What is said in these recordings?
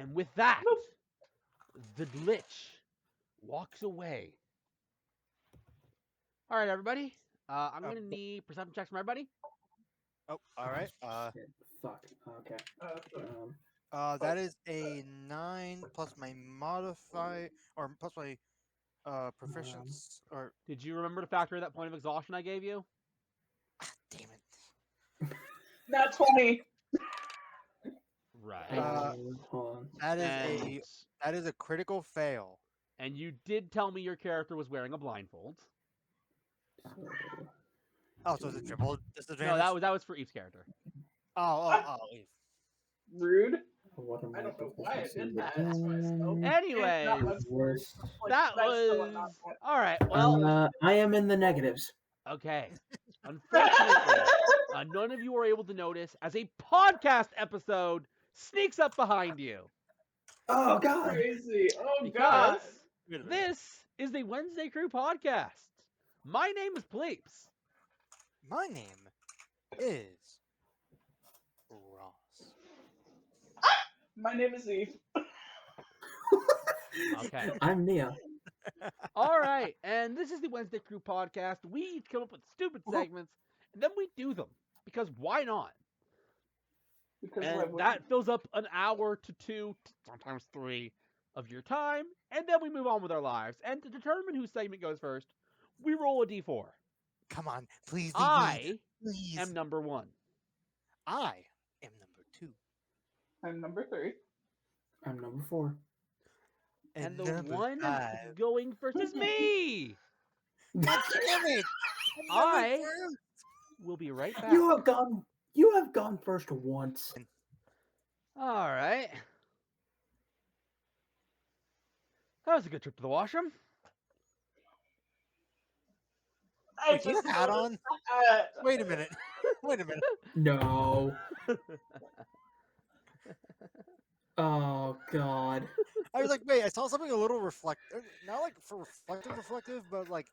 And with that, the glitch walks away. All right, everybody. I'm gonna need perception checks from everybody. Oh, all right. Shit. Fuck. Okay. That is a 9 plus my modify or plus my proficiency or Did you remember to factor in that point of exhaustion I gave you? damn it. Not 20. Right. Hold on. That is a critical fail. And you did tell me your character was wearing a blindfold. So, Oh, so it's a triple disadvantage. No, that was for Eve's character. Oh, Eve. Rude. what am I don't know why I proficiency did that. again? Anyways, Worst. that That's still was not bad. all right. Well, I am in the negatives. okay. Unfortunately, none of you are able to notice as a podcast episode sneaks up behind you Oh God! Crazy. Oh, because God. Wait a minute. this is the Wednesday Crew podcast. My name is Pleeps. My name is Ross. My name is Eve. Okay. I'm Nia. All right, and this is the Wednesday Crew podcast. We each come up with stupid segments, and then we do them because why not? Because And why wouldn't that fills up an hour to 2, sometimes 3 of your time, and then we move on with our lives. And to determine whose segment goes first, we roll a d4. Come on, please. I please. am number 1. I am number 2. I'm number 3. I'm number 4. And the number one 5. going first is me. God damn it! I will be right back. You have gone first once. All right. That was a good trip to the washroom. I Wait, do you have a hat on? Wait a minute. Wait a minute. No. Oh God. I was like, wait, I saw something a little reflective. Not like for reflective, but like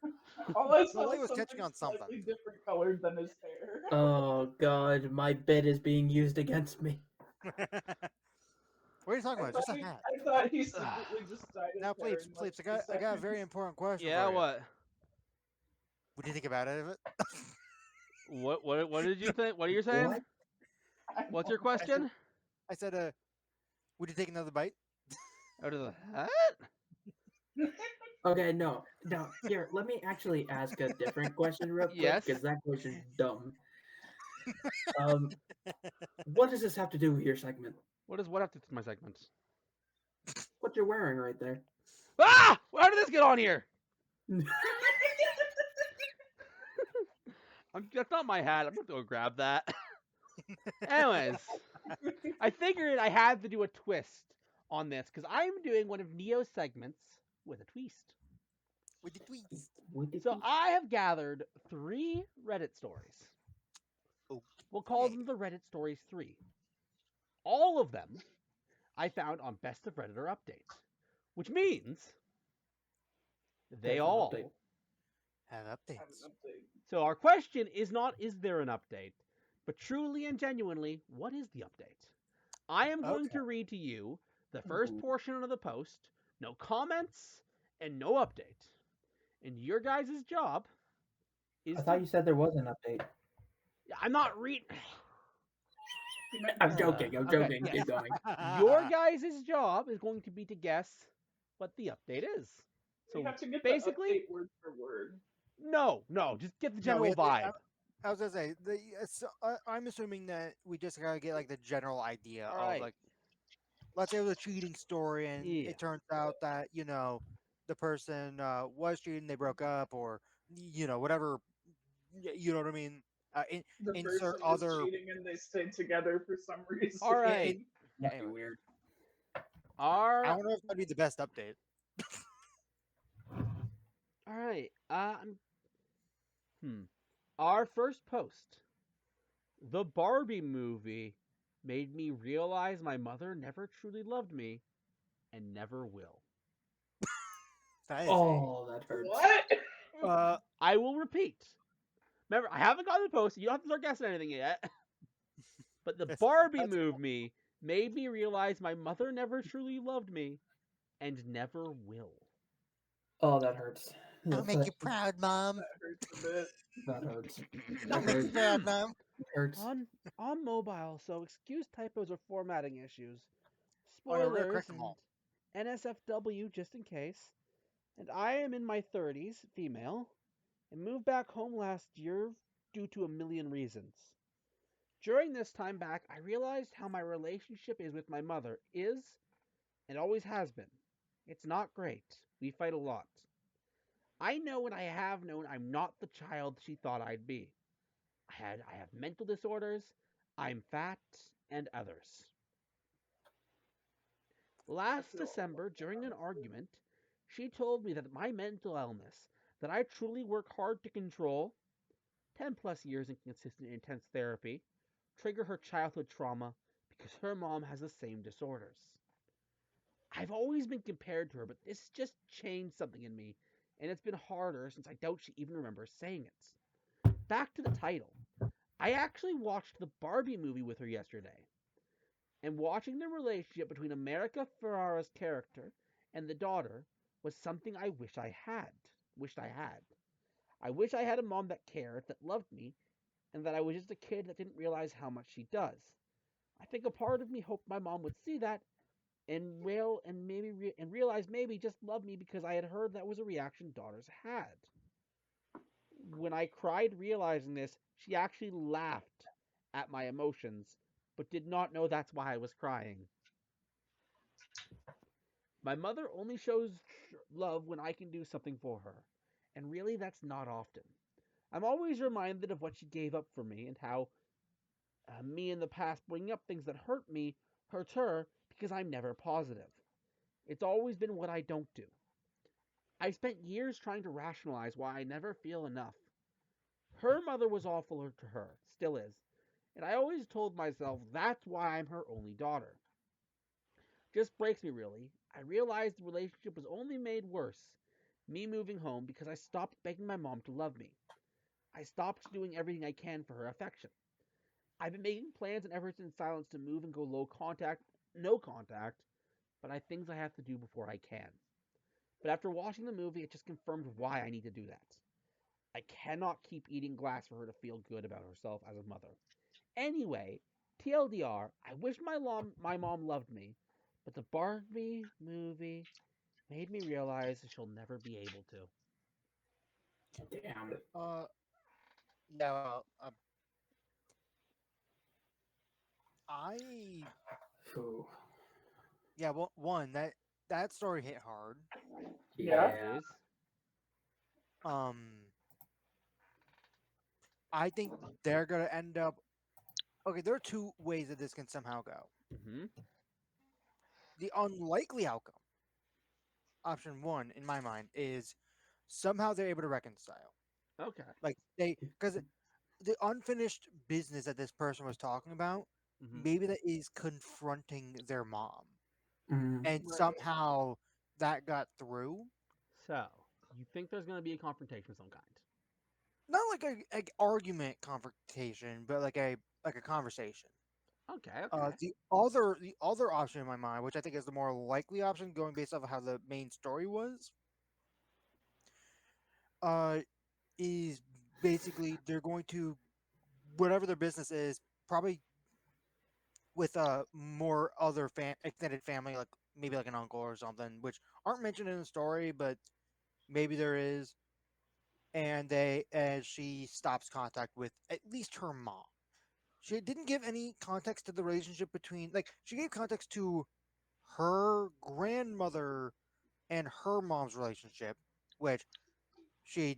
All I the saw light was was catching on slightly something. different colored than his hair. Oh God. My bed is being used against me. What are you talking about? Just a hat. I thought he secretly just dyed his Now, hair Pleeps, in, like, Pleeps, I got a 2 very seconds. important question Yeah, for you. what? What do you think about it? What did you think? What are you saying? What? What's your question? I said, would you take another bite? Out of the hat? Okay, no. Here, let me actually ask a different question real quick, Yes. because that question's dumb. What does this have to do with your segment? What does what have to do with my segment? What you're wearing right there? Ah! How did this get on here? That's not my hat. I'm not gonna grab that. Anyways, I figured I had to do a twist on this because I'm doing one of Neo's segments with a twist. With the tweets. So I have gathered 3 Reddit stories. We'll call them the Reddit Stories 3. All of them I found on Best of Redditor Update, which means they There's an all update. Have updates. So our question is not, is there an update? But truly and genuinely, what is the update? I am going to read to you the first portion of the post, no comments, and no update. And your guys' job is I thought you said there was an update. I'm not reading... I'm joking. I'm Okay, joking. yes. Keep going. Your guys' job is going to be to guess what the update is. So So you have to get basically, the update word for word. no, just get the No, general we have to- vibe. I was gonna say, I'm assuming that we just gotta get like the general idea of Alright. like, let's say it was a cheating story, and Yeah. it turns out that the person was cheating, they broke up, or whatever, you know what I mean. The Insert person was other. cheating and they stayed together for some reason. All right. That'd be Anyway. weird. Our I wonder if that'd be the best update. all right. Our first post. The Barbie movie made me realize my mother never truly loved me and never will. That is Oh, that hurts. What? I will repeat. Remember, I haven't gotten the post. You don't have to start guessing anything yet. But the That's- Barbie that's- movie made me realize my mother never truly loved me and never will. Oh, that hurts. I'll make you proud, Mom. That hurts a bit. That hurts. I'll That make you hurts. proud, Mom. It hurts. On mobile, so excuse typos or formatting issues. Oh, no, really Spoilers correct them and all. NSFW just in case. And I am in my 30s, female, and moved back home last year due to a million reasons. During this time back, I realized how my relationship is with my mother is and always has been. It's not great. We fight a lot. I know and I have known I'm not the child she thought I'd be. I have mental disorders, I'm fat, and others. Last feel all December, of during an that, honestly. argument, she told me that my mental illness, that I truly work hard to control, 10 plus years in consistent intense therapy, trigger her childhood trauma because her mom has the same disorders. I've always been compared to her, but this just changed something in me, and it's been harder since I doubt she even remembers saying it. Back to the title. I actually watched the Barbie movie with her yesterday, and watching the relationship between America Ferrera's character and the daughter was something I wish I had. Wished I had. I wish I had a mom that cared, that loved me, and that I was just a kid that didn't realize how much she does. I think a part of me hoped my mom would see that and realize maybe just love me because I had heard that was a reaction daughters had. When I cried realizing this, she actually laughed at my emotions, but did not know that's why I was crying. My mother only shows love when I can do something for her, and really that's not often. I'm always reminded of what she gave up for me and how me in the past bringing up things that hurt me hurts her because I'm never positive. It's always been what I don't do. I spent years trying to rationalize why I never feel enough. Her mother was awful to her, still is, and I always told myself that's why I'm her only daughter. Just breaks me really. I realized the relationship was only made worse, me moving home because I stopped begging my mom to love me. I stopped doing everything I can for her affection. I've been making plans and efforts in silence to move and go low contact, no contact, but I things I have to do before I can. But after watching the movie, it just confirmed why I need to do that. I cannot keep eating glass for her to feel good about herself as a mother. Anyway, TLDR, I wish my mom loved me, but the Barbie movie made me realize she'll never be able to. Damn. Uh, yeah, well, I Phew. yeah, well, one that story hit hard. Yeah. It is. Um, I think they're gonna end up. Okay, there are two ways that this can somehow go. Mm-hmm. The unlikely outcome, option one, in my mind, is somehow they're able to reconcile. Okay. Like because the unfinished business that this person was talking about, Mm-hmm. maybe that is confronting their mom, Mm. and Right. somehow that got through. So, you think there's going to be a confrontation of some kind? Not like a argument confrontation, but like a conversation. Okay, okay. The other option in my mind, which I think is the more likely option, going based off of how the main story was, uh, is basically they're going to whatever their business is, probably with more other extended family, like maybe like an uncle or something, which aren't mentioned in the story, but maybe there is, and they as she stops contact with at least her mom. She didn't give any context to the relationship between, like, she gave context to her grandmother and her mom's relationship, which she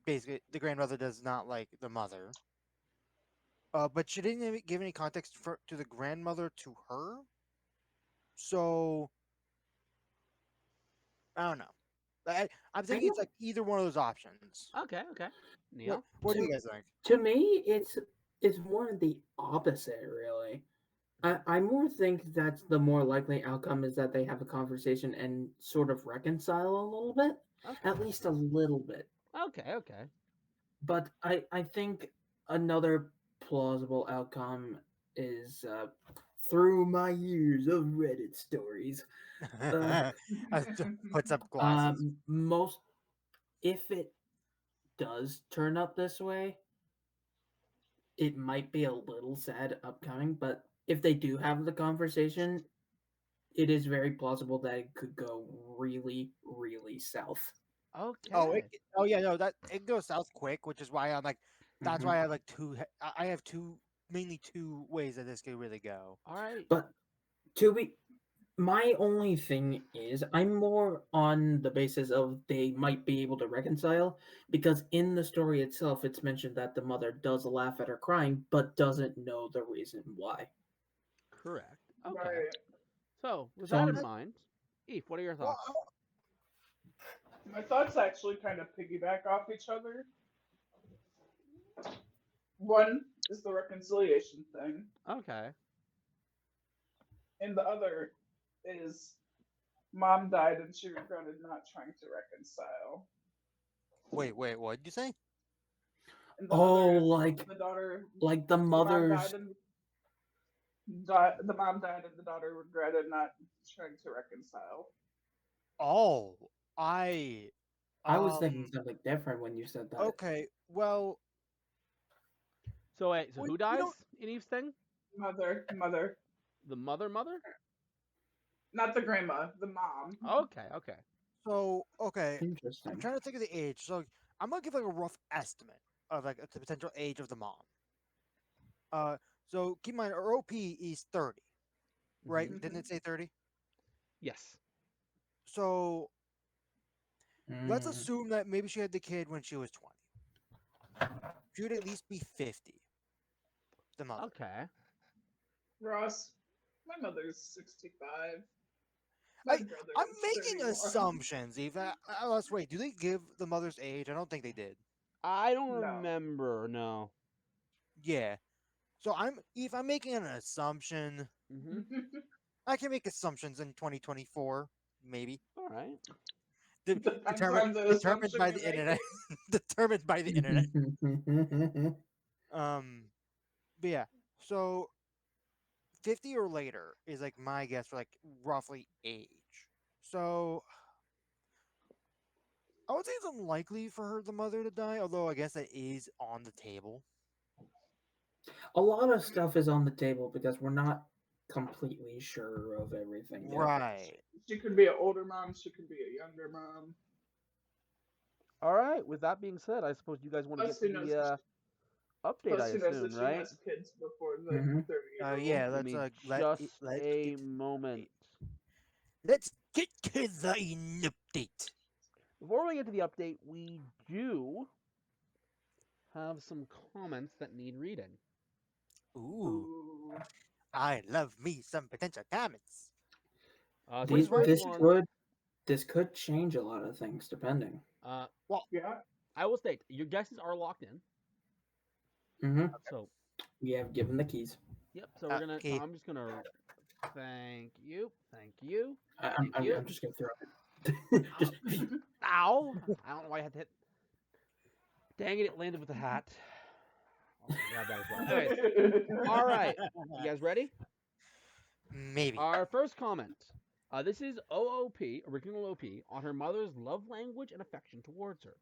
basically, the grandmother does not like the mother. But she didn't even give any context to the grandmother to her. So, I don't know. I'm I thinking it's don't. like either one of those options. Okay, okay. What, Neil? what do To, you guys think? to me, it's more the opposite, really. I more think that the more likely outcome is that they have a conversation and sort of reconcile a little bit, Okay. at least a little bit. Okay, okay. But I think another plausible outcome is through my years of Reddit stories, Puts up glasses. most if it does turn up this way, it might be a little sad upcoming, but if they do have the conversation, it is very plausible that it could go really, really south. Okay. Oh yeah, no, that it goes south quick, which is why I'm like, that's Mhm. why I have like I have mainly two ways that this could really go. All right. But to be, my only thing is, I'm more on the basis of they might be able to reconcile, because in the story itself, it's mentioned that the mother does laugh at her crying, but doesn't know the reason why. Correct. Okay. Right. So, with So that I'm- in mind, Eve, what are your Well, thoughts? My thoughts actually kind of piggyback off each other. One is the reconciliation thing, Okay. and the other is mom died and she regretted not trying to reconcile. wait, what did you say? And the Oh, other is like the daughter, like the the mom mother's. died and the mom died and the daughter regretted not trying to reconcile. Oh, I I was thinking something different when you said that. okay. Well, So wait, so Well, who you dies don't- in Eve's thing? Mother, The mother? not the grandma, the mom. Okay, okay. so okay. I'm Interesting. trying to think of the age. So I'm gonna give like a rough estimate of like the potential age of the mom. So keep in mind, our OP is 30, right? Mhm. Didn't it say 30? Yes. So let's Mm. assume that maybe she had the kid when she was 20. She would at least be 50. The mother. Okay. Ross, my mother's 65. My brother I'm is making 31. assumptions. Even let's wait. Do they give the mother's age? I don't think they did. I don't No. remember. No. Yeah. So if I'm making an assumption, Mhm. I can make assumptions in 2024, maybe. All right. Depends on the Determined assumption by you're the internet. making. Determined by the internet. But yeah. So 50 or later is like my guess for like roughly age. So I would say it's unlikely for the mother to die, although I guess that is on the table. A lot of stuff is on the table because we're not completely sure of everything yet. Right. She could be an older mom, she could be a younger mom. All right. With that being said, I suppose you guys want to Plus, get who to knows? the update. Plus, I who knows that assume, she right? has kids before the Mhm. 30-year-old. Yeah, Give let's me let just let's a get moment. let's get to the update. Before we get to the update, we do have some comments that need reading. Ooh, Ooh. I love me some potential comments. So These, the first this one, could change a lot of things depending. Yeah. I will state your guesses are locked in. Hmm So, We have given the keys. yep. So we're gonna. Okay. So I'm just gonna. Thank you. Thank you. I'm, Thank I'm, you. I'm just gonna throw it. Just Ow! I don't know why I had to hit. Dang it! It landed with the hat. I'll grab that as well. Anyways, all right. You guys ready? Maybe. Our first comment. This is OOP, original OP, on her mother's love language and affection towards her.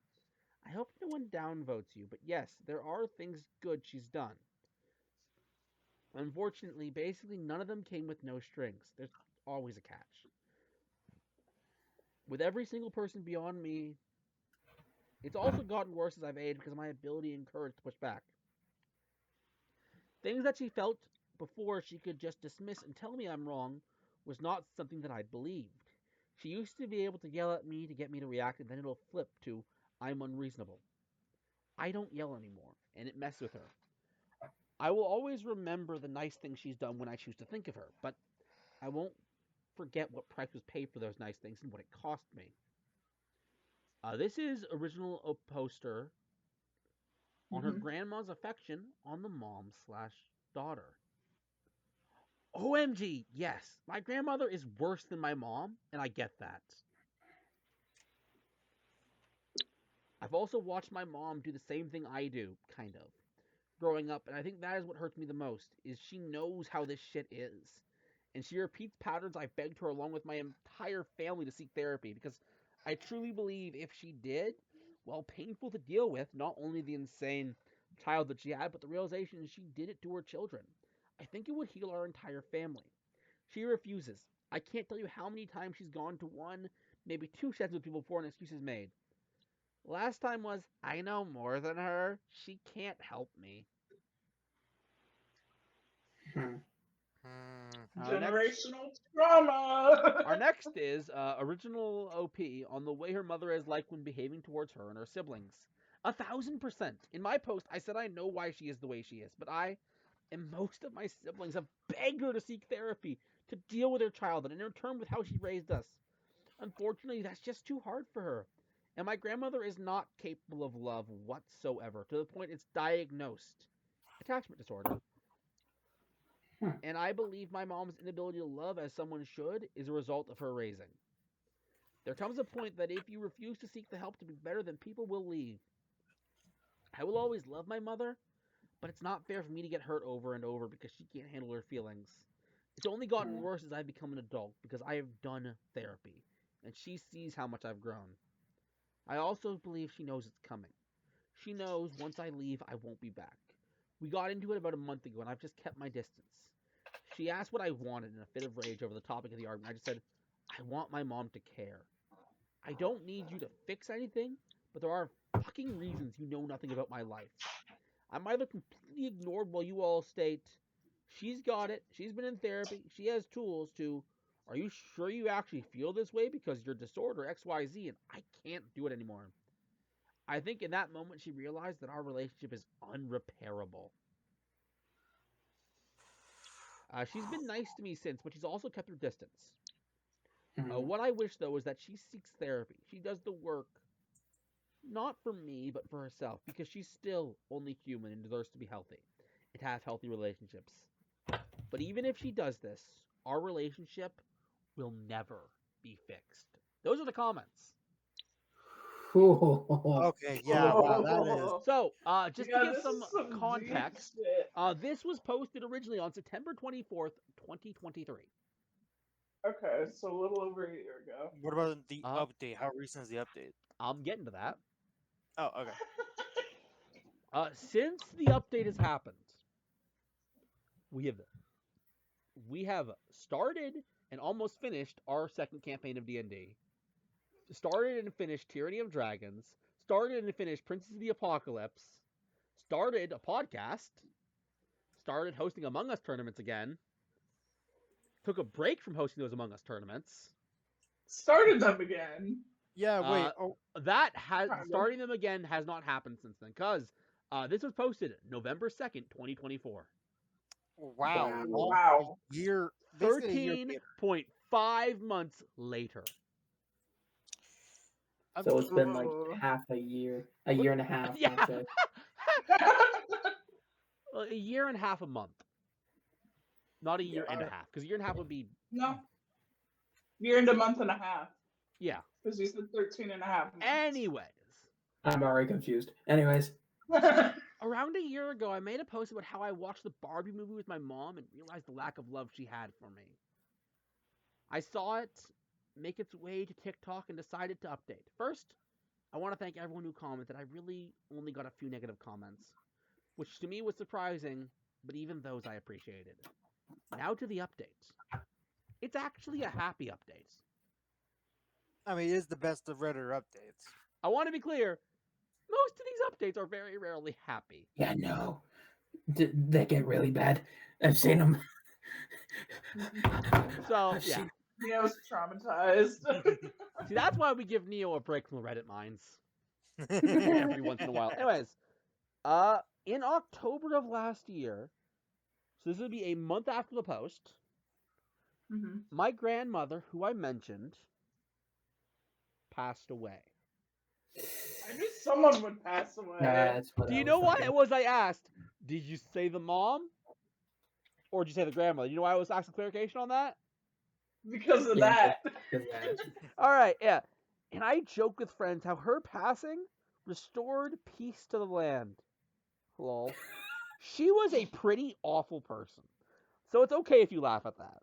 I hope no one downvotes you, but yes, there are things good she's done. Unfortunately, basically none of them came with no strings. There's always a catch. With every single person beyond me, it's also gotten worse as I've aged because of my ability and courage to push back. Things that she felt before she could just dismiss and tell me I'm wrong was not something that I believed. She used to be able to yell at me to get me to react, and then it'll flip to I'm unreasonable. I don't yell anymore, and it messes with her. I will always remember the nice things she's done when I choose to think of her, but I won't forget what price was paid for those nice things and what it cost me. This is original poster on her Mhm. grandma's affection on the mom slash daughter. OMG, yes, my grandmother is worse than my mom, and I get that. I've also watched my mom do the same thing I do, kind of. growing up, and I think that is what hurts me the most, is she knows how this shit is. And she repeats patterns I begged her along with my entire family to seek therapy, because I truly believe if she did, while painful to deal with, not only the insane child that she had, but the realization she did it to her children, I think it would heal our entire family. She refuses. I can't tell you how many times she's gone to one, maybe two sessions with people before an excuse is made. Last time was, I know more than her. She can't help me. Hmm. Our next, Generational trauma. our next is original OP on the way her mother is like when behaving towards her and her siblings. 1,000%. In my post, I said I know why she is the way she is, but I and most of my siblings have begged her to seek therapy to deal with her childhood and in turn with how she raised us. Unfortunately, that's just too hard for her. And my grandmother is not capable of love whatsoever, to the point it's diagnosed attachment disorder. And I believe my mom's inability to love as someone should is a result of her raising. There comes a point that if you refuse to seek the help to be better, then people will leave. I will always love my mother, but it's not fair for me to get hurt over and over because she can't handle her feelings. It's only gotten worse as I've become an adult because I have done therapy, and she sees how much I've grown. I also believe she knows it's coming. She knows once I leave, I won't be back. We got into it about a month ago, and I've just kept my distance. She asked what I wanted in a fit of rage over the topic of the argument. I just said, I want my mom to care. I don't need you to fix anything, but there are fucking reasons you know nothing about my life. I'm either completely ignored while you all state, she's got it, she's been in therapy, she has tools to, are you sure you actually feel this way because your disorder XYZ and I can't do it anymore. I think in that moment she realized that our relationship is unrepairable. She's been nice to me since, but she's also kept her distance. What I wish, though, is that she seeks therapy. She does the work, not for me, but for herself, because she's still only human and deserves to be healthy and have healthy relationships. But even if she does this, our relationship will never be fixed. Those are the comments. Okay, yeah, wow, that is. So, just Yeah, to give this some is some deep context, shit. this was posted originally on September 24th, 2023. Okay, so a little over a year ago. What about the Uh, update? How recent is the update? I'm getting to that. Oh, okay. Since the update has happened, we have started and almost finished our second campaign of D&D. Started and finished Tyranny of Dragons. Started and finished Princess of the Apocalypse. Started a podcast. Started hosting Among Us tournaments again. Took a break from hosting those Among Us tournaments. Started them again. Yeah, wait. Starting them again has not happened since then, because this was posted November 2nd, 2024. Wow. Wow. Year. Basically a year later. 13.5 months later. So it's been like half a year and a half. Yeah. I'd say. Well, a year and a half a month. Not a year and a half, because a year and a half would be... No. Year and a month and a half. Yeah. Because you said 13 and a half months. Anyways. I'm already confused. Anyways. Around a year ago, I made a post about how I watched the Barbie movie with my mom and realized the lack of love she had for me. I saw it make its way to TikTok and decided to update. First, I want to thank everyone who commented. I really only got a few negative comments, which to me was surprising, but even those I appreciated. Now to the update. It's actually a happy update. I mean, it is the best of Redditor updates. I want to be clear, most of these updates are very rarely happy. Yeah, no. They get really bad. I've seen them. So, yeah. Neo's traumatized. See, that's why we give Neo a break from the Reddit mines. Every once in a while. Anyways, in October of last year, so this would be a month after the post, my grandmother, who I mentioned, passed away. I knew someone would pass away. Do you know why it was I asked? Did you say the mom? Or did you say the grandmother? You know why I was asking clarification on that? Because of that. Alright, yeah. And I joke with friends how her passing restored peace to the land. Lol. She was a pretty awful person. So it's okay if you laugh at that.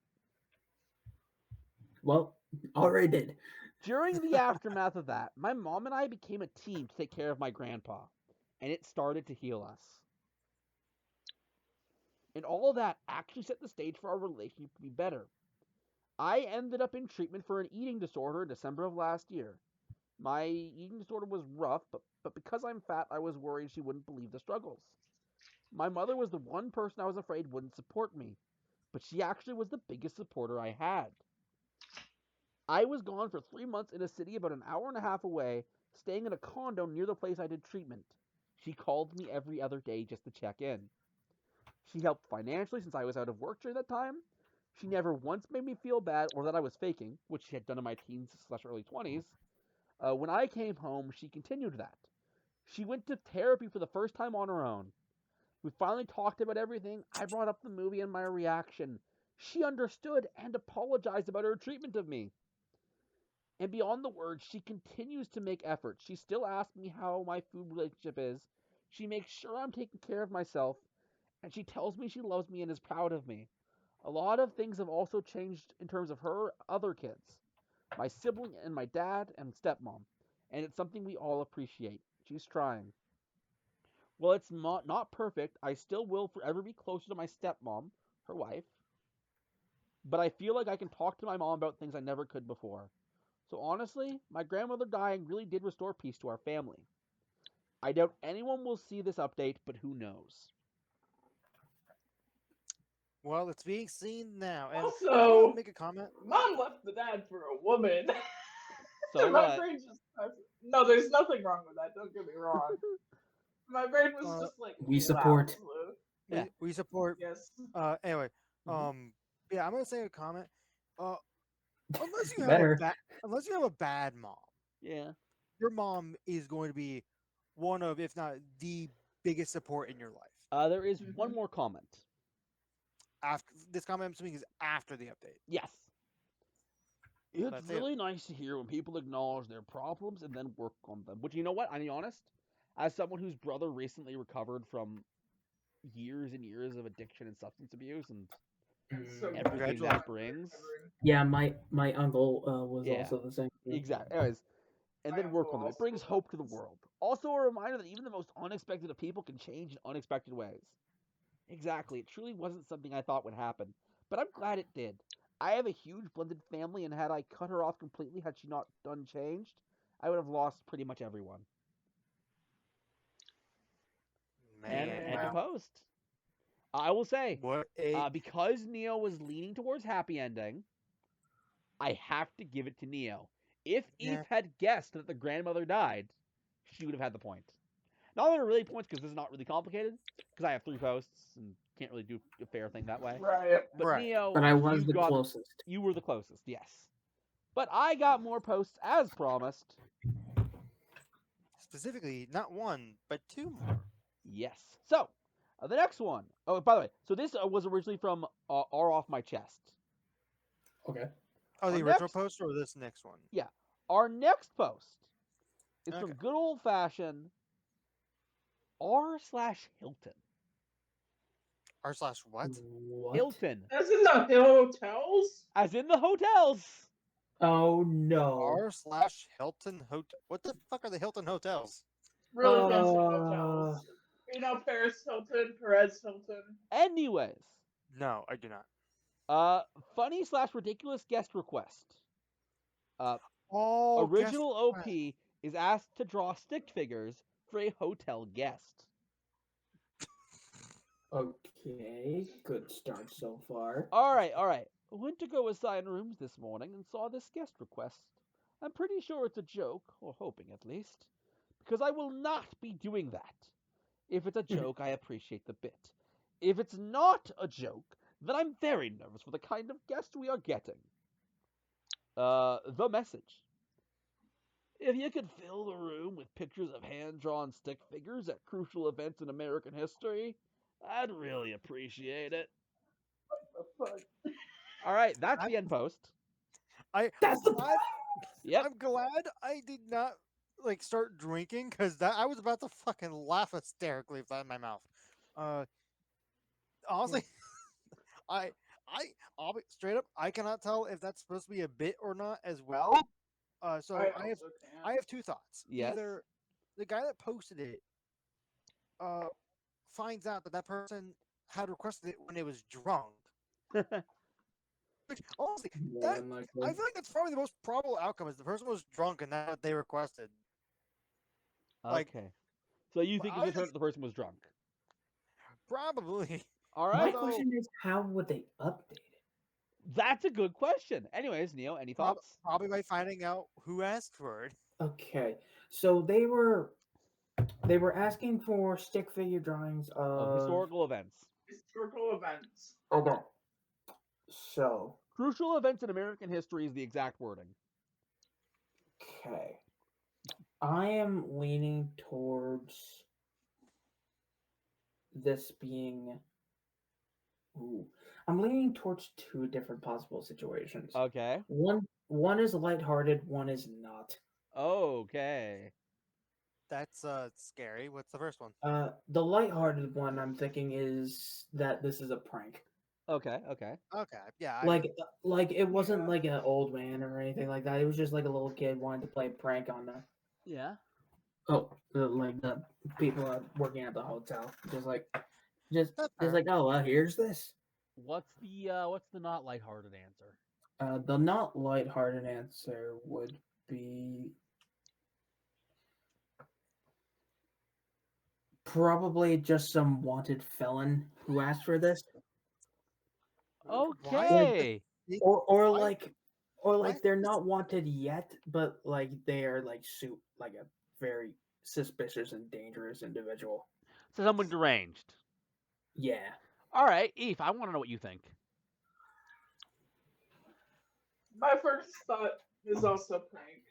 Well, already did. During the aftermath of that, my mom and I became a team to take care of my grandpa, and it started to heal us. And all of that actually set the stage for our relationship to be better. I ended up in treatment for an eating disorder in December of last year. My eating disorder was rough, but because I'm fat, I was worried she wouldn't believe the struggles. My mother was the one person I was afraid wouldn't support me, but she actually was the biggest supporter I had. I was gone for 3 months in a city about an hour and a half away, staying in a condo near the place I did treatment. She called me every other day just to check in. She helped financially since I was out of work during that time. She never once made me feel bad or that I was faking, which she had done in my teens/early 20s. When I came home, she continued that. She went to therapy for the first time on her own. We finally talked about everything. I brought up the movie and my reaction. She understood and apologized about her treatment of me. And beyond the words, she continues to make efforts. She still asks me how my food relationship is. She makes sure I'm taking care of myself. And she tells me she loves me and is proud of me. A lot of things have also changed in terms of her other kids. My sibling and my dad and stepmom. And it's something we all appreciate. She's trying. Well, it's not perfect. I still will forever be closer to my stepmom, her wife. But I feel like I can talk to my mom about things I never could before. So honestly, my grandmother dying really did restore peace to our family. I doubt anyone will see this update, but who knows? Well, it's being seen now. And I Also, wanna make a comment. mom left the dad for a woman. So My what? brain just no, there's nothing wrong with that. Don't get me wrong. My brain was Uh, just like, We wow, support. Lou. Yeah. We support. Yes. Anyway, Mhm. yeah, I'm gonna say a comment. Uh, unless you have Better. unless you have a bad mom, Yeah. your mom is going to be one of, if not the biggest support in your life. There is one Mhm. more comment. After this comment, I'm assuming is after the update. Yes. It's That's it. really nice to hear when people acknowledge their problems and then work on them. Which, you know what? I'll be honest. As someone whose brother recently recovered from years and years of addiction and substance abuse and So Mm, everything that Congratulations. brings. Yeah, my uncle was Yeah. also the same. Exactly. Anyways, and My then work uncle on them. It also brings hope to the was. world. Also, a reminder that even the most unexpected of people can change in unexpected ways. Exactly. It truly wasn't something I thought would happen, but I'm glad it did. I have a huge blended family, and had I cut her off completely, had she not done changed, I would have lost pretty much everyone. And Man, end of wow. post. I will say, What a because Neo was leaning towards happy ending, I have to give it to Neo. If Yeah. Eve had guessed that the grandmother died, she would have had the point. Not that it really points because this is not really complicated, because I have 3 posts and can't really do a fair thing that way. Right. But right. Neo, But I was you the got closest. you were the closest, yes. But I got more posts as promised. Specifically, not one but 2 more. Yes. So the next one. Oh, by the way, so this was originally from R Off My Chest. Okay. Oh, Our the original next- post or this next one? Yeah. Our next post is from Okay. good old fashioned R/Hilton. R/what? What? Hilton, As in the hotels? as in the hotels. Oh no. R/Hilton Hotel. What the fuck are the Hilton hotels? Really fancy hotels. You know, Paris Hilton, Perez Hilton. Anyways, No, I do not. funny/ridiculous guest request. Oh, guess Original what? OP is asked to draw stick figures for a hotel guest. Okay. Good start so far. All right. Went to go assign rooms this morning and saw this guest request. I'm pretty sure it's a joke, or hoping at least, because I will not be doing that. If it's a joke, I appreciate the bit. If it's not a joke, then I'm very nervous for the kind of guest we are getting. The message. If you could fill the room with pictures of hand-drawn stick figures at crucial events in American history, I'd really appreciate it. The fuck? All right, that's the end post. That's the I, Yep. I'm glad I did not start drinking because that I was about to fucking laugh hysterically with that in my mouth. honestly, I'll be straight up. I cannot tell if that's supposed to be a bit or not as well. So I I have also can't. I have two thoughts. Yes. Either the guy that posted it finds out that that person had requested it when it was drunk. Which honestly, More that than likely. I feel like that's probably the most probable outcome is the person was drunk and that's what they requested. Like- Okay. So you think I it turned just- out the person was drunk? Probably. All My right. Although- question is, how would they update it? That's a good question. Anyways, Neo, any Prob- thoughts? Probably by finding out who asked for it. Okay, so they were asking for stick figure drawings Of of historical events. Historical events. Okay. So, Crucial events in American history is the exact wording. okay. I am leaning towards this being. Ooh. I'm leaning towards two different possible situations. Okay. One is lighthearted, one is not. Okay. That's scary. What's the first one? The lighthearted one I'm thinking is that this is a prank. Okay. Okay. Okay, yeah. Like it wasn't Yeah. like an old man or anything like that. It was just like a little kid wanted to play a prank on the like the people working at the hotel. Just That's fair. like, oh well, here's this. What's the not lighthearted answer? The not lighthearted answer would be probably just some wanted felon who asked for this, Okay. or Why- like why they're is- not wanted yet, but like they are like like a very suspicious and dangerous individual. So someone deranged. Yeah. All right, Eve, I want to know what you think. My first thought is also prank.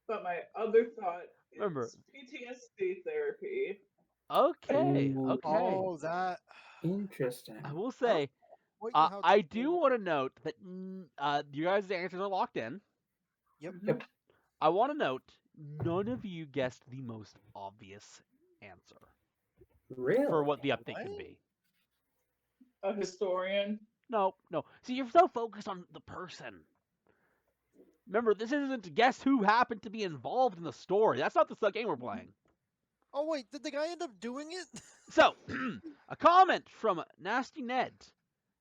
But my other thought is Remember- PTSD therapy. Okay. Ooh. Okay. Oh, that. Interesting. I will say, Wait, you know how I people- do want to note that you guys' answers are locked in. Yep. Yep. I want to note none of you guessed the most obvious answer Really? for what the update could What? be. A historian. No. See, you're so focused on the person. Remember, this isn't to guess who happened to be involved in the story. That's not the game we're playing. Oh wait, did the guy end up doing it? So, a comment from Nasty Ned.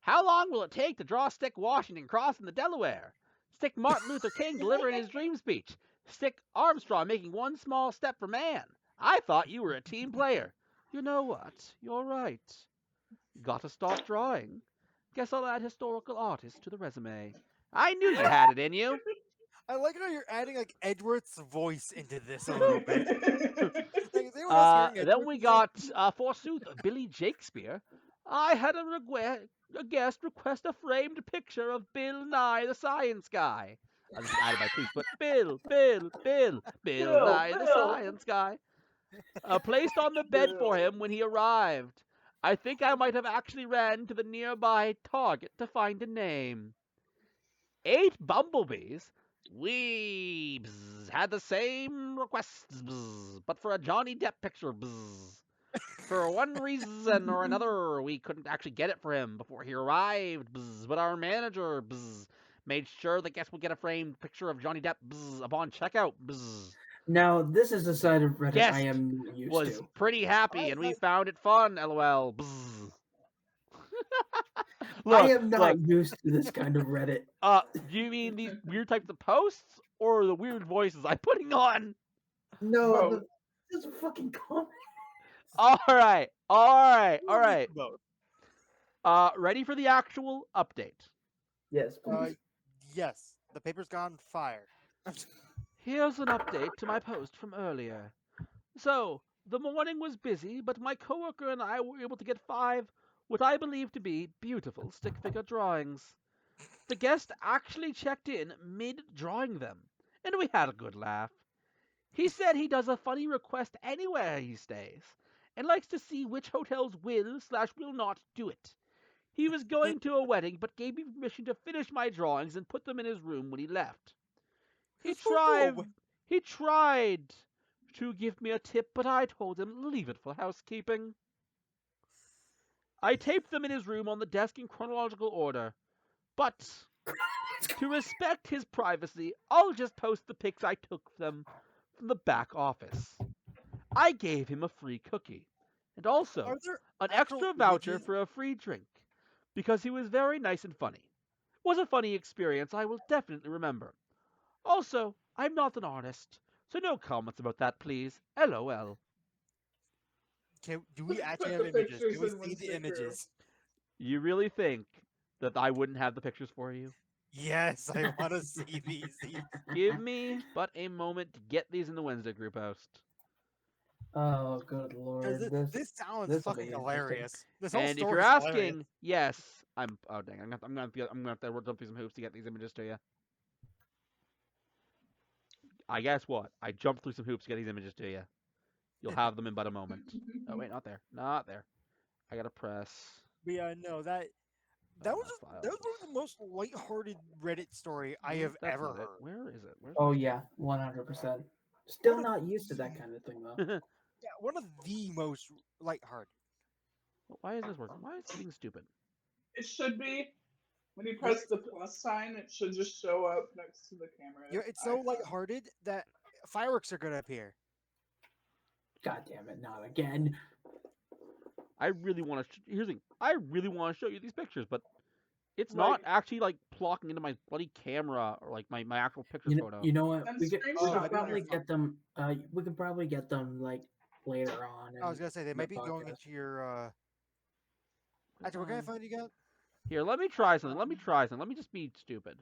How long will it take to draw Stick Washington crossing the Delaware? Stick Martin Luther King delivering his dream speech. Stick Armstrong making one small step for man. I thought you were a team player. You know what? You're right. Gotta start drawing. Guess I'll add historical artist to the resume. I knew you had it in you. I like how you're adding like Edward's voice into this a little bit. Like, is anyone else hearing Then Edward we today? got, forsooth, Billy Shakespeare. I had a guest request a framed picture of Bill Nye the Science Guy. I just added my tweets, but Bill Nye the Bill. Science Guy. Placed on the bed for him when he arrived. I think I might have actually ran to the nearby Target to find a name. 8 bumblebees. We had the same requests, but for a Johnny Depp picture. For one reason or another, we couldn't actually get it for him before he arrived, but our manager made sure the guest would get a framed picture of Johnny Depp upon checkout. Now, this is a side of Reddit Guest I am not used Was to. pretty happy, and we found it fun. LOL. I am not used to this kind of Reddit. Do you mean these weird types of posts or the weird voices I'm putting on? No, Both. this is a fucking comment. All right. Both. Ready for the actual update? Yes, please. Yes, the paper's gone fire. Here's an update to my post from earlier. So, the morning was busy, but my coworker and I were able to get 5 what I believe to be beautiful stick figure drawings. The guest actually checked in mid-drawing them, and we had a good laugh. He said he does a funny request anywhere he stays, and likes to see which hotels will/will not do it. He was going to a wedding, but gave me permission to finish my drawings and put them in his room when he left. He Who's going to a tried. He tried to give me a tip, but I told him leave it for housekeeping. I taped them in his room on the desk in chronological order. But to respect his privacy, I'll just post the pics I took them from the back office. I gave him a free cookie, and also Are there an actual extra voucher images? for a free drink, because he was very nice and funny. It was a funny experience I will definitely remember. Also, I'm not an artist, so no comments about that, please. LOL. Do we actually Put have the images? pictures Can we in see once the they grew. images? You really think that I wouldn't have the pictures for you? Yes, I want to see these. Give me but a moment to get these in the Wednesday group post. Oh, good lord! This sounds this'll be fucking interesting. hilarious. This whole And if story you're is hilarious. asking, yes, oh dang, I'm gonna have to jump through some hoops to get these images to you. I guess what? I jumped through some hoops to get these images to you. You'll have them in but a moment. Oh wait, not there, not there. I gotta press. But yeah, no, that was Files. one of the most lighthearted Reddit story I Nope, have that's ever not it. heard. Where is it? Where's Oh my yeah, 100%. Still What a not used to that theme. kind of thing though. stuff? Yeah, one of the most lighthearted. Why is this working? Why is it being stupid? It should be when you press the plus sign, it should just show up next to the camera. Yeah, it's so icon. lighthearted that fireworks are gonna appear. God damn it, not again. I really want to. Here's the thing. I really want to show you these pictures, but it's Like- not actually like blocking into my bloody camera or like my actual picture photo. You know what? Then We could screenshot probably them. get them. We could probably get them like later on. I was gonna say they in might the be going podcast. into your. Actually, what kind of phone you got? Here, let me try something. Let me try something. Let me just be stupid.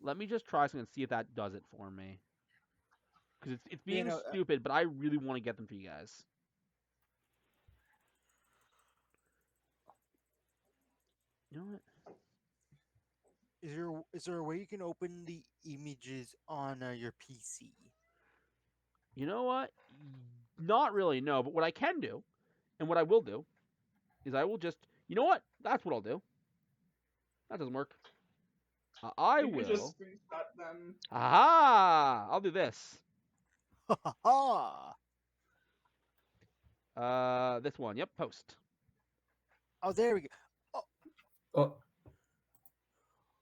Let me just try something and see if that does it for me. Because it's being know, stupid, but I really want to get them for you guys. You know what? Is there a way you can open the images on your PC? You know what? Not really, no. But what I can do, and what I will do, is I will just. You know what? That's what I'll do. That doesn't work. I You could will. just screenshot them. Aha! I'll do this. Ha! This one. Yep, post. Oh, there we go. Oh.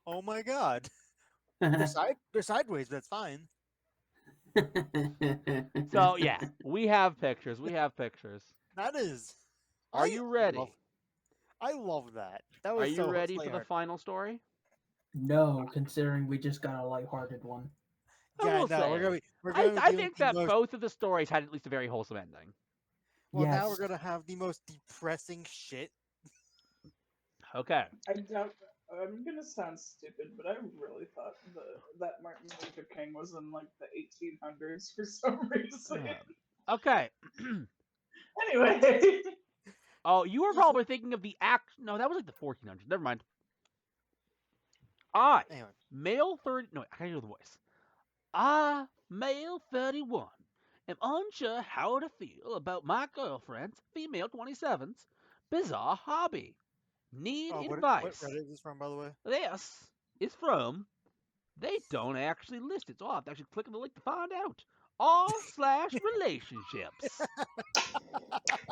Oh my God! They're sideways. That's fine. So yeah, we have pictures. We have pictures. That is. Are you ready? I love that. That Are was you so ready for the lighthearted. final story? No, considering we just got a lighthearted one. I Yeah, will no, say, we're gonna be. I think that both of the stories had at least a very wholesome ending. Well, now Yes. we're gonna have the most depressing shit. Okay. I doubt. I'm gonna sound stupid, but I really thought that Martin Luther King was in like the 1800s for some reason. Okay. Anyway, Oh, you were probably thinking of the act. No, that was like the 1400s. Never mind. Anyway, Male 30. No, I can't do the voice. Male 31, am unsure how to feel about my girlfriend's, female 27's, bizarre hobby. Need what advice. Reddit is this from, by the way? This is from. They don't actually list it, so I'll have to actually click on the link to find out. r/relationships.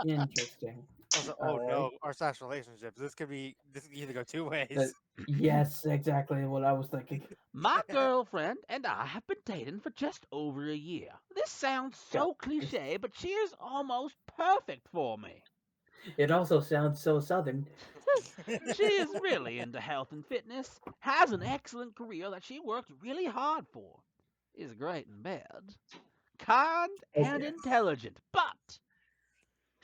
Interesting. Also, Alright. no, our slash relationships. This can either go two ways. That- Yes, exactly what I was thinking. My girlfriend and I have been dating for just over a year. This sounds so cliche, but she is almost perfect for me. It also sounds so southern. She is really into health and fitness, has an excellent career that she worked really hard for, is great in bed, kind and Okay. intelligent, but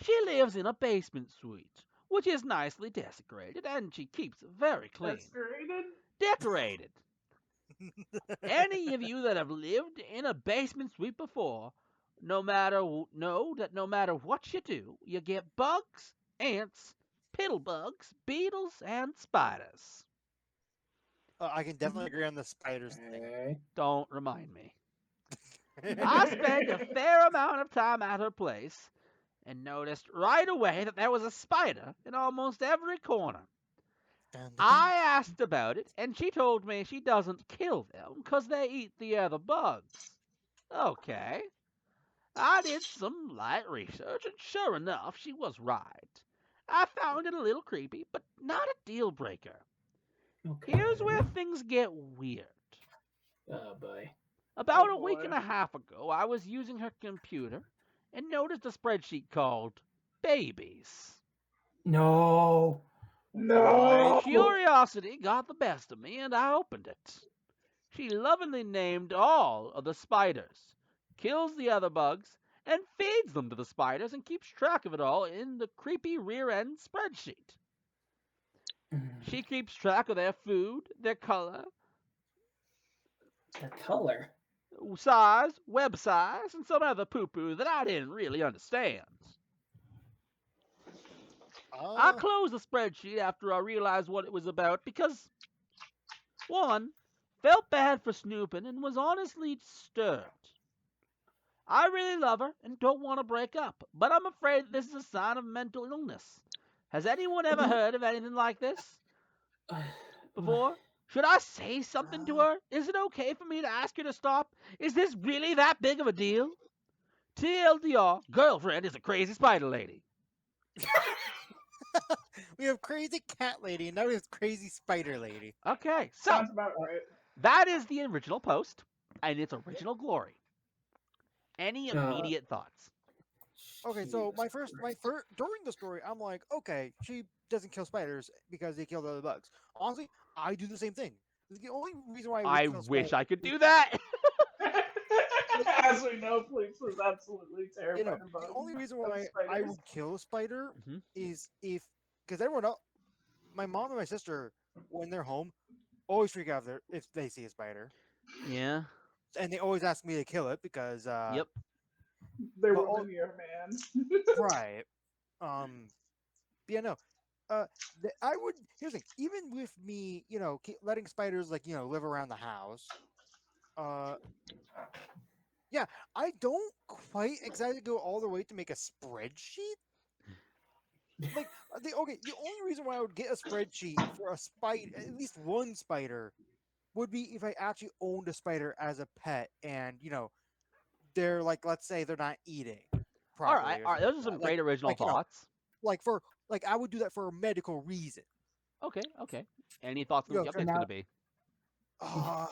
she lives in a basement suite, which is nicely decorated, and she keeps it very clean. that's graded. Decorated. Any of you that have lived in a basement suite before, know that no matter what you do, you get bugs, ants, piddlebugs, beetles, and spiders. I can definitely agree on the spiders thing. Okay. Don't remind me. I spent a fair amount of time at her place and noticed right away that there was a spider in almost every corner. I asked about it, and she told me she doesn't kill them because they eat the other bugs. Okay. I did some light research, and sure enough, she was right. I found it a little creepy, but not a deal breaker. Okay. Here's where things get weird. Oh boy. About Oh, a week boy. and a half ago, I was using her computer and noticed a spreadsheet called Babies. No. No. Curiosity got the best of me, and I opened it. She lovingly named all of the spiders, kills the other bugs, and feeds them to the spiders and keeps track of it all in the creepy rear end spreadsheet. She keeps track of their food, their color, Their color. size, web size, and some other poo poo that I didn't really understand. I closed the spreadsheet after I realized what it was about because, one, felt bad for snooping and was honestly disturbed. I really love her and don't want to break up, but I'm afraid this is a sign of mental illness. Has anyone ever heard of anything like this before? Should I say something to her? Is it okay for me to ask her to stop? Is this really that big of a deal? TLDR, girlfriend is a crazy spider lady. We have crazy cat lady, and now we have crazy spider lady. Okay, so Sounds about right. that is the original post and its original glory. Any immediate thoughts? Okay, so Jesus my first Christ. during the story, I'm like, okay, she doesn't kill spiders because they kill the other bugs. Honestly, I do the same thing. The only reason why I would I kill wish spiders I could is- do that. As we know, Fleets was absolutely you terrified know, of bugs. the only reason of why I spiders. would kill a spider Mhm. is if because everyone else, my mom and my sister, when they're home, always freak out if they see a spider, Yeah. and they always ask me to kill it because Yep. They're but women, you're a man. right. Yeah, no. I would. Here's the thing. Even with me, letting spiders live around the house. Uh, yeah, I don't quite exactly go all the way to make a spreadsheet. Like the only reason why I would get a spreadsheet for a spider, at least one spider, would be if I actually owned a spider as a pet, and they're like, let's say they're not eating All properly. right. Or All right. something Those are like some that. great original like thoughts. I would do that for a medical reason. Okay. Okay. Any thoughts on You what know, the so update's now- going to be? Uh,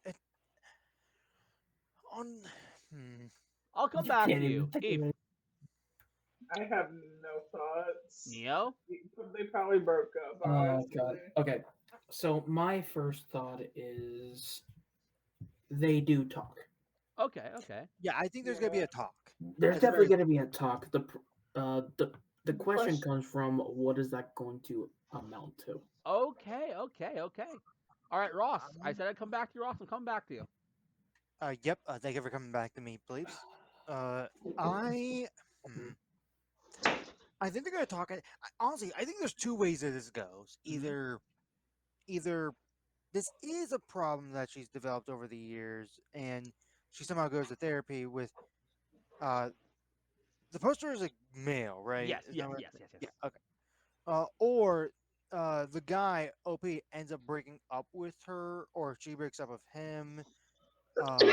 it, on. I'll come You back can't to even you. think of Eve, it. I have no thoughts. Neo? They probably broke up. Oh Honestly. god. Okay. So my first thought is they do talk. Okay. Okay. Yeah, I think there's gonna be a talk. There's At the definitely very going to be a talk. The question question- comes from what is that going to amount to? Okay. Okay. Okay. All right, Ross. I said I'd come back to you, Ross. I'm coming back to you. Yep. Thank you for coming back to me, please. I. I think they're gonna talk. Honestly, I think there's two ways that this goes. Either this is a problem that she's developed over the years, and she somehow goes to therapy with. The poster is a male, right? Yes. Is Yes. that what- Yes. Yes. Yes. Yeah. Okay. Or the guy OP ends up breaking up with her, or she breaks up with him. Either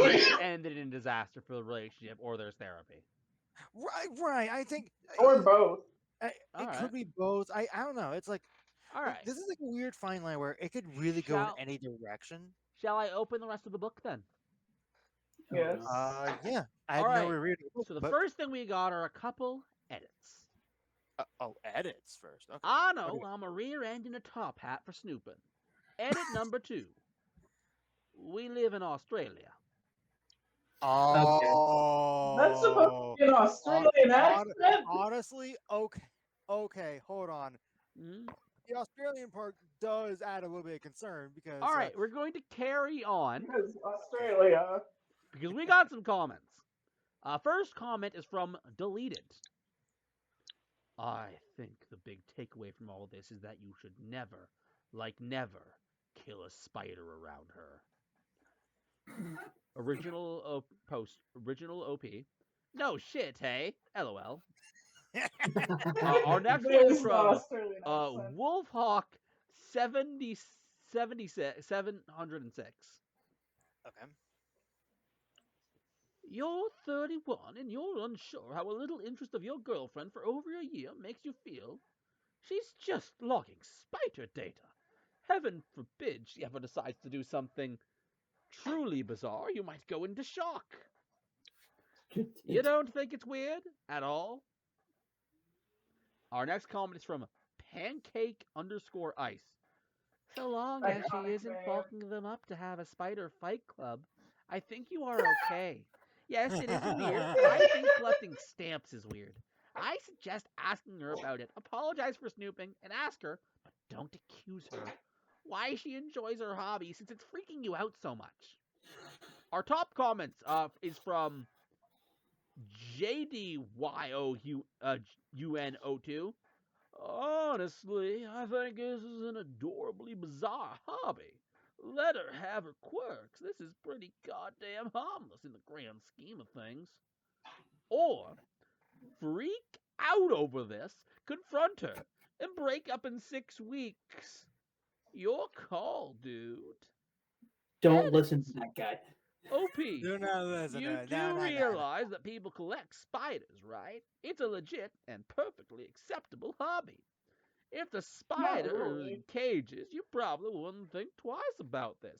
which ended in disaster for the relationship, or there's therapy. Right. I think Or both. it Alright. could be both. I don't know. It's like All right. this is like a weird fine line where it could really go in Shall- any direction. Shall I open the rest of the book then? Oh, Yes. no. Yeah. I had All no right. read. So the first thing we got are a couple edits. Edits first. Okay. I know Okay. I'm a rear end and a top hat for snooping. Edit number 2. We live in Australia. Oh. That's supposed to be an Australian accent. Honestly, okay, hold on. Mhm. The Australian part does add a little bit of concern because All right, we're going to carry on Because Australia. because we got some comments. First comment is from Deleted. I think the big takeaway from all this is that you should never, never, kill a spider around her. Original OP. No shit, hey? LOL. Our next one There's is the from Australian accent. Wolfhawk 706. okay. You're 31 and you're unsure how a little interest of your girlfriend for over a year makes you feel. She's just logging spider data. Heaven forbid she ever decides to do something truly bizarre. You might go into shock. You don't think it's weird at all? Our next comment is from pancake_ice. So long as she Iconic isn't name. bulking them up to have a spider fight club, I think you are okay. Yes, it is weird. I think collecting stamps is weird. I suggest asking her about it. Apologize for snooping and ask her, but don't accuse her, why she enjoys her hobby since it's freaking you out so much. Our top comments is from JDYOUN02. Honestly, I think this is an adorably bizarre hobby. Let her have her quirks. This is pretty goddamn harmless in the grand scheme of things. Or, freak out over this, confront her, and break up in 6 weeks. Your call, dude. Don't Edit. listen to that guy. OP, Do not listen you to it. do No. realize that people collect spiders, right? It's a legit and perfectly acceptable hobby. If the spider is in really. cages, you probably wouldn't think twice about this.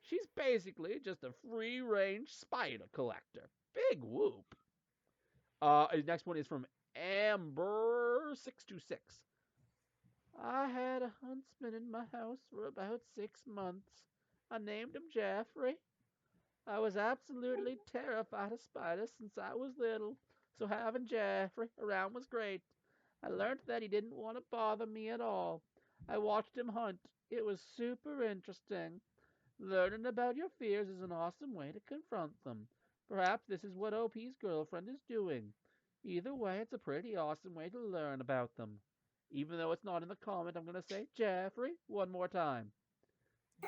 She's basically just a free-range spider collector. Big whoop. The next one is from Amber626. I had a huntsman in my house for about 6 months. I named him Jaffrey. I was absolutely terrified of spiders since I was little, so having Jaffrey around was great. I learned that he didn't want to bother me at all. I watched him hunt. It was super interesting. Learning about your fears is an awesome way to confront them. Perhaps this is what OP's girlfriend is doing. Either way, it's a pretty awesome way to learn about them. Even though it's not in the comment, I'm going to say Jaffrey one more time.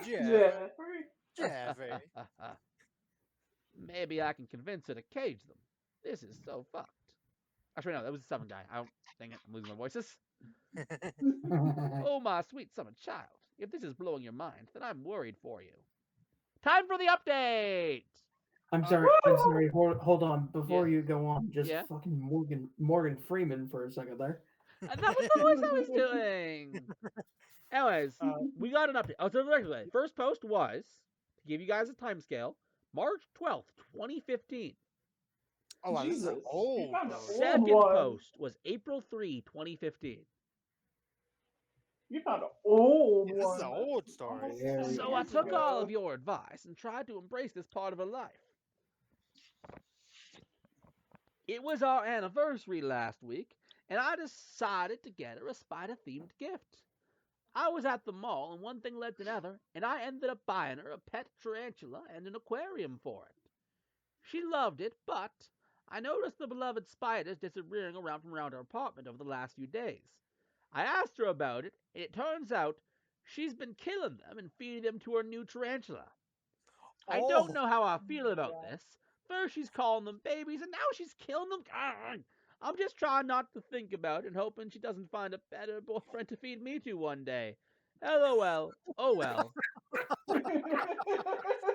Jeffrey. Jeffrey. Maybe I can convince her to cage them. This is so fucked. Actually, no, that was the 7 guy. Dang it, I'm losing my voices. Oh, my sweet summer child. If this is blowing your mind, then I'm worried for you. Time for the update! I'm sorry. Hold on. Before Yeah. you go on, just Yeah. fucking Morgan Freeman for a second there. That was the voice I was doing! Anyways, we got an update. Oh, so regularly, first post was, to give you guys a time scale, March 12th, 2015. Oh, wow, this is an Jesus, old. you found an post. old Second one. post was April 3, 2015. You found an old Yeah, this one. is an That's old story. almost Yeah, 10 So I years took all ago. of your advice and tried to embrace this part of her life. It was our anniversary last week, and I decided to get her a spider-themed gift. I was at the mall, and one thing led to another, and I ended up buying her a pet tarantula and an aquarium for it. She loved it, but I noticed the beloved spiders disappearing around from around her apartment over the last few days. I asked her about it, and it turns out she's been killing them and feeding them to her new tarantula. I don't know how I feel about Yeah. this. First she's calling them babies, and now she's killing them. I'm just trying not to think about it and hoping she doesn't find a better boyfriend to feed me to one day. LOL. Oh well.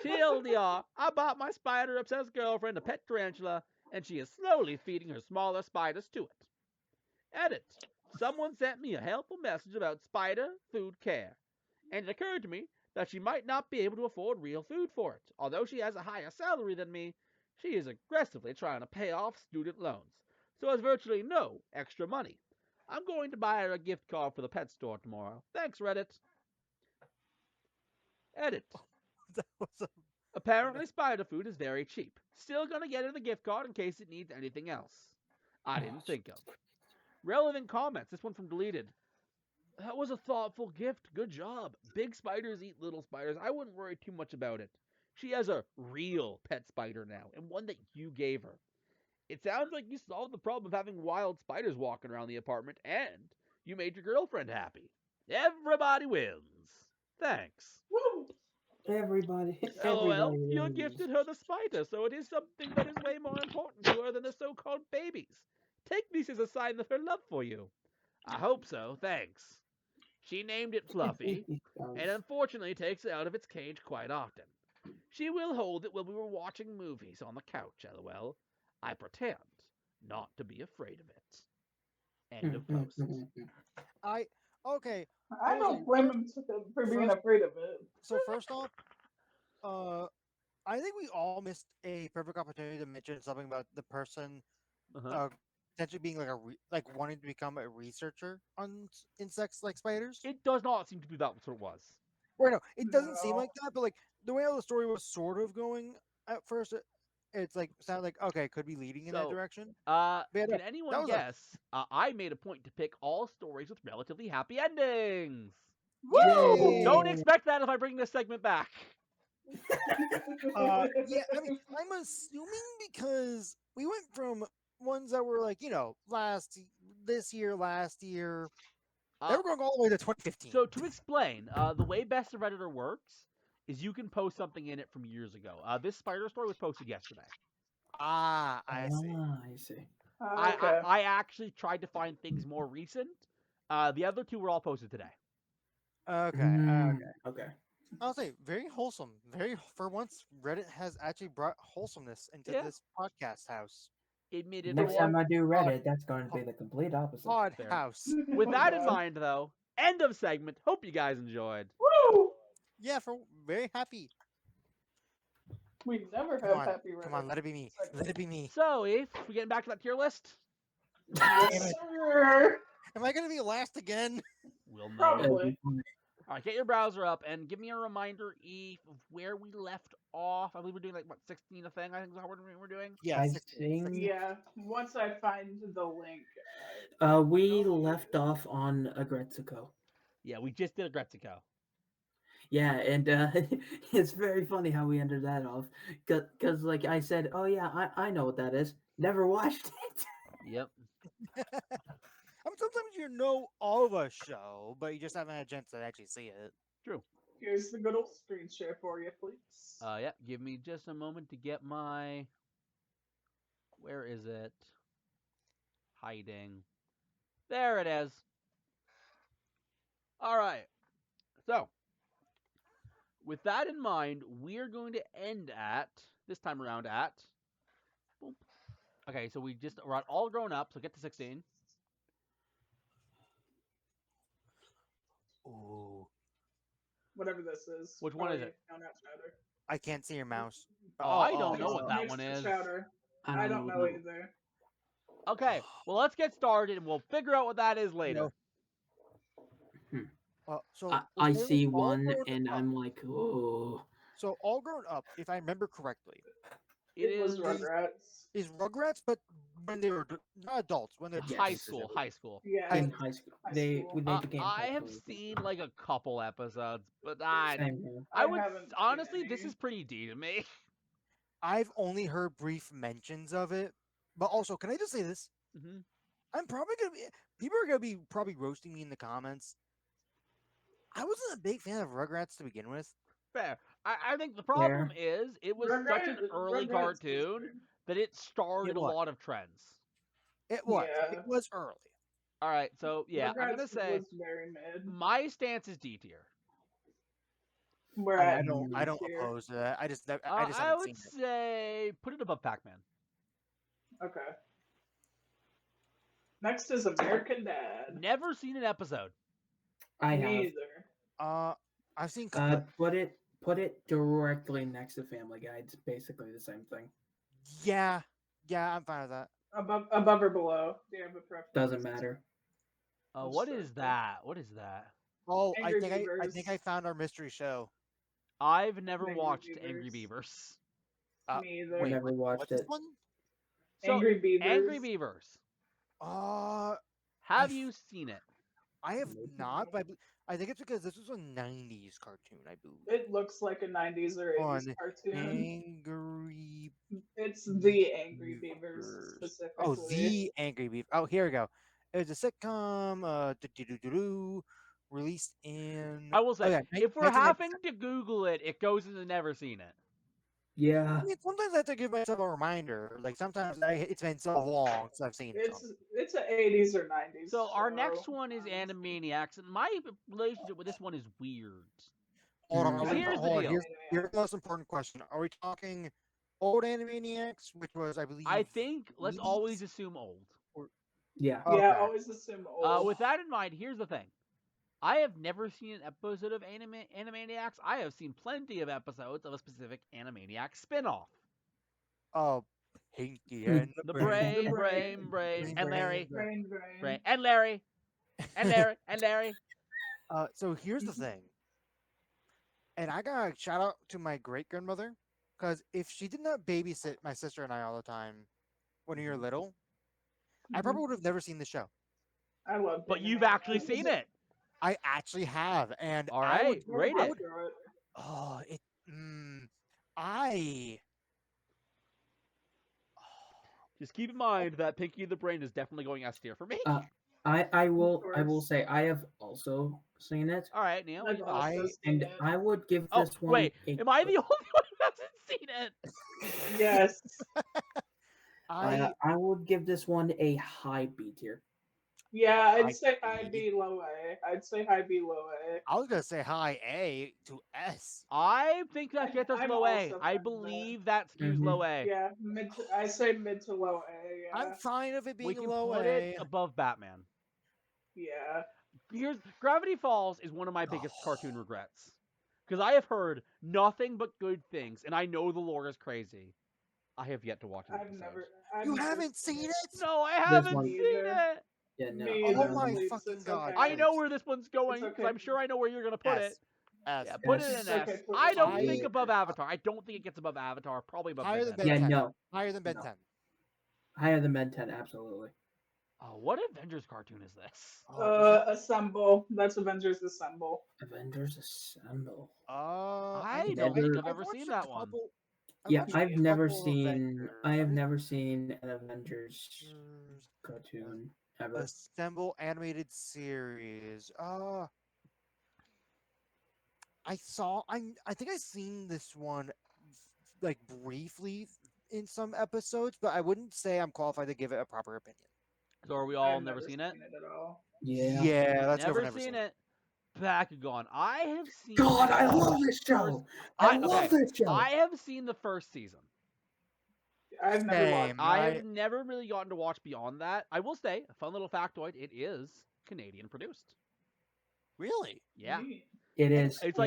TLDR, I bought my spider-obsessed girlfriend a pet tarantula, and she is slowly feeding her smaller spiders to it. Edit. Someone sent me a helpful message about spider food care, and it occurred to me that she might not be able to afford real food for it. Although she has a higher salary than me, she is aggressively trying to pay off student loans, so has virtually no extra money. I'm going to buy her a gift card for the pet store tomorrow. Thanks, Reddit. Edit. That was a- Apparently, spider food is very cheap. Still gonna get her the gift card in case it needs anything else. I didn't think of. Relevant comments. This one from Deleted. That was a thoughtful gift. Good job. Big spiders eat little spiders. I wouldn't worry too much about it. She has a real pet spider now, and one that you gave her. It sounds like you solved the problem of having wild spiders walking around the apartment, and you made your girlfriend happy. Everybody wins. Thanks. Woo! Everybody. LOL, everybody you wins. gifted her the spider, so it is something that is way more important to her than the so-called babies. Take this as a sign of her love for you. I hope so, thanks. She named it Fluffy, and unfortunately takes it out of its cage quite often. She will hold it when we were watching movies on the couch, lol. I pretend not to be afraid of it. End of post. Okay. I will don't say, blame him for being first- afraid of it. So first off, I think we all missed a perfect opportunity to mention something about the person Uh-huh. potentially being like wanting to become a researcher on insects like spiders. It does not seem to be that's what it was. Or no, it doesn't seem No. like that, but like the way how the story was sort of going at first, it's like sounded like okay, could be leading in that So, direction. Uh, Yeah, can that anyone was a- guess? I made a point to pick all stories with relatively happy endings. Woo! Don't expect that if I bring this segment back. Yeah, I mean, I'm assuming because we went from ones that were like last year. They Uh, were going all the way to 2015. So to explain, the way Best of Redditor works is you can post something in it from years ago. This spider story was posted yesterday. I see. I see. Okay. I actually tried to find things more recent. The other two were all posted today. Okay. Okay. I'll say very wholesome. For once, Reddit has actually brought wholesomeness into Yeah. this podcast house. Admitted Next or- time I do Reddit, that's going to be the complete opposite. Pod Fair. house. With that in God. mind, though, end of segment. Hope you guys enjoyed. Woo! Yeah, for very happy. We never Come have on, happy come on, Reddit. let it be me. Let it be me. So, Eve, we getting back to that tier list? Damn Yes, it. sir. Am I gonna be last again? We'll know. Probably. All right, get your browser up and give me a reminder, Eve, of where we left off. I believe we're doing like what 16 a thing. I think is how we're doing. Yeah, I 16. think Yeah. Once I find the link. we left off on Agretsuko. Yeah, we just did a Gretzico. Yeah, and it's very funny how we ended that off. Because, like I said, oh yeah, I know what that is. Never watched it. Yep. I mean, sometimes you know all of a show, but you just haven't had a chance to actually see it. True. Here's the good old screen share for you, please. Yeah. Give me just a moment to get my. Where is it? Hiding. There it is. All right. So, with that in mind, we're going to end at this time around at. Boom. Okay, so we're all grown up. So get to 16. Ooh, Whatever this is. Which one is it? No, not Chowder. I can't see your mouse. Oh, I don't know what that Next one to is. Chowder. I don't know either. Okay, well let's get started and we'll figure out what that is later. So I before see All one, Grown and Up- I'm like, oh. So all grown up, if I remember correctly, It was is Rugrats. is Rugrats, but when they were not adults, when they're Yes. high teenagers. school. High school. Yeah. In high school, High they school. they became. I high have school. seen like a couple episodes, but Same here. I I would haven't seen honestly, this any. is pretty D to me. I've only heard brief mentions of it, but also, can I just say this? hmm I'm probably gonna be. People are gonna be probably roasting me in the comments. I wasn't a big fan of Rugrats to begin with. Fair. I think the problem is it was such an early Rugrats was cartoon weird. that it started a was. lot of trends. It was. Yeah. It was early. All right, so yeah, I'm gonna Rugrats say was very mid. my stance is D tier. We're I, at mean, I don't here. oppose that. I just I haven't would seen it. say put it above Pac-Man. Okay. Next is American Dad. Never seen an episode. I have. Neither. I've seen. Put it directly next to Family Guy. It's basically the same thing. Yeah, I'm fine with that. Above or below? Do you have a preference? Doesn't matter. What is that? What is that? Oh, Angry I think Beavers. I found our mystery show. I've never Angry watched Beavers. Angry Beavers. Me either. Wait. Never watched What's this it. one? So, Angry Beavers. Angry Beavers. I Have you seen it? I have Nope. not, but I think it's because this was a '90s cartoon. I believe. It looks like a 90s or 80s On cartoon. Angry. It's the Angry Beavers Beavers. specifically. Oh, the Angry Beaver. Oh, here we go. It was a sitcom. Released in. I will say, yeah, if we're 1997. having to Google it, it goes into never seen it. Yeah. I mean, sometimes I have to give myself a reminder. Like sometimes it's been so long since I've seen it. It's an 80s or 90s. So our next show, one is honestly. Animaniacs, and my relationship with this one is weird. Hold on, Mm. are we, Here's the hold on. deal. Here's the most important question. Are we talking old Animaniacs, which was, I believe... I think let's 80s? always assume old. Yeah. Yeah, Okay. always assume old. With that in mind, here's the thing. I have never seen an episode of Animaniacs. I have seen plenty of episodes of a specific Animaniacs spin-off. Oh, Pinky Hmm. and The Brain. Brain, and Larry, Brain. Brain, and Larry, and Larry, and Larry. So here's the thing. And I gotta shout out to my great grandmother, because if she did not babysit my sister and I all the time when we were little, I probably would have never seen the show. I love. But you've Animaniacs. actually seen it. I actually have, and All I would. right, rate I it. would. Oh, it. I. Just keep in mind that Pinky the Brain is definitely going S tier for me. I will course. say I have also seen it, All right, Neil. what do I've you thought? also I- seen and it. I would give Oh, this one. wait. a- Am I the only one who hasn't seen it? Yes. I would give this one a high B tier. Yeah, I I'd say high agree. B, low A. I'd say high B, low A. I was gonna say high A to S. I think that gets us I'm low A. also I fine with that. believe that skews Mhm. low A. Yeah, I say mid to low A. Yeah. I'm fine with it We being can low put A. it above Batman. Yeah. Here's Gravity Falls is one of my biggest cartoon regrets. Because I have heard nothing but good things, and I know the lore is crazy. I have yet to watch an I've episode. never. You haven't seen it? No, I haven't one. seen Either. it. Yeah, no. Me Oh either, my please, fucking it's God. okay. I know where this one's going It's because okay. I'm sure I know where you're gonna put S. it. S. Yeah, put Yes. it in It's S. okay, put I it don't in think S. above Avatar. I don't think it gets above Avatar. Probably above Higher Ben than 10. Ben Yeah, 10. no. Higher than Ben No. 10. Higher than Ben 10, absolutely. Oh, what Avengers cartoon is this? Assemble. That's Avengers Assemble. Avengers Assemble. I don't think I've ever seen that one. Yeah, watched I've a never couple of seen. Avengers. I have never seen an Avengers cartoon ever. Assemble animated series. I think I've seen this one like briefly in some episodes, but I wouldn't say I'm qualified to give it a proper opinion. So are we all I've never seen it? at all. Yeah. Let's go for Never seen it. Bakugan. I have seen. God, I the love this show. I love this show. I have seen the first season. I've never watched. Same. I have never really gotten to watch beyond that. I will say, a fun little factoid: it is Canadian produced. Really? Yeah, Neat. It is. it's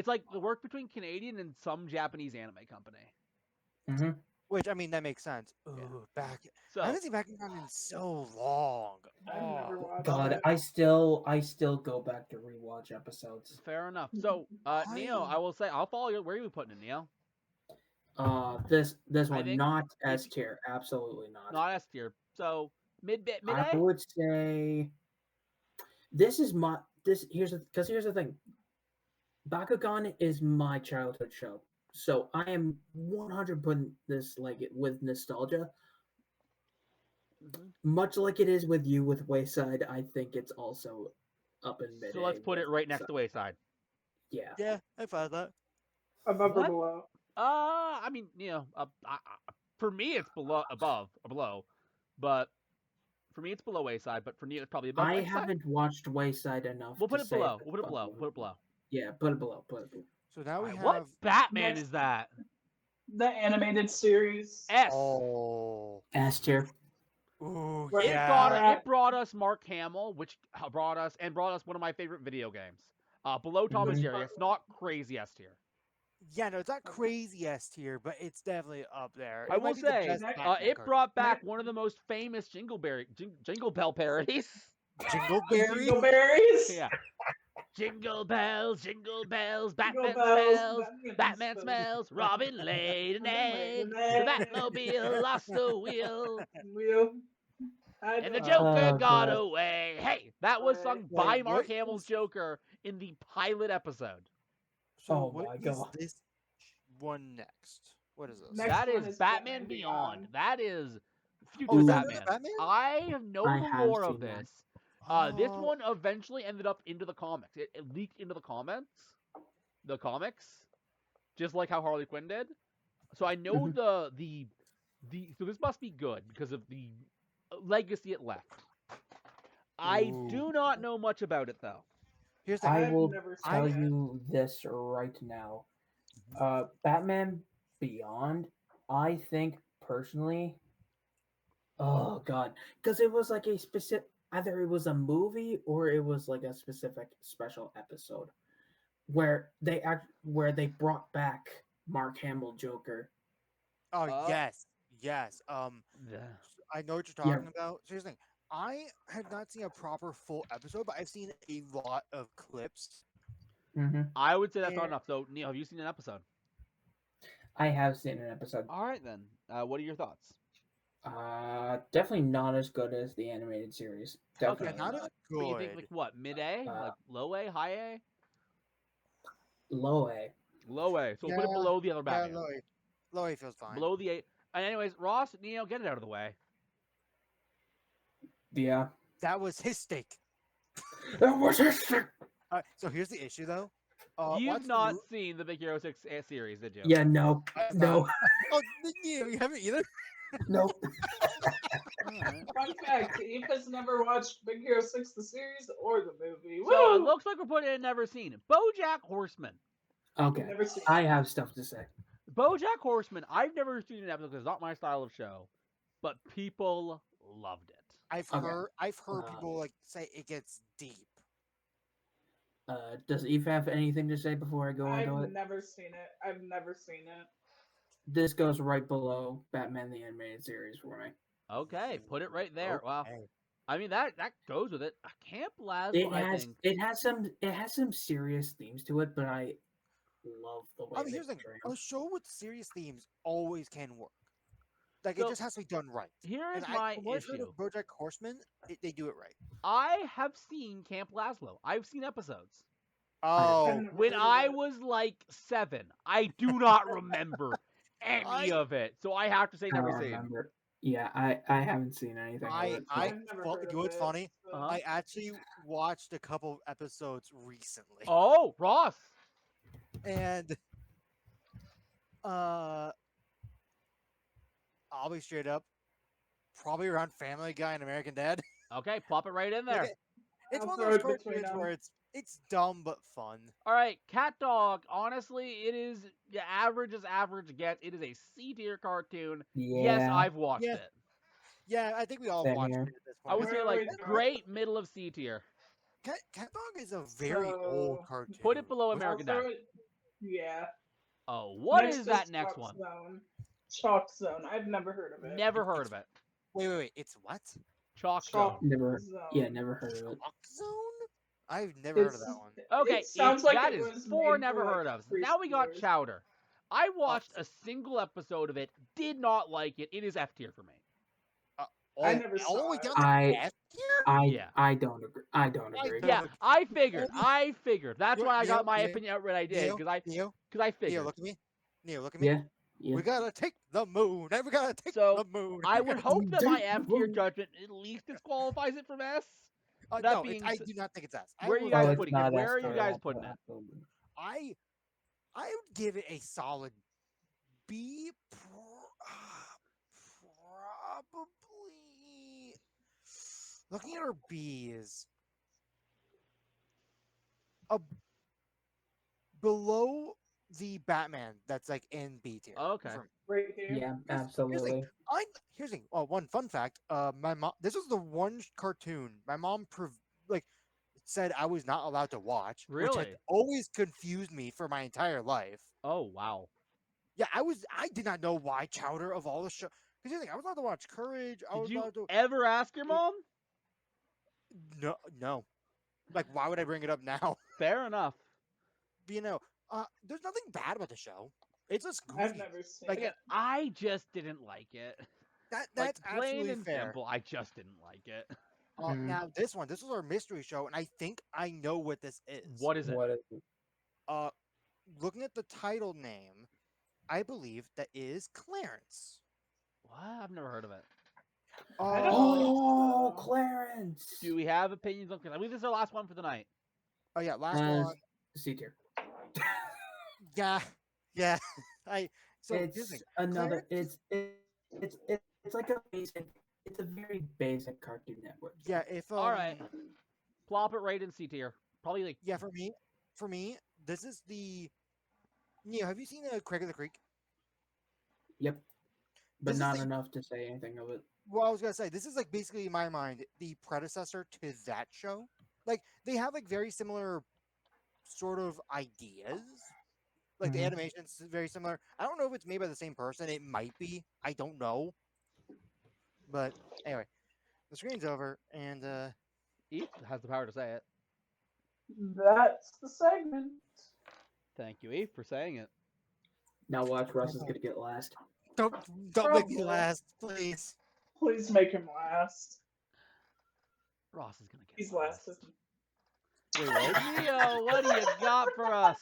like the work between Canadian and some Japanese anime company. Mm-hmm. Which I mean that makes sense. Ooh, Yeah. back. So I haven't seen Bakugan in so long. I've never Oh, watched. God, it. I still go back to rewatch episodes. fair enough. So Neo, I will say, I'll follow you. Where are you putting it, Neo? This I one think not S tier, absolutely not. Not S tier. So mid I A. would say here's the thing. Bakugan is my childhood show. So I am 100 putting this like it with nostalgia. Mhm. Much like it is with you with Wayside, I think it's also up in mid. So let's put it right next to Wayside. Yeah. yeah, I found that. Above or What? below. I mean, for me it's above, but for me it's below Wayside. But for Neo, it's probably above. I Wayside. haven't watched Wayside enough. We'll put to it say if below. it's We'll put it below. above. Put it below. Yeah, put it below. Put it below. So now we have. What Batman Next- is that? The animated series. S. Oh. S tier. Ooh, Right. yeah. It brought us Mark Hamill, which brought us one of my favorite video games. Below Tom and Mhm. Jerry. It's not crazy S tier. Yeah, no, it's not crazy S tier, but it's definitely up there. I It might will be the say, best it Batman it cartoon. brought back one of the most famous Jingle Bell parodies. Jingleberry. Dingleberries. Yeah. Jingle bells, Batman Jingle smells, bells, Batman smells, Robin laid an egg, the Batmobile lost the wheel, Wheel. and the I- Joker Oh, got God. away. Hey, that was sung Wait, by what Mark Hamill's is- Joker in the pilot episode. So Oh what my is God. this one next? What is this? Next That one is is Batman Batman Beyond. Beyond. That is future Oh, is that Batman. another Batman? I have known I the have lore of seen that. this. This Oh, one eventually ended up into the comics. It leaked into the comics, just like how Harley Quinn did. So I know Mhm. so this must be good because of the legacy it left. I do not know much about it though. Here's the I I've will never tell seen it. you this right now. Batman Beyond, I think personally, oh god, because it was like a specific, either it was a movie or it was like a specific special episode where they brought back Mark Hamill Joker. Oh Uh, yes, yes. Yeah. I know what you're Yeah. talking about. So here's the thing. I have not seen a proper full episode, but I've seen a lot of clips. Hmm. I would say that's not And- enough. So, Neil, have you seen an episode? I have seen an episode. All right, then. What are your thoughts? Definitely not as good as the animated series. Yeah, Definitely not as not. But you think good. like what? Mid A? Uh, Like low A? High A? Low A. Low A. So we'll put it Yeah, below the other Yeah, Batman. Loey feels fine. Below the A. And anyways, Ross, Neil, get it out of the way. Yeah. That was his stake. That was his shit. So here's the issue, though. You've watch the not mo- seen the Big Hero 6 series, did you? Yeah, no. I've No. Oh, you haven't either. No. Alright. Fun fact: Eve has never watched Big Hero 6 the series or the movie. So it Woo! looks like we're putting in never seen. BoJack Horseman. Okay. Never seen. I have stuff to say. BoJack Horseman. I've never seen an episode because it's not my style of show, but people loved it. I've Okay. heard people like say it gets deep. Does Eve have anything to say before I go into I've it? never seen it. I've never seen it. This goes right below Batman the Animated Series for me. Okay, put it right there. Wow. Okay. I mean that goes with it. Camp Lazlo, It I has think. it has some serious themes to it, but I love the way I mean, they here's the thing. portray A 'em. show with serious themes always can work. Like So, it just has to be done right. Here is And my from what I've heard issue. of BoJack Horseman, they do it right. I have seen Camp Lazlo. I've seen episodes. Oh, I've never When heard of I it. was like 7, I do not remember any I- of it. So I have to say I don't never seen. remember. Yeah, I haven't seen anything. of it, so- I've never heard you of know what's it, funny? so- Uh-huh. I actually watched a couple episodes recently, Oh, Ross. and I'll be straight up, probably around Family Guy and American Dad. Okay, plop it right in Like, there. it's I'll one of throw those it between cartoons them. where it's dumb but fun. All right, Cat Dog. Honestly, it is average as average gets. It is a C tier cartoon. Yeah. Yes, I've watched Yeah. it. Yeah, I think we all Same watched here. it at this I point. would say Wait, like wait, great middle of C tier. Cat Dog is a very old So, cartoon. Put it below Which- American I'll Dad. throw it- Yeah. Oh, what Next is that is next Chalk one? Zone. Chalk Zone. I've never heard of it. Never heard of it. Wait. It's what? Chalk Chalk Zone. Never. Zone. Yeah, never heard of it. Clock Zone? I've never heard of that one. Okay, It sounds like that it is was 4 made never for, like, heard of. Now we got preschoolers. Chowder. I watched a single episode of it. Did not like it. It is F tier for me. I never all the saw way it. down to I- F tier? Yeah. I don't agree. I don't I agree. don't- Yeah, I figured. I figured. That's Neil- why I got Neil- my Neil- opinion out when I did, Neil, because I Neo, figured. look at me. Neo, look at me. Yeah. Yeah. We gotta take the moon. We gotta take So, the moon. I We would gotta- hope that my Dude, F tier whoa. judgment at least disqualifies it from S. that no, being I s- do not think it's S. where are you will- guys Oh, it's putting it? not Where S are you tier guys at putting all. it? I would give it a solid B. Probably. Looking at our B's, below the Batman that's like in B tier. Okay. for me. Right here. Yeah, Here's the thing. absolutely. Here's the thing. Oh, one fun fact. My mom. This was the one cartoon my mom said I was not allowed to watch, which Really? had always confused me for my entire life. Oh wow. Yeah, I did not know why Chowder of all the show. Because you think I was allowed to watch Courage. I Did was you allowed to. ever ask your mom? No. Like, why would I bring it up now? Fair enough. But, there's nothing bad about the show. It's just goofy. I've never seen Like, it. Again, I just didn't like it. That's Like plain absolutely and fair. simple, I just didn't like it. Mhm. Now this was our mystery show, and I think I know what this is. What is it? What is it? Looking at the title name, I believe that is Clarence. What? I've never heard of it. I don't Oh, so. Clarence. Do we have opinions on? I believe this is our last one for the night. Oh yeah, last Uh, one. C tier. Yeah. Here's the It's thing. another. Clarence- It's like a basic. It's a very basic Cartoon Network. Yeah, if All right. Plop it right in C tier. Probably like Yeah, for me, this is the. Neo, have you seen Craig of the Creek? Yep. But This is not the- enough to say anything of it. Well, I was gonna say this is like basically in my mind the predecessor to that show. Like they have like very similar sort of ideas. Like the Mhm. animation's very similar. I don't know if it's made by the same person. It might be. I don't know. But anyway, the screen's over, and Eve has the power to say it. That's the segment. Thank you, Eve, for saying it. Now watch, Russ is gonna get last. don't make me Probably. last, please. Please make him last. Ross is gonna get He's last. Isn't he? Wait, what? Neo, what do you got for us?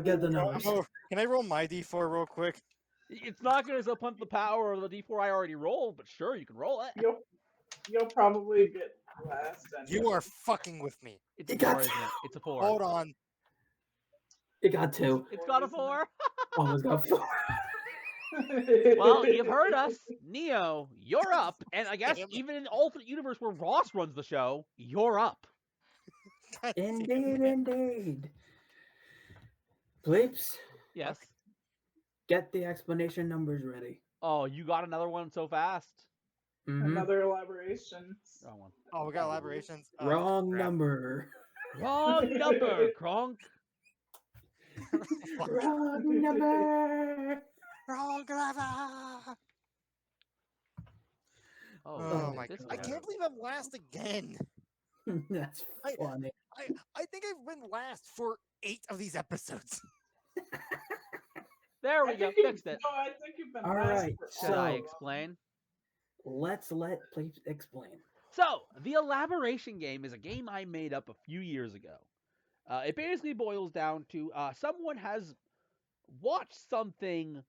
Get the numbers. Oh, can I roll my d4 real quick? It's not gonna supplant the power of the D4 I already rolled, but sure, you can roll it. You'll probably get last. You are fucking with me. It's a It got 4, isn't it? It's a 4. Hold on. It got 2. It's got a 4. Almost got 4. Well, you've heard us. Neo, you're up. And I guess Damn it. even in the alternate universe where Ross runs the show, you're up. God damn it. Indeed. Bleeps, Yes. get the explanation numbers ready. Oh, you got another one so fast? Mhm. Another elaboration. Wrong one. Oh, we got elaborations. Oh, Wrong crap. number. Wrong number, Kronk. Wrong number. Wrong lever. Oh my this god! I guy. can't believe I'm last again. That's I- funny. I think I've been last for 8 of these episodes. There we I go. think you- Fixed it. No, I think you've been All last right, for Should I So- explain? Let's let Bleeps explain. So, the elaboration game is a game I made up a few years ago. It basically boils down to someone has watched something,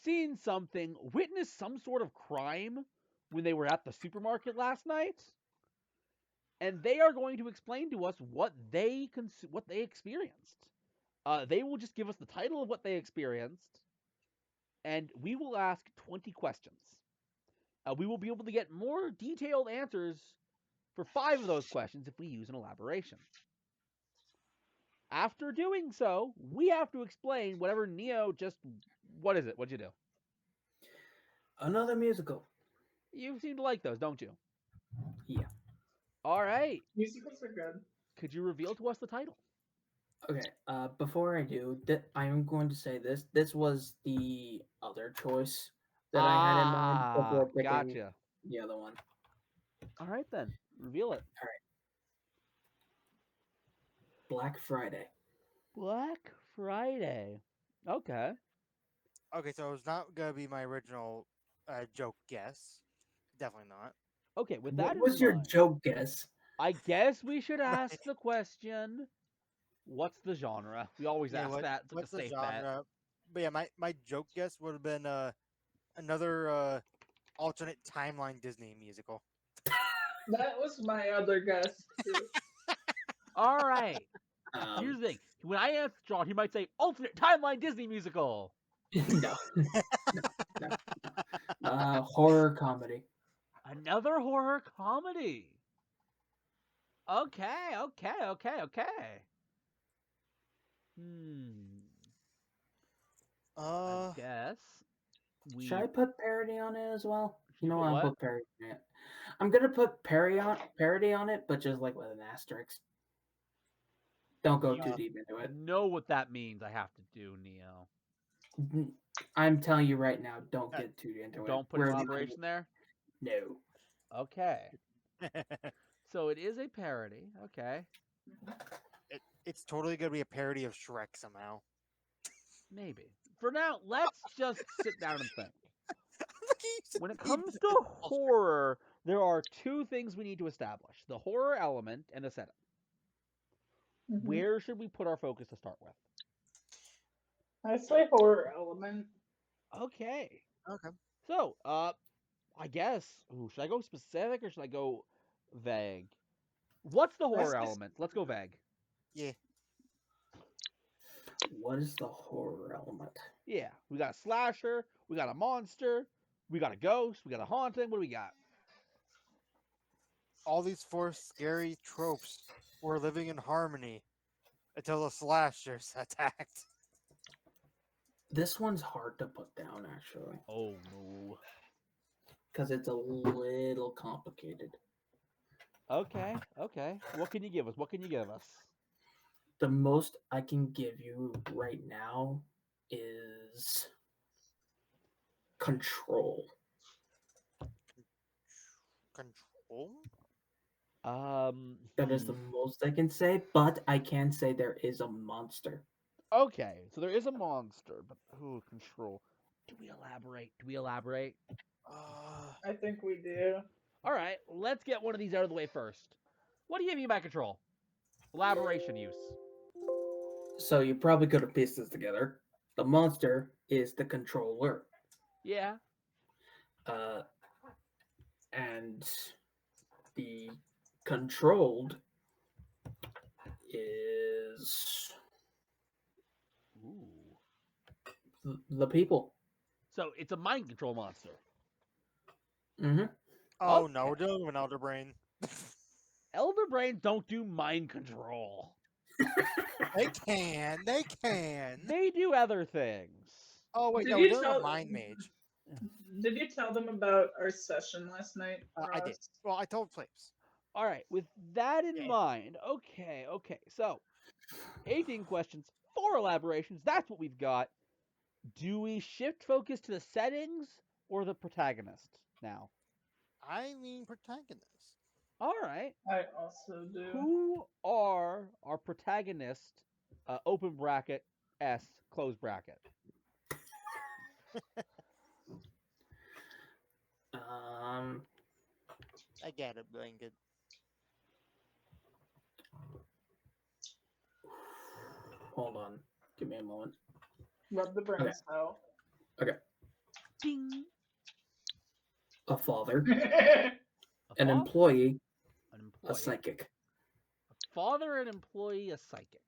seen something, witnessed some sort of crime when they were at the supermarket last night, and they are going to explain to us what they experienced. They will just give us the title of what they experienced, and we will ask 20 questions. We will be able to get more detailed answers for 5 of those questions if we use an elaboration. After doing so, we have to explain whatever Neo just... What is it? What'd you do? Another musical. You seem to like those, don't you? Yeah. All right. Musicals are good. Could you reveal to us the title? Okay. Before I do, I am going to say this. This was the other choice that I had in mind before picking Gotcha. the other one. All right, then. Reveal it. Black Friday. Black Friday. Okay. Okay, so it's not gonna be my original joke guess. Definitely not. Okay, with that What in was your mind, joke guess? I guess we should ask the question, what's the genre? We always Yeah, ask that. It's like what's a the safe genre? bet. But yeah, my joke guess would have been another alternate timeline Disney musical. That was my other guess too. All right. Um, Here's the thing. When I ask John, he might say alternate timeline Disney musical. no. Horror comedy. Another horror comedy. Okay. I guess we. Should I put parody on it as well? You know put what? I'll what? put parody on it. I'm gonna put parody on it, but just like with an asterisk. Don't go too Yeah. deep into it. know what that means. I have to do, Neo. I'm telling you right now, don't get too into it. Don't put We're an leaving elaboration there. No. Okay. So it is a parody. Okay. It's totally gonna be a parody of Shrek somehow. Maybe. For now, let's just sit down and think. When it comes to to horror, there are 2 things we need to establish: the horror element and the setup. Mhm. Where should we put our focus to start with? I say horror element. Okay. Okay. So, I guess, should I go specific or should I go vague? What's the horror Let's- element? Let's go vague. Yeah. What is the horror element? Yeah, we got a slasher, we got a monster, we got a ghost, we got a haunting. What do we got? all these four scary tropes were living in harmony until the slashers attacked. This one's hard to put down, actually, Oh no. because it's a little complicated. Okay, okay. What can you give us? What can you give us? The most I can give you right now is Control. Control? That is the most I can say, but I can say there is a monster. Okay, so there is a monster, but who control? Do we elaborate? Do we elaborate? I think we do. All right, let's get one of these out of the way first. What do you mean by control? Elaboration use. So you probably could have pieced this together. The monster is the controller. Yeah. And the controlled is Ooh. the people. So it's a mind control monster. Mm-hmm. Oh no, we're Okay. dealing with an Elder Brain. Elder Brains don't do mind control. They can. They can. They do other things. Oh wait, Did no, you we're dealing tell- with Mind Mage. Did you tell them about our session last night? I did. Ross? Well, I told Flames. All right, with that in Yeah. mind, okay. So, 18 questions, 4 elaborations. That's what we've got. Do we shift focus to the settings or the protagonist now? I mean protagonist. All right. I also do. Who are our protagonists? Open bracket S close bracket. I get it, Blanket. Hold on. Give me a moment. Rub the brain Okay. cell. Ding. A father, A an fa- employee, an a employee, psychic. a father, an employee, a psychic.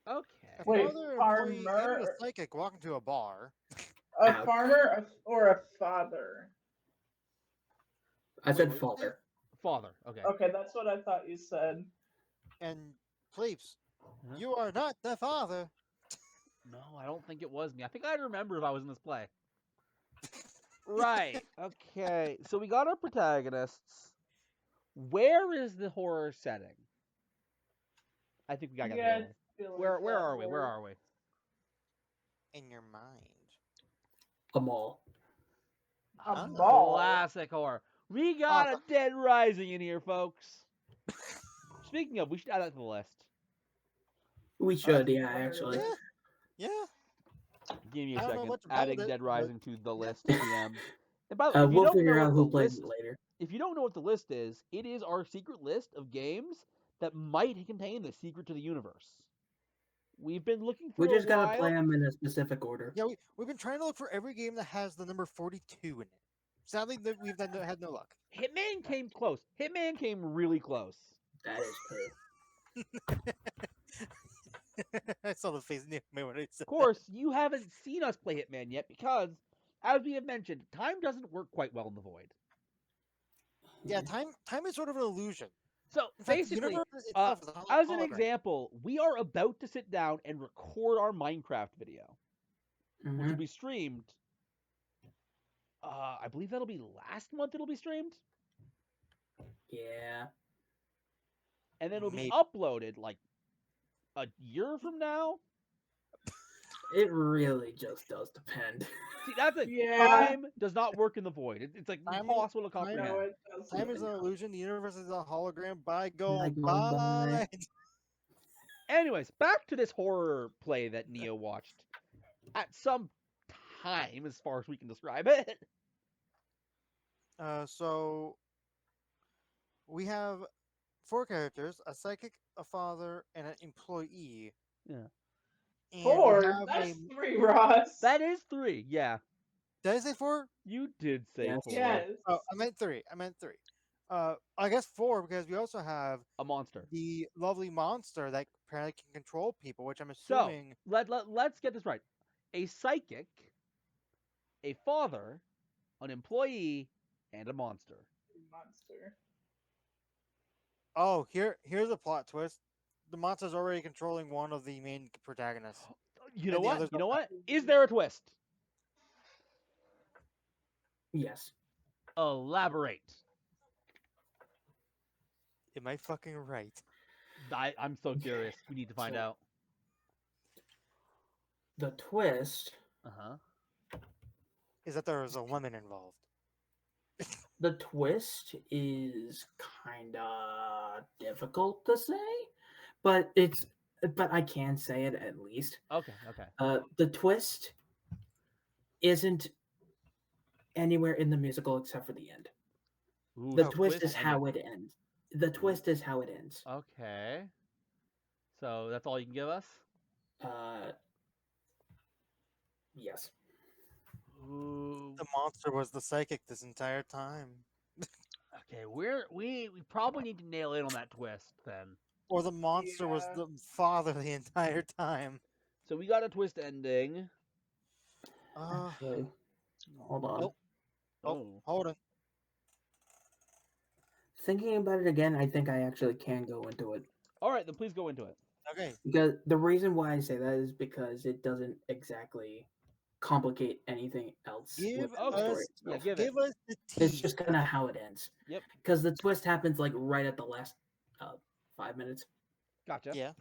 Okay. A Wait, father, employee, and a farmer- psychic walk into a bar. A Ouch. farmer or a father? I Wait, said what did you say? father. Father. Okay. Okay, that's what I thought you said. And Fleeps, Huh? you are not the father. No, I don't think it was me. I think I'd remember if I was in this play. Right. Okay. So we got our protagonists. Where is the horror setting? I think we gotta get Yeah, the I feel like Where that are we? Where word. are we? In your mind. A mall. A Ah. ball. Classic horror. We got a Dead Rising in here, folks. Speaking of, we should add that to the list. We should, I've yeah, never heard of actually. it. Yeah. Give me a I don't know second. much about Adding it, Dead but- Rising to the Yeah. list, PM. And by the way, if you We'll don't figure know out what who the plays list, it later. if you don't know what the list is, it is our secret list of games that might contain the secret to the universe. We've been looking for We just a gotta while. play them in a specific order. Yeah, we've been trying to look for every game that has the number 42 in it. Sadly, we've had no luck. Hitman came close. Hitman came really close. That is true. I saw the face near me when I said Of course, you haven't seen us play Hitman yet because, as we have mentioned, time doesn't work quite well in the Void. that. Yeah, time is sort of an illusion. So In fact, the basically, universe itself is a as an hologram. example, we are about to sit down and record our Minecraft video, which will Mhm. be streamed. I believe that'll be last month. It'll be streamed, Yeah. and then it'll be Maybe. uploaded like a year from now. It really just does depend. See, that's it. Yeah. Time does not work in the Void. It's like Time- impossible to time- comprehend. No, it doesn't. Time is an illusion. The universe is a hologram. By go By go by. by. Anyways, back to this horror play that Neo watched at some time, as far as we can describe it. So we have 4 characters: a psychic, a father, and an employee. Yeah. And we 4? have That's a- 3, Ross. That is 3. Yeah, Did I say 4? you did say Yes. 4. Yes. Oh, I meant 3. I guess 4 because we also have A monster. the lovely monster that apparently can control people, which I'm So assuming. let's get this right: a psychic, a father, an employee, and a monster. monster. Oh, here's a plot twist. The monster's already controlling one of the main protagonists. You know And the what? others You know don't. what? Is there a twist? Yes. Elaborate. Am I fucking right? I'm so curious. We need to find So- out. The twist. Uh-huh. Is that there is a woman involved? The twist is kind of difficult to say, but I can say it at least. Okay, okay. The twist isn't anywhere in the musical except for the end. Ooh, The so twist is and how it ends. The twist is how it ends. Okay. So that's all you can give us? Yes. Ooh. The monster was the psychic this entire time. Okay, we probably need to nail in on that twist then. Or the monster was Yeah. the father the entire time. So we got a twist ending. Okay. Hold on. Oh. Oh, hold on. Thinking about it again, I think I actually can go into it. All right, then please go into it. Okay. Because the reason why I say that is because it doesn't exactly complicate anything else. Give within the story us, Yeah, itself. give it. us the It's tease. just kind of how it ends. Yep. Because the twist happens like right at the last 5 minutes. Gotcha. Yeah.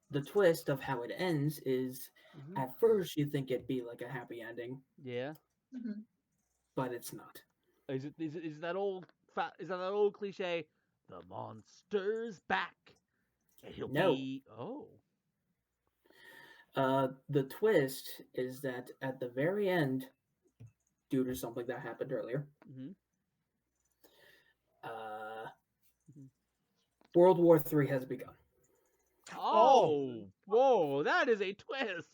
The twist of how it ends is Mhm. at first you think it'd be like a happy ending, Yeah. Mhm. but it's not. Is that old cliche? The monster's back. And he'll No. be oh. The twist is that at the very end, due to something that happened earlier, Mm-hmm. Mhm. World War III has begun. Oh, whoa, that is a twist.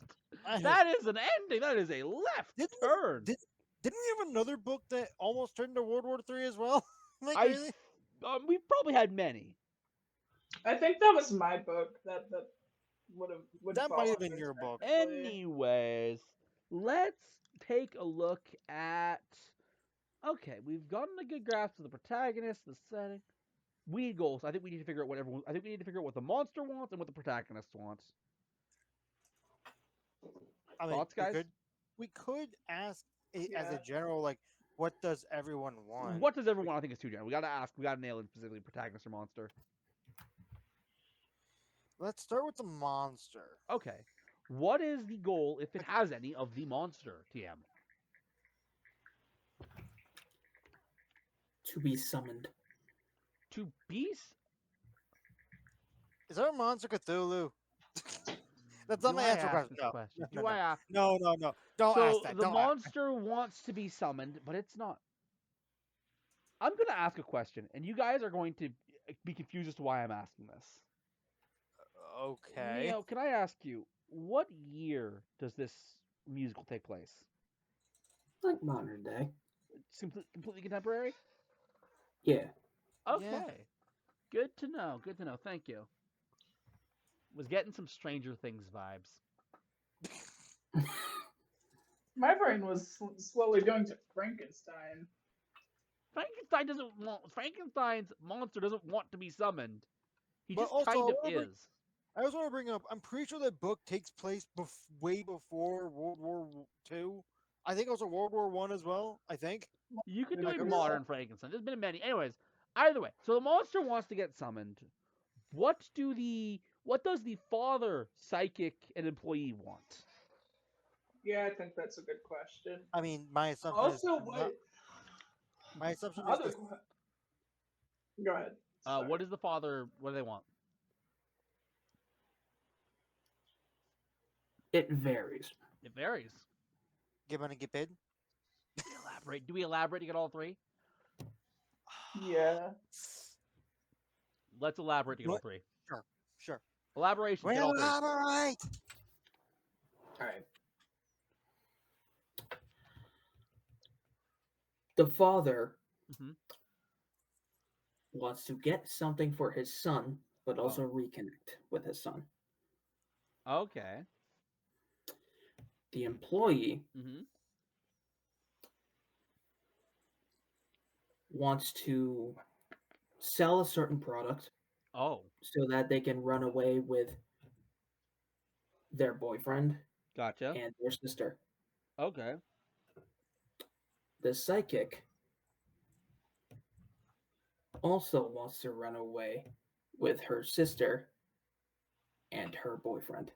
I have- That is an ending. That is a left Didn't we- turn. Didn't we have another book that almost turned into World War III as well? Am I I crazy? we've probably had many. I think that was my book that would That fall might have under been your book. technically. Anyways, let's take a look at. Okay, we've gotten a good grasp of the protagonist, the setting. We need goals. I think we need to figure out what everyone. I think we need to figure out what the monster wants and what the protagonist wants. I mean, Thoughts, guys? We could ask as a Yeah. general, like, what does everyone want? What does everyone? I think is too general. We gotta ask. We gotta nail in specifically protagonist or monster. Let's start with the monster. Okay. What is the goal, if it has any, of the monster, TM? To be summoned. To be. Is there a monster Cthulhu? That's not Do my I answer ask question. this No, question? no, Do I ask? no, don't So ask that. the Don't ask. monster wants to be summoned, but it's not. I'm gonna ask a question, and you guys are going to be confused as to why I'm asking this. Okay. Neo, can I ask you, what year does this musical take place? Like modern day. It's completely contemporary? Yeah. Okay. Good to know. Good to know. Thank you. Was getting some Stranger Things vibes. My brain was slowly going to Frankenstein. Frankenstein's monster doesn't want to be summoned. He But just also, kind I of wanna bring- is. I also want to bring up. I'm pretty sure that book takes place way before World War II. I think also World War One as well. I think. You could Am do I a correct? modern Frankenstein. There's been many. Anyways, either way, so the monster wants to get summoned. What does the father, psychic, and employee want? Yeah, I think that's a good question. I mean, my assumption Also, is what my assumption is other? this- Go ahead. Sorry. What is the father? What do they want? It varies. It varies. get money, get paid. Elaborate. Do we elaborate to get all three? Yeah. Let's elaborate to get all What? three. Sure. Elaboration. Get all three. Elaborate. All right. The father Mhm. wants to get something for his son, but also reconnect with his son. Okay. The employee Mm-hmm. wants to sell a certain product Oh, so that they can run away with their boyfriend gotcha. and their sister. Okay. The psychic also wants to run away with her sister and her boyfriend.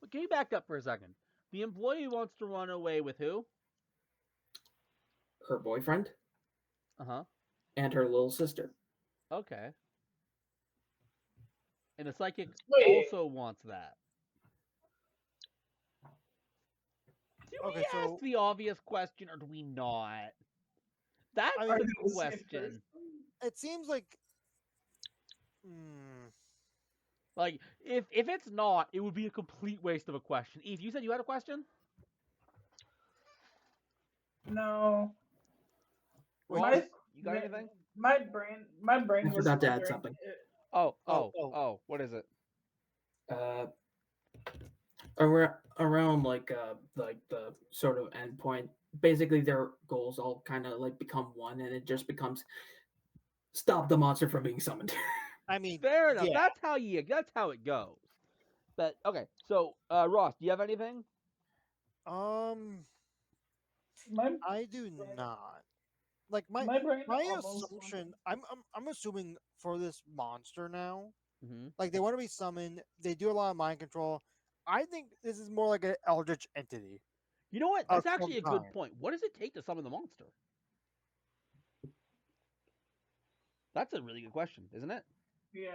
But can you back up for a second? The employee wants to run away with who? Her boyfriend Uh-huh. and her little sister. Okay. And the psychic Wait. also wants that. Do we Okay, so ask the obvious question or do we not? That's I Are the mean, they the same question. person? it seems like. Hmm. Like, if it's not, it would be a complete waste of a question. Eve, you said you had a question? No. Wait, Ross, My you got anything? my brain I was forgot to add wondering. something. Oh, what is it? Uh, around like the sort of endpoint. Basically, their goals all kind of like become one, and it just becomes stop the monster from being summoned. I mean, Fair enough. yeah. That's how it goes. But okay, so Ross, do you have anything? My I do not. Like my brain my almost assumption. I'm assuming for this monster now. Mm-hmm. Like they want to be summoned. They do a lot of mind control. I think this is more like an eldritch entity You know what? of That's some actually a good kind. point. What does it take to summon the monster? That's a really good question, isn't it? yeah.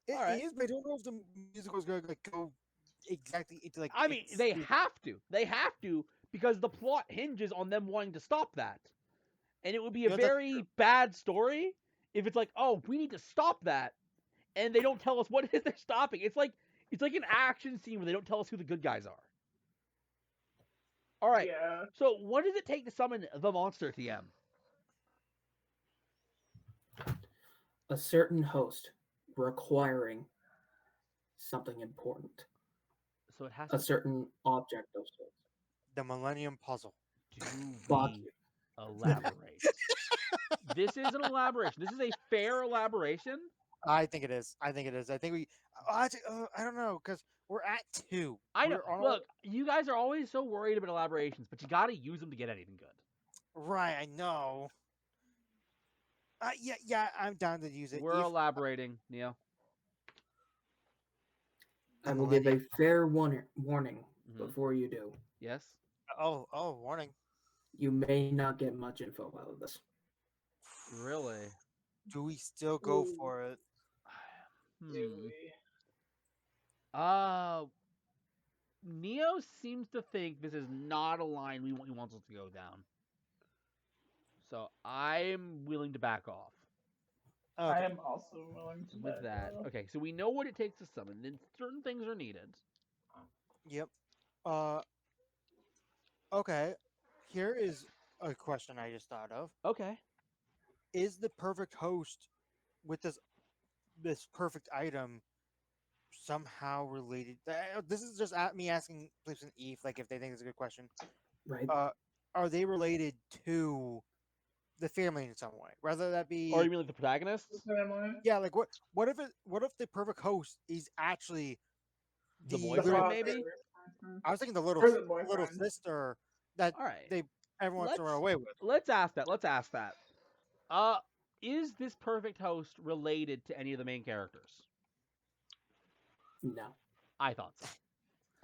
It All right. is, but I don't know if the musical is going to like go exactly into like. I mean, they have to. They have to because the plot hinges on them wanting to stop that. And it would be a Yeah, that's very bad story if it's like, oh, we need to stop that, and they don't tell us what it is they're stopping. It's like an action scene where they don't tell us who the good guys are. All right. Yeah. So what does it take to summon the monster, TM? A certain host requiring something important, So it has a to certain object of sorts. the Millennium Puzzle. do Fuck we you. elaborate. This is an elaboration. This is a fair elaboration. I think it is. I think it is. I think we. I don't know because we're at 2. I know. We're on Look, you guys are always so worried about elaborations, but you got to use them to get anything good. right. I know. Yeah. I'm down to use it. We're If elaborating, Neo. the I will give a Millennium. fair warning Mhm. before you do. Yes. Oh, warning. You may not get much info out of this. Really? Do we still go Ooh. for it? Do Hmm. we? Neo seems to think this is not a line he wants us to go down. So I'm willing to back off. I Okay. am also willing to With back that, off. okay, so we know what it takes to summon. Then certain things are needed. Yep. Okay. Here is a question I just thought of. Okay. Is the perfect host with this perfect item somehow related? This is just me asking Flips and Eve, like if they think it's a good question. Right? Are they related to the family in some way? Whether that be, Or you mean like the protagonists? Family. yeah, like what if the perfect host is actually The the boyfriend, little, maybe? I was thinking the Or the little boyfriend. sister that All right. everyone wants to run away with. Let's ask that. Is this perfect host related to any of the main characters? No. I thought so.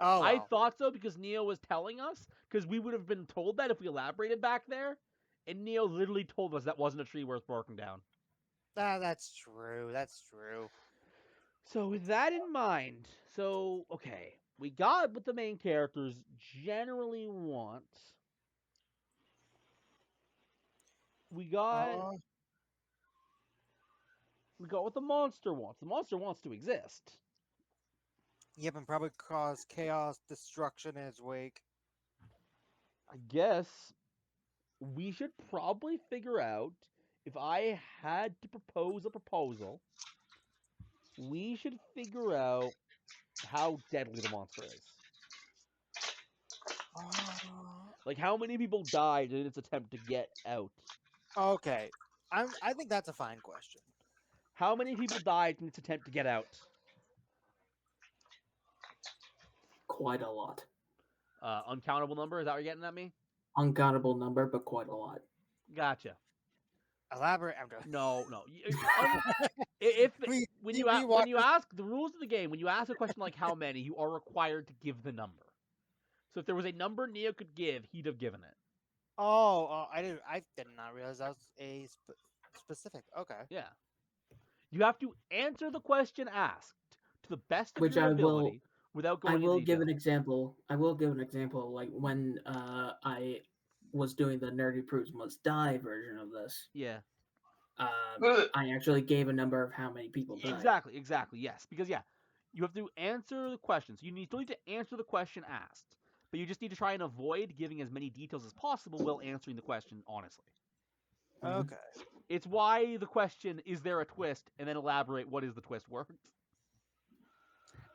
Oh, I wow. thought so because Neo was telling us, because we would have been told that if we elaborated back there, and Neo literally told us that wasn't a tree worth barking down. That's true. That's true. So with that in mind, okay, we got what the main characters generally want. We got Uh, what the monster wants. The monster wants to exist. Yep, and probably cause chaos, destruction in its wake. I guess we should probably figure out, if I had to propose a proposal, we should figure out how deadly the monster is. Like, how many people died in its attempt to get out? Okay. I think that's a fine question. How many people died in its attempt to get out? Quite a lot. Uncountable number? Is that what you're getting at me? Uncountable number, but quite a lot. Gotcha. Elaborate. I'm done. No. If when you watched ask the rules of the game, when you ask a question like how many, you are required to give the number. So if there was a number Neo could give, he'd have given it. I did not realize that was a specific. Okay. Yeah. You have to answer the question asked to the best of Which your I will- ability without going I will into give an detail. example. I will give an example. Like when I was doing the Nerdy Proves Must Die version of this, Yeah. I actually gave a number of how many people died. Exactly, yes. Because, yeah, you have to answer the question. So you still need to answer the question asked. But you just need to try and avoid giving as many details as possible while answering the question honestly. Okay. It's why the question, is there a twist, and then elaborate what is the twist works.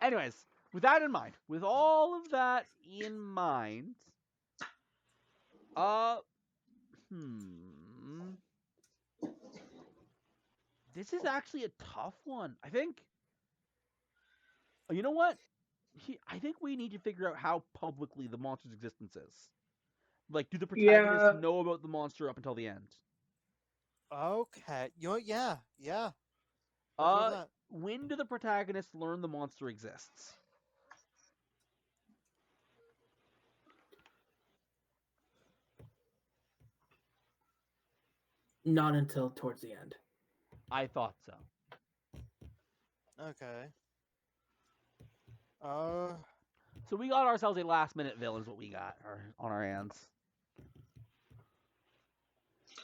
Anyways, with that in mind, with all of that in mind, this is actually a tough one. I think, you know what? I think we need to figure out how publicly the monster's existence is. Like, do the protagonists know about the monster up until the end? Okay. You know what? Yeah. Yeah. When do the protagonists learn the monster exists? Not until towards the end. I thought so. Okay. So we got ourselves a last-minute villain is what we got on our hands.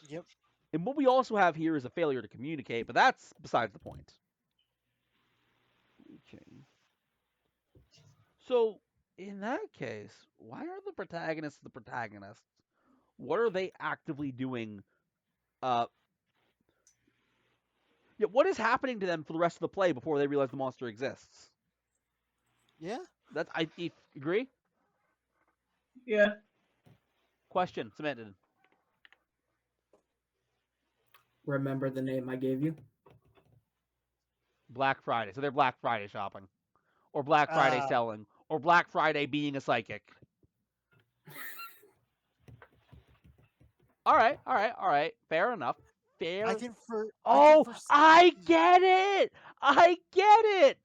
Yep. And what we also have here is a failure to communicate, but that's besides the point. Okay. So, in that case, why are the protagonists the protagonists? What are they actively doing? What is happening to them for the rest of the play before they realize the monster exists? Yeah. I agree? Yeah. Question submitted. Remember the name I gave you? Black Friday. So they're Black Friday shopping. Or Black Friday selling. Or Black Friday being a psychic. All right. Fair enough. I get it! I get it!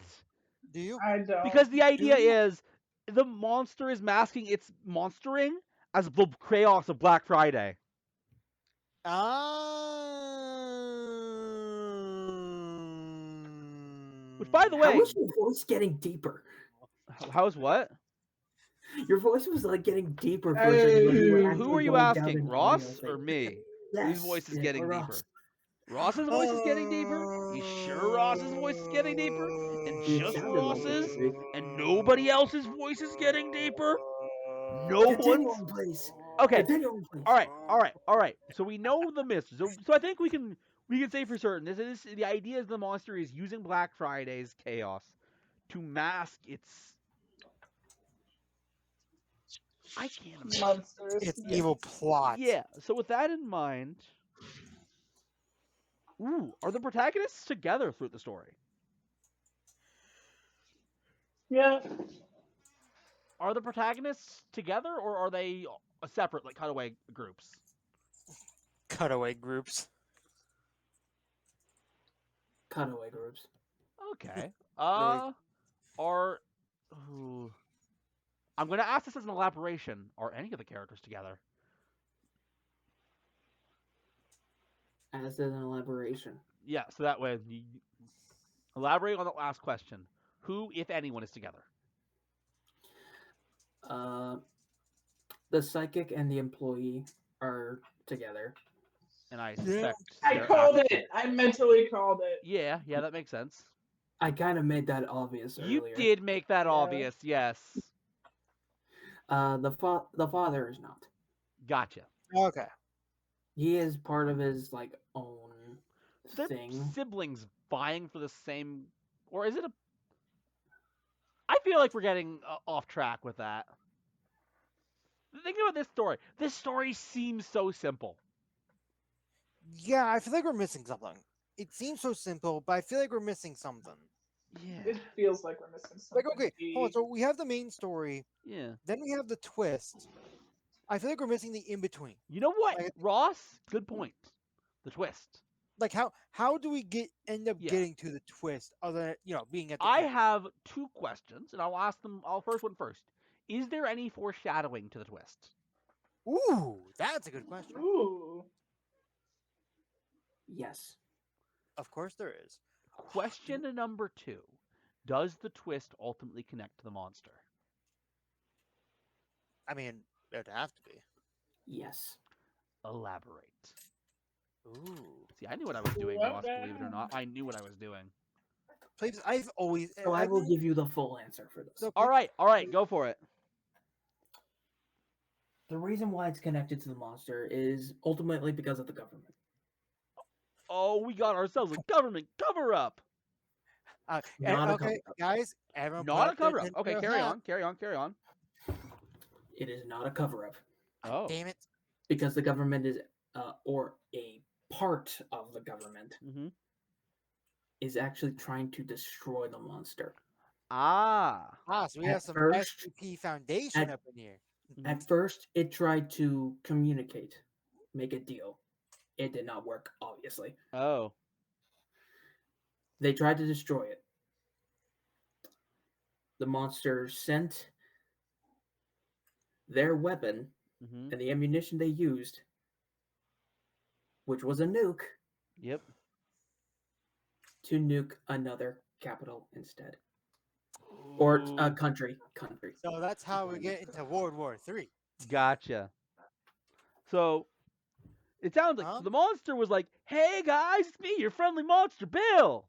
Do you? I don't. Because the idea is the monster is masking its monstering as the chaos of Black Friday. Which, by the way... How is your voice getting deeper? How's what? Your voice was like getting deeper. Who are you asking, Ross or me? Yes, Whose voice is getting Ross. deeper? Ross's voice is getting deeper? You sure Ross's voice is getting deeper? And just Ross's? And nobody else's voice is getting deeper? No one's? Please. Okay. Continue, please. All right. So we know the mystery. So I think we can say for certain the idea is the monster is using Black Friday's chaos to mask its... I can't imagine. Monsters. It's evil plot. Yeah. So with that in mind... Ooh, are the protagonists together throughout the story? Yeah. Are the protagonists together, or are they separate, like cutaway groups? Cutaway groups. Cutaway groups. Okay. I'm going to ask this as an elaboration. Are any of the characters together? As an elaboration. Yeah, so that way, you elaborate on the last question. Who, if anyone, is together? The psychic and the employee are together. And I suspect... I called it! I mentally called it. Yeah, that makes sense. I kind of made that obvious earlier. You did make that obvious, yes. The father is not. Gotcha. Okay. He is part of his own They're thing. siblings vying for the same, or is it a? I feel like we're getting off track with that. Think about this story. This story seems so simple. Yeah, I feel like we're missing something. It seems so simple, but I feel like we're missing something. Yeah. It feels like we're missing something. Like, okay, hold on. So we have the main story, Yeah. then we have the twist. I feel like we're missing the in between. You know what, Like- Ross? Good point. The twist. Like, how do we end up Yeah. getting to the twist other than being at the I end? have two questions, and I'll ask them. I'll first one first. Is there any foreshadowing to the twist? Ooh, that's a good question. Ooh. Yes. Of course there is. Question number 2. Does the twist ultimately connect to the monster? I mean, it'd have to be. Yes. Elaborate. Ooh. See, I knew what I was doing, Well Ross, believe it or not. I knew what I was doing. Please, I've always. So I will give you the full answer for this. So- All right, go for it. The reason why it's connected to the monster is ultimately because of the government. Oh, we got ourselves a government cover-up. Not a okay, cover-up. guys, everyone. Not a put their cover-up. Okay, tinfoil carry hat. on. It is not a cover up Oh. Damn it! because the government is, or a part of the government Mm-hmm. is actually trying to destroy the monster. Ah. So we At have some first- SCP Foundation at- up in here. At first, it tried to communicate, make a deal. It did not work, obviously. Oh. They tried to destroy it. The monster sent their weapon Mm-hmm. and the ammunition they used, which was a nuke, Yep. to nuke another capital instead. Or a Ooh, country. So that's how we get into World War III. Gotcha. So it sounds like Huh? the monster was like, "Hey guys, it's me, your friendly monster, Bill.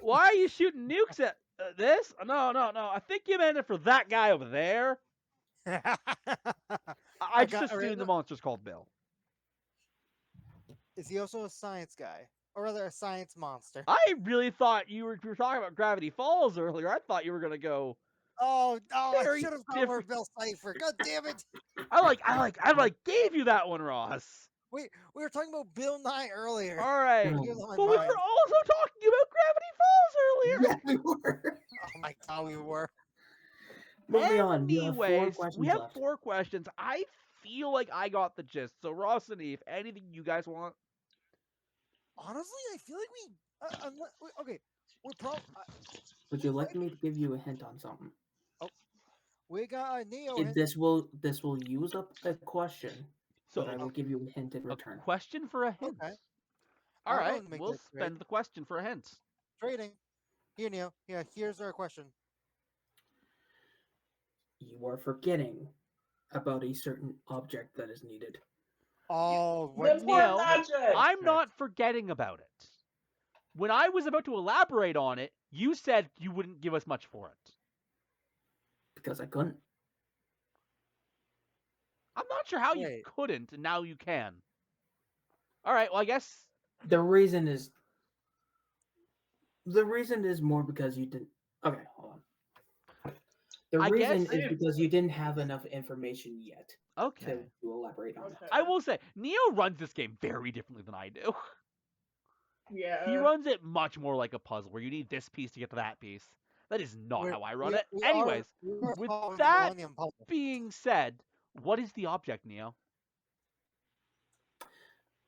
Why are you shooting nukes at this? No. I think you meant it for that guy over there." I just assumed the monster's called Bill. Is he also a science guy, or rather a science monster? I really thought you were talking about Gravity Falls earlier. I thought you were gonna go. Oh, I Very should have called her different. Bill Cipher. God damn it! I gave you that one, Ross. We were talking about Bill Nye earlier. All right, No. You're on but my we mind. were also talking about Gravity Falls earlier. Yeah, we were. Oh my god, we were. Moving on. You have 4 Anyways, questions we have left. 4 questions. I feel like I got the gist. So Ross and Eve, anything you guys want? Honestly, I feel like okay. We're probably Would you like me to give you a hint on something? we got a Neo. This will use up a question, So but I will give you a hint in a return. question for a hint. Okay. All I'll go right, and make we'll that trade. spend the question for a hint. Trading. Here, Neo. Yeah, here's our question. You are forgetting about a certain object that is needed. Oh, The what? poor Neo, magic! I'm not forgetting about it. When I was about to elaborate on it, you said you wouldn't give us much for it. Because I couldn't. I'm not sure how you Wait. couldn't, and now you can. All right, well, I guess. The reason is more because you didn't. Okay, hold on. The I reason guess- is because you didn't have enough information yet Okay. to elaborate on Okay. I will say, Neo runs this game very differently than I do. Yeah. He runs it much more like a puzzle, where you need this piece to get to that piece. That is not We're- how I run we- it. we are- Anyways, we are with following that Millennium Puzzle. being said, what is the object, Neo?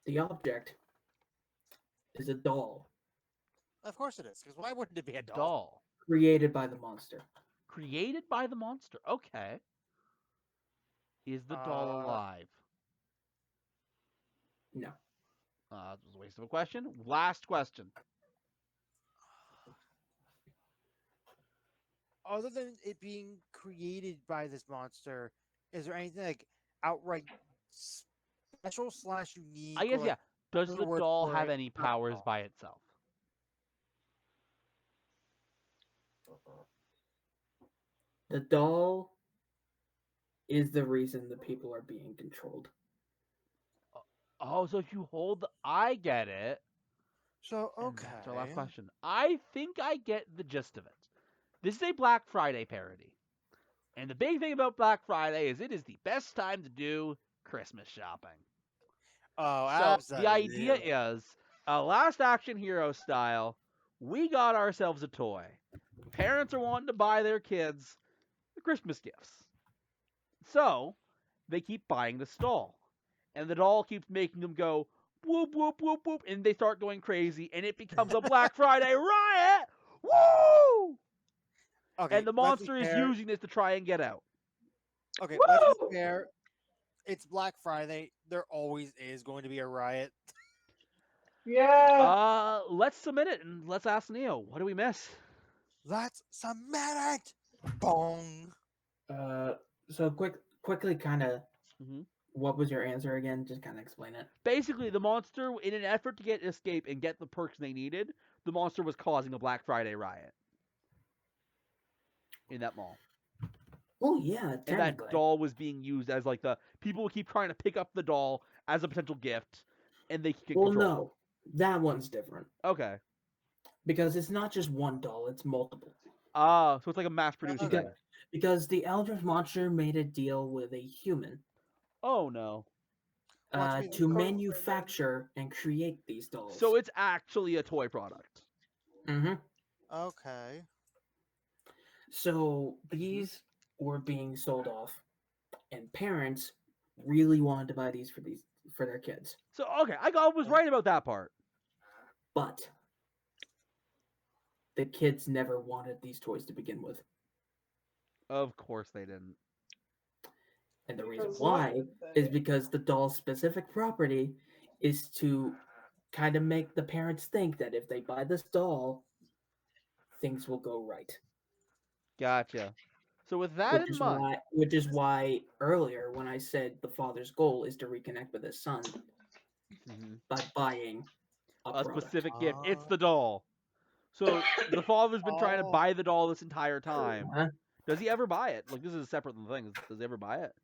The object is a doll Of course it is, because why wouldn't it be a doll? Doll. created by the monster. Created by the monster. Okay. Is the doll alive? No. That was a waste of a question. Last question. Other than it being created by this monster, is there anything like outright special / unique? I guess, or, like, yeah. Does another the word doll for have it, any not powers doll. by itself? The doll is the reason the people are being controlled. Oh, so if you hold the... I get it. So And okay. That's our last question. I think I get the gist of it. This is a Black Friday parody. And the big thing about Black Friday is it is the best time to do Christmas shopping. Oh, So absolutely. the idea is, Last Action Hero style, we got ourselves a toy. Parents are wanting to buy their kids Christmas gifts. So they keep buying the doll. And the doll keeps making them go whoop, whoop, whoop, whoop, and they start going crazy, and it becomes a Black Friday riot! Woo! Okay, And the let's be monster is fair. using this to try and get out. Okay, let's Woo! be fair. It's Black Friday. There always is going to be a riot. Yeah. Let's submit it and let's ask Neo, what do we miss? Let's submit it. Bong. So quickly, kind of. Mhm. What was your answer again? Just kind of explain it. Basically, the monster, in an effort to get escape and get the perks they needed, the monster was causing a Black Friday riot in that mall. Oh yeah, And technically. that doll was being used as like the people would keep trying to pick up the doll as a potential gift, and they can Well, control. no, that one's different It. Okay. because it's not just one doll; it's multiple. So it's like a mass-produced Okay. thing. Because the Eldritch Monster made a deal with a human Oh no. Watch me- to Of course they did. manufacture and create these dolls. So it's actually a toy product. hmm Okay. So these were being sold off, and parents really wanted to buy these for their kids, So okay, I was right about that part. but the kids never wanted these toys to begin with, Of course they didn't. and the reason Because why would is they? because the doll's specific property is to kind of make the parents think that if they buy this doll, things will go right. Gotcha. So with that in mind, Which is why earlier when I said the father's goal is to reconnect with his son Mhm. by buying a a product. specific gift, it's Ah. the doll. So the father's been trying to Oh. buy the doll this entire time. Huh? Does he ever buy it? Like this is separate from the thing. Does he ever buy it?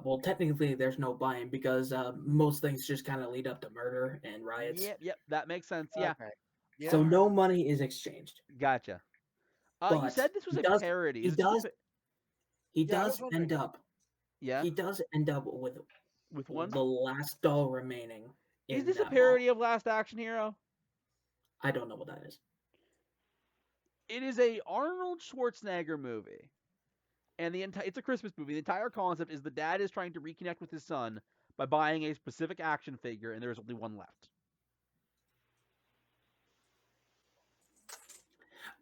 Well, technically, there's no buying because most things just kind of lead up to murder and riots. Yep, that makes sense. Yeah, Okay. Yeah. So no money is exchanged. gotcha. You But said this was he a does- parody. he Is it just a does- pa- He Yeah, I was does wondering. end up. yeah, He does end up with with one. the last doll remaining. Is in this a that mall. parody of Last Action Hero? I don't know what that is. It is a Arnold Schwarzenegger movie, and it's a Christmas movie. The entire concept is the dad is trying to reconnect with his son by buying a specific action figure, and there's only one left.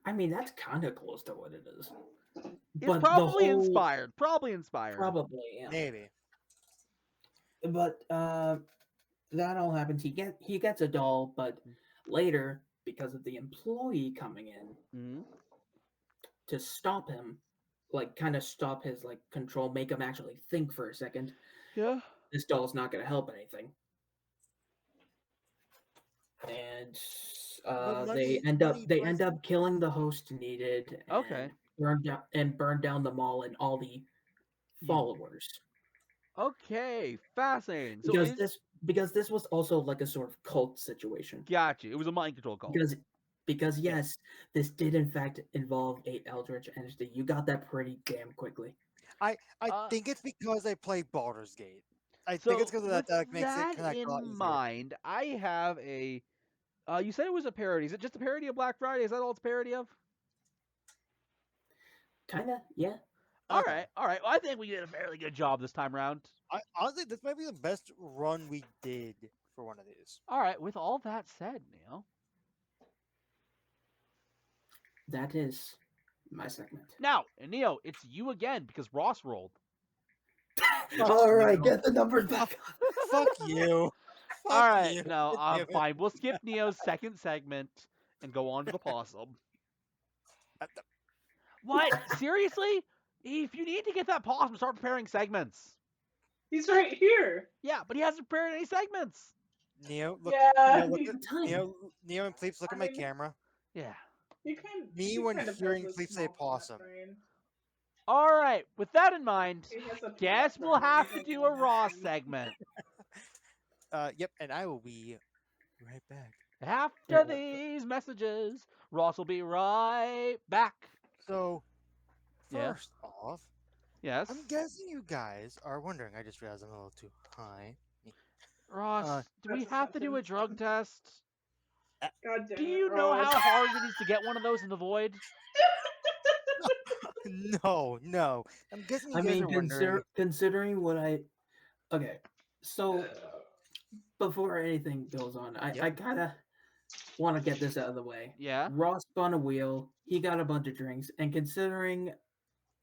I mean, that's kind of close to what it is. It's But the probably whole- inspired. Probably inspired. Probably, yeah. Maybe. But that all happens. He gets a doll, but later, because of the employee coming in Mhm. to stop him, like kind of stop his like control, make him actually think for a second, Yeah. this doll's not going to help anything. And they end up killing the host needed. And Okay. burn down the mall and all the followers. Okay. Fascinating. So Because this was also like a sort of cult situation. Gotcha. It was a mind control call. Because yes, this did in fact involve a Eldritch entity. You got that pretty damn quickly. I Uh, think it's because I play Baldur's Gate. I So think it's because of that with makes it that connect a lot in easier. mind, I have a. You said it was a parody. Is it just a parody of Black Friday? Is that all it's a parody of? Kinda, yeah. All Okay. right, all right. Well, I think we did a fairly good job this time around. Honestly, this might be the best run we did for one of these. All right. With all that said, Neil. That is my segment. Now, Neo, it's you again because Ross rolled. All right, you. get the numbers back. Fuck you. Fuck All right. you. No, Damn it. fine. We'll skip Neo's second segment and go on to the possum. What? Seriously? If you need to get that possum, start preparing segments. He's right here. Yeah, but he hasn't prepared any segments. Neo, look. Yeah, Neo, look he- at, Time. Neo and Pleeps, look I at my mean- camera. Yeah. You can. Me he when kind of hearing has a Fleep say small possum. brain. All right. With that in mind, He has a guess peanut we'll brain, have he to has do one a Ross brain. segment Yep, and I will be right back. after Yeah. these messages. Ross will be right back. So, Yeah. First off, Yes. I'm guessing you guys are wondering. I just realized I'm a little too high. Ross, do we That's a have to do a sentence. drug test? God damn Do it, you know Ross. how hard it is to get one of those in the void? No. I'm guessing you I guys mean, are wondering. considering what I. Okay, so before anything goes on, I Yep. gotta want to get this out of the way. Yeah. Ross spun a wheel. He got a bunch of drinks, and considering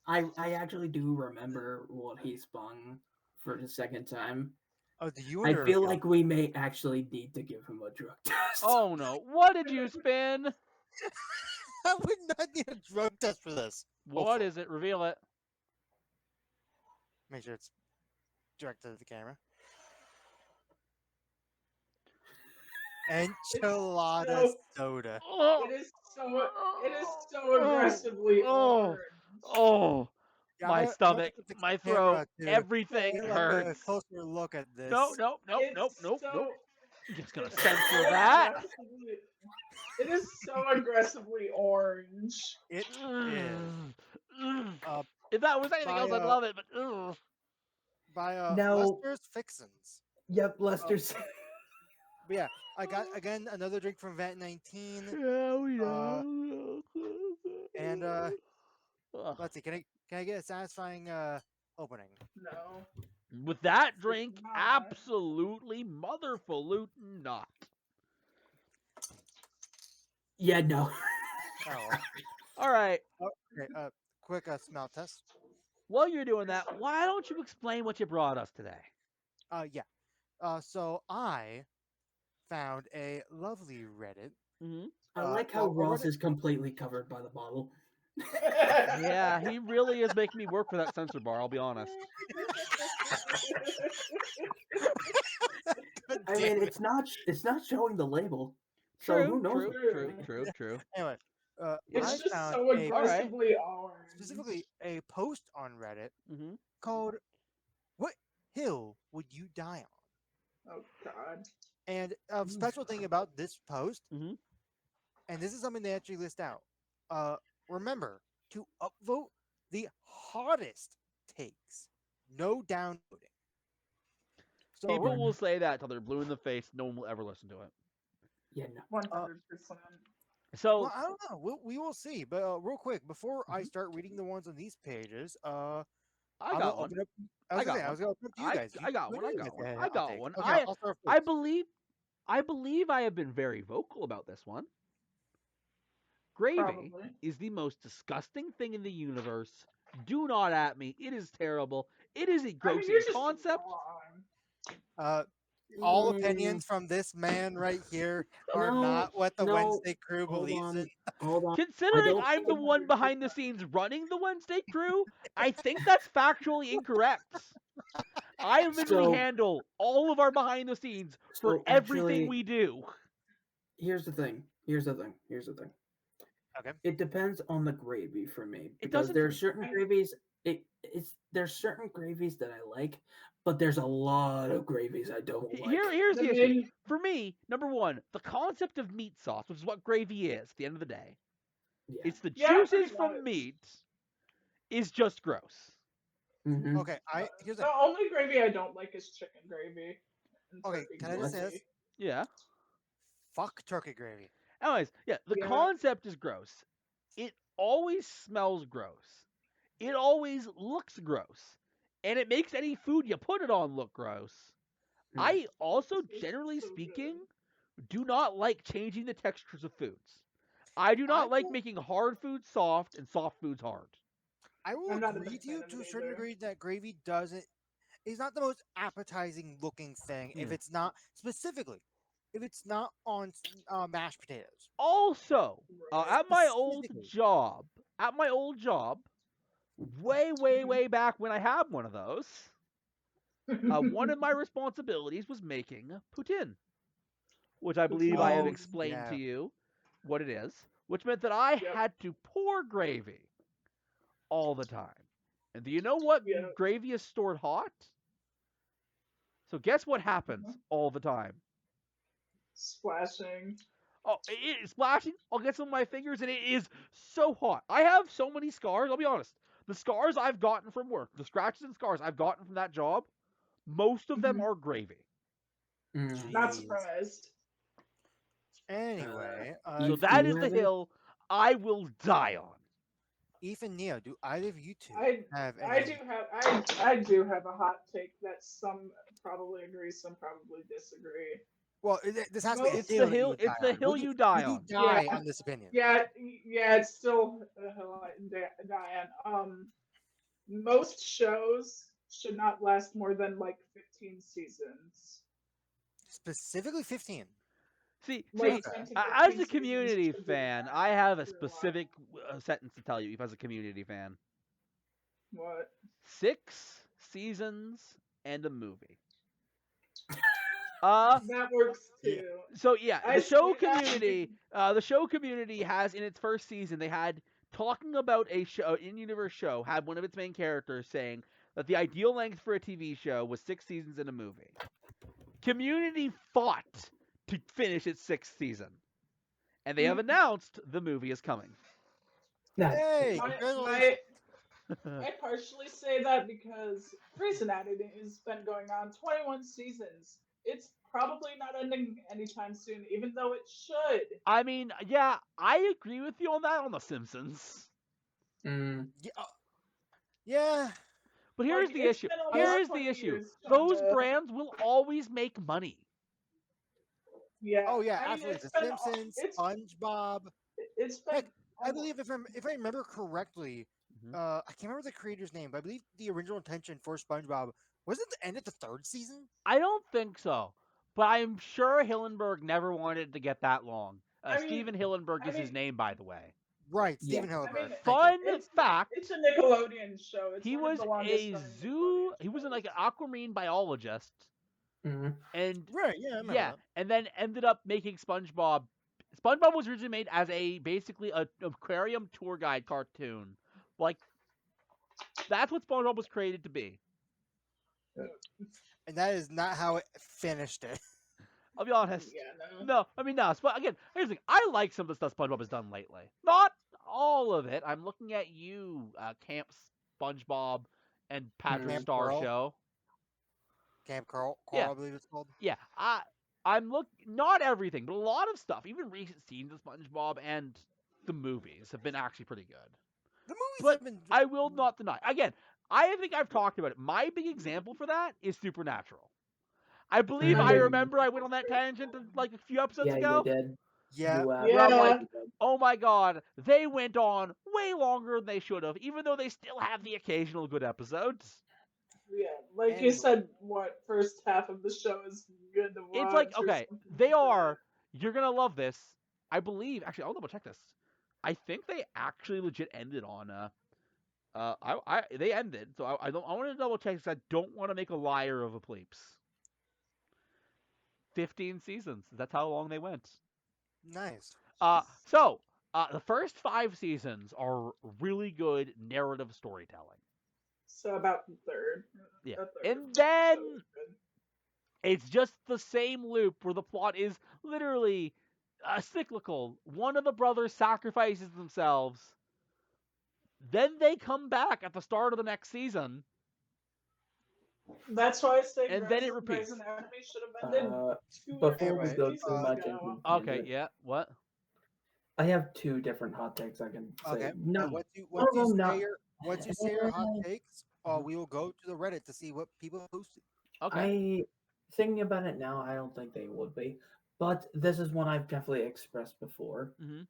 I actually do remember what he spun for the second time. Oh, do you I wonder? feel like we may actually need to give him a drug test. Oh no. What did you spin? I would not need a drug test for this. What Hopefully. is it? Reveal it. Make sure it's directed at the camera. Enchilada soda. Oh, It is so aggressively orange. oh, Yeah, my I'm gonna stomach, put the my camera throat, to everything get, like, a hurts. closer look at this. No. It's so- Just gonna it's censor so that. aggressively- It is so aggressively orange. It is. Ugh. Uh, If that was anything else, I'd by, love it, but ugh. by Now- Lester's Fixins. Yep, Lester's. But yeah, I got again another drink from Vat 19, Yeah, we know. and Ugh. let's see. Can I get a satisfying opening? No. With that drink, not. absolutely motherfalutin not. Yeah, no. Oh, All right. okay. Quick smell test. While you're doing that, why don't you explain what you brought us today? Yeah. So I found a lovely Reddit. Mm-hmm. I like how well, Ross is completely covered by the bottle. Yeah, he really is making me work for that censor bar. I'll be honest. I mean, it's not showing the label. So True, who knows? true. Anyway, It's I just found so a, aggressively orange. specifically a post on Reddit Mm-hmm. called "What Hill Would You Die On?" Oh God. And a special thing about this post, Mhm. and this is something they actually list out. Remember to upvote the hottest takes. No downvoting. So People will say that till they're blue in the face. No one will ever listen to it. Yeah, no. 100%. So well, I don't know. We will see. But real quick, before I start reading the ones on these pages, I I'm got gonna one. open up. I was got gonna say, I was gonna open up to you guys. I got What one. do you guys have? I got take? one. Okay, I'll start I first. believe I have been very vocal about this one. Gravy Probably. is the most disgusting thing in the universe. Do not at me. It is terrible. It is a gross you're just concept. wrong. All Mm, opinions from this man right here are No, not what the no, Wednesday crew Hold believes on. in. Hold on. Considering don't I'm the think- one behind the scenes running the Wednesday crew, I think that's factually incorrect. I literally So- handle all of our behind the scenes for So everything actually- we do. Here's the thing. Okay. It depends on the gravy for me It because doesn't there for are me. certain gravies. There's certain gravies that I like, but there's a lot of gravies I don't like. Here's the I issue. mean, For me, number one, the concept of meat sauce, which is what gravy is at the end of the day. Yeah. It's the Yeah, juices pretty from much. meat is just gross. Mhm. Okay, here's the the only gravy I don't like is chicken gravy. and Okay, turkey can I just say gravy. this? Yeah. Fuck turkey gravy. Anyways, yeah, the Yeah. concept is gross. It always smells gross. It always looks gross. And it makes any food you put it on look gross. Mm. I also, It's generally so speaking, good. do not like changing the textures of foods. I do not like will- making hard foods soft and soft foods hard. I will I'm not a agree big to you fan of to a it certain either. degree that gravy is not the most appetizing looking thing if Hmm. it's not specifically if it's not on mashed potatoes. Also, at my old Specifically. job, way back when I had one of those, one of my responsibilities was making poutine, which I believe I have Oh, explained yeah. to you what it is, which meant that I Yep. had to pour gravy all the time. And do you know what Yeah. gravy is stored hot? So guess what happens all the time? Splashing. Oh, it is splashing. I'll get some of my fingers, and it is so hot. I have so many scars. I'll be honest. the scars I've gotten from work, the scratches and scars I've gotten from that job, most of them Mhm. are gravy. Mm. Not Jeez. surprised. Anyway, So Eve, do that you is the have any- hill I will die on. Ethan, Neo, do either of you two I have I any? I do have a hot take that some probably agree, some probably disagree. Well, this has to be Most- the It's hill the that you hill. would It's die the on. hill you die Would you on. die Yeah. on this opinion? Yeah, it's still a hill I die on. Most shows should not last more than like 15 seasons. Specifically 15. See, Like Okay. 10 to 15 as a seasons community should be the fan, max I have a to watch. specific sentence to tell you. If as a community fan, What? 6 seasons and a movie. That works Yeah. too. So yeah, I the show see that. community has in its first season they had talking about a show in-universe show had one of its main characters saying that the ideal length for a TV show was 6 seasons and a movie. Community fought to finish its 6th season, and they have announced the movie is coming. Nice. Hey, My, congratulations. I partially say that because Grey's Anatomy has been going on 21 seasons. It's probably not ending anytime soon, even though it should. I mean, yeah, I agree with you on that on The Simpsons. Mm. Yeah. But here's Like, the it's issue. been almost Here's 20 the issue. years, Those Jonah. brands will always make money. Yeah. Oh yeah, I mean, absolutely. it's The been al- Simpsons, it's- SpongeBob. It's been. Heck, I almo- believe if I remember correctly, Mhm. I can't remember the creator's name, but I believe the original intention for SpongeBob was it the end of the 3rd season? I don't think so, but I'm sure Hillenberg never wanted to get that long. I mean- Steven Hillenberg I is his mean- name, by the way. Right, Yeah. Stephen I Hillenberg. mean, Thank you. Fun It's- fact: It's a Nickelodeon show. It's he one was of the a longest running zoo. Nickelodeon He was like an shows. aquamarine biologist, Mm. and Right, yeah, I remember yeah, that. and then ended up making SpongeBob. SpongeBob was originally made as basically a aquarium tour guide cartoon. Like that's what SpongeBob was created to be. And that is not how it finished it. I'll be honest. Yeah, no. No, I mean no. Again, here's the thing. I like some of the stuff SpongeBob has done lately. Not all of it. I'm looking at you, Camp SpongeBob and Patrick Camp Star Coral? Show. Camp Carl, Yeah. I believe it's called. Yeah, I'm not everything, but a lot of stuff. Even recent scenes of SpongeBob and the movies have been actually pretty good. The movies But have been I will not deny. Again, I think I've talked about it. My big example for that is Supernatural. I believe I Mhm. remember I went on that tangent like a few episodes Yeah, ago. you did. yeah. You, Where I'm Yeah. like, oh my god, they went on way longer than they should have, even though they still have the occasional good episodes. Yeah, like you Anyway. said, what first half of the show is good to watch? It's like, or okay, something they like that. are. You're gonna love this. I believe. Actually, I'll double check this. I think they actually legit ended on. They ended. So I don't. I want to double check because I don't want to make a liar of a plebes. 15 seasons. That's how long they went. Nice. So the first 5 seasons are really good narrative storytelling. So about the third. Yeah. a third And of the show then is good. it's just the same loop where the plot is literally cyclical. One of the brothers sacrifices themselves. Then they come back at the start of the next season. That's why I say And then Grey's- it repeats. Grey's Anatomy should have ended two Before we Anyway, go seasons too much ago. into Okay, tangent, yeah. What? I have 2 different hot takes I can say. Okay. No, Once you One of them not- say your hot takes, Mhm. we will go to the Reddit to see what people posted. Okay. thinking about it now, I don't think they would be. But this is one I've definitely expressed before. hmm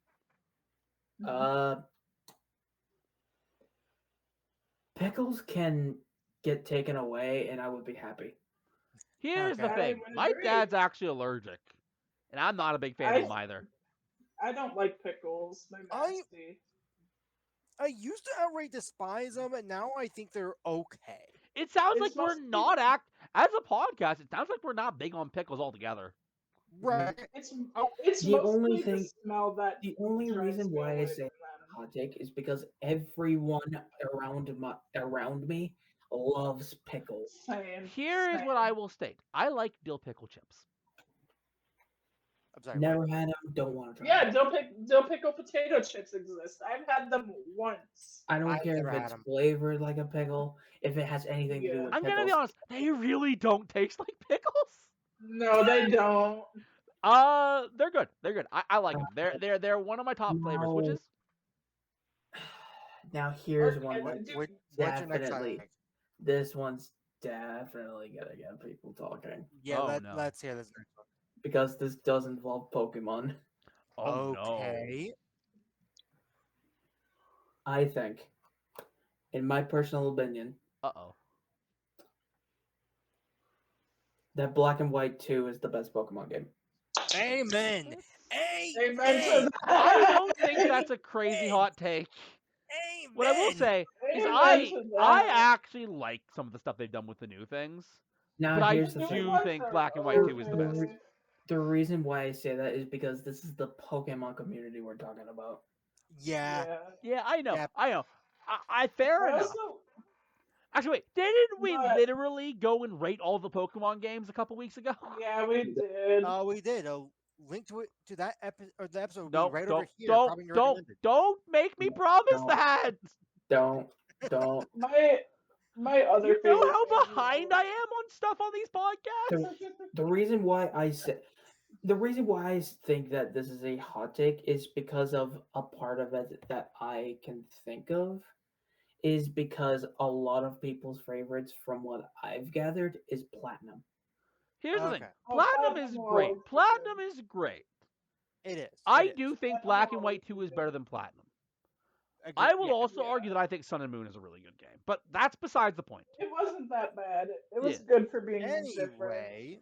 Pickles can get taken away, and I would be happy. Here's the Okay. I thing. would My agree. dad's actually allergic. And I'm not a big fan of them either. I don't like pickles. They're nasty. I used to outright despise them, and now I think they're okay. It sounds It's like we're mostly- not as a podcast, it sounds like we're not big on pickles altogether. Right. It's The mostly only the thing- smell that The only drives reason me why I away say from them. hot take is because everyone around me loves pickles. Same. Here is what same. I will state. I like dill pickle chips. I'm sorry. Never had them. Don't want to try. Yeah, 'em. dill pickle potato chips exist. I've had them once. I don't I've care never if had it's 'em. flavored like a pickle. If it has anything to do Yeah. with I'm pickles. gonna be honest, they really don't taste like pickles. No, they don't. They're good. They're good. I like them. They're one of my top flavors, which No. is Now here's Okay, one What, that's what, what's your next definitely. topic? This one's definitely gonna get people talking Yeah, Oh, no. let's hear this next one. because this does involve Pokemon. oh no. Okay. I think, in my personal opinion, Uh-oh. that Black and White 2 is the best Pokemon game. Amen. Amen to Amen. that. I don't think that's a crazy hot take. What I will Amen. say is Amen to I that. actually like some of the stuff they've done with the new things, Now but I here's the New thing. do ones think are Black and White 2 is the best. okay. The reason why I say that is because this is the Pokemon community we're talking about. Yeah. Yeah, I know. Yep. I know. I fair I enough. also, Actually, wait, didn't we But- literally go and rate all the Pokemon games a couple weeks ago? yeah, we did. We did. A link to it to that episode or the episode will No, be right don't, over here. don't, Probably don't, recommended. don't make me promise Don't. that. Don't. My other You know favorite how game behind I am on stuff on these podcasts. The reason why I say, the reason why I think that this is a hot take is because of a part of it that I can think of, is because a lot of people's favorites, from what I've gathered, is Platinum. Here's the thing: Okay. Oh, Platinum is Platinum great. was Platinum good. is great. It is. I it is. do think Platinum Black and was White 2 is better good. than Platinum. Agree- I will yeah. also Yeah. argue that I think Sun and Moon is a really good game, but that's besides the point. It wasn't that bad. It was Yeah. good for being different. Anyway,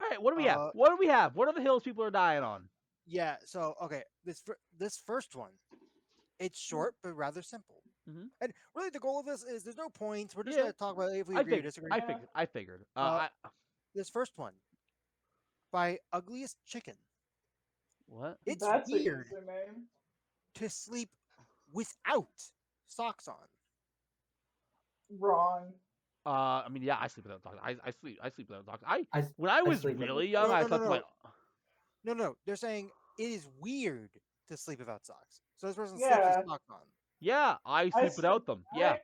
All right, what do we have? Uh, What do we have? What are the hills people are dying on? yeah. So okay, this first one, it's short but rather simple. Mhm. And really, the goal of this is there's no points. We're just Yeah. gonna talk about if we I agree or figured. disagree. I figured. This first one by Ugliest Chicken. What? It's That's weird a username. to sleep without socks on. Wrong. I mean, yeah, I sleep without socks. I sleep without socks. I When I was sleep really without- young, No, I no, slept no, with no. No, they're saying it is weird to sleep without socks. So this person Yeah. sleeps with socks on. Yeah, I sleep without them. Yeah.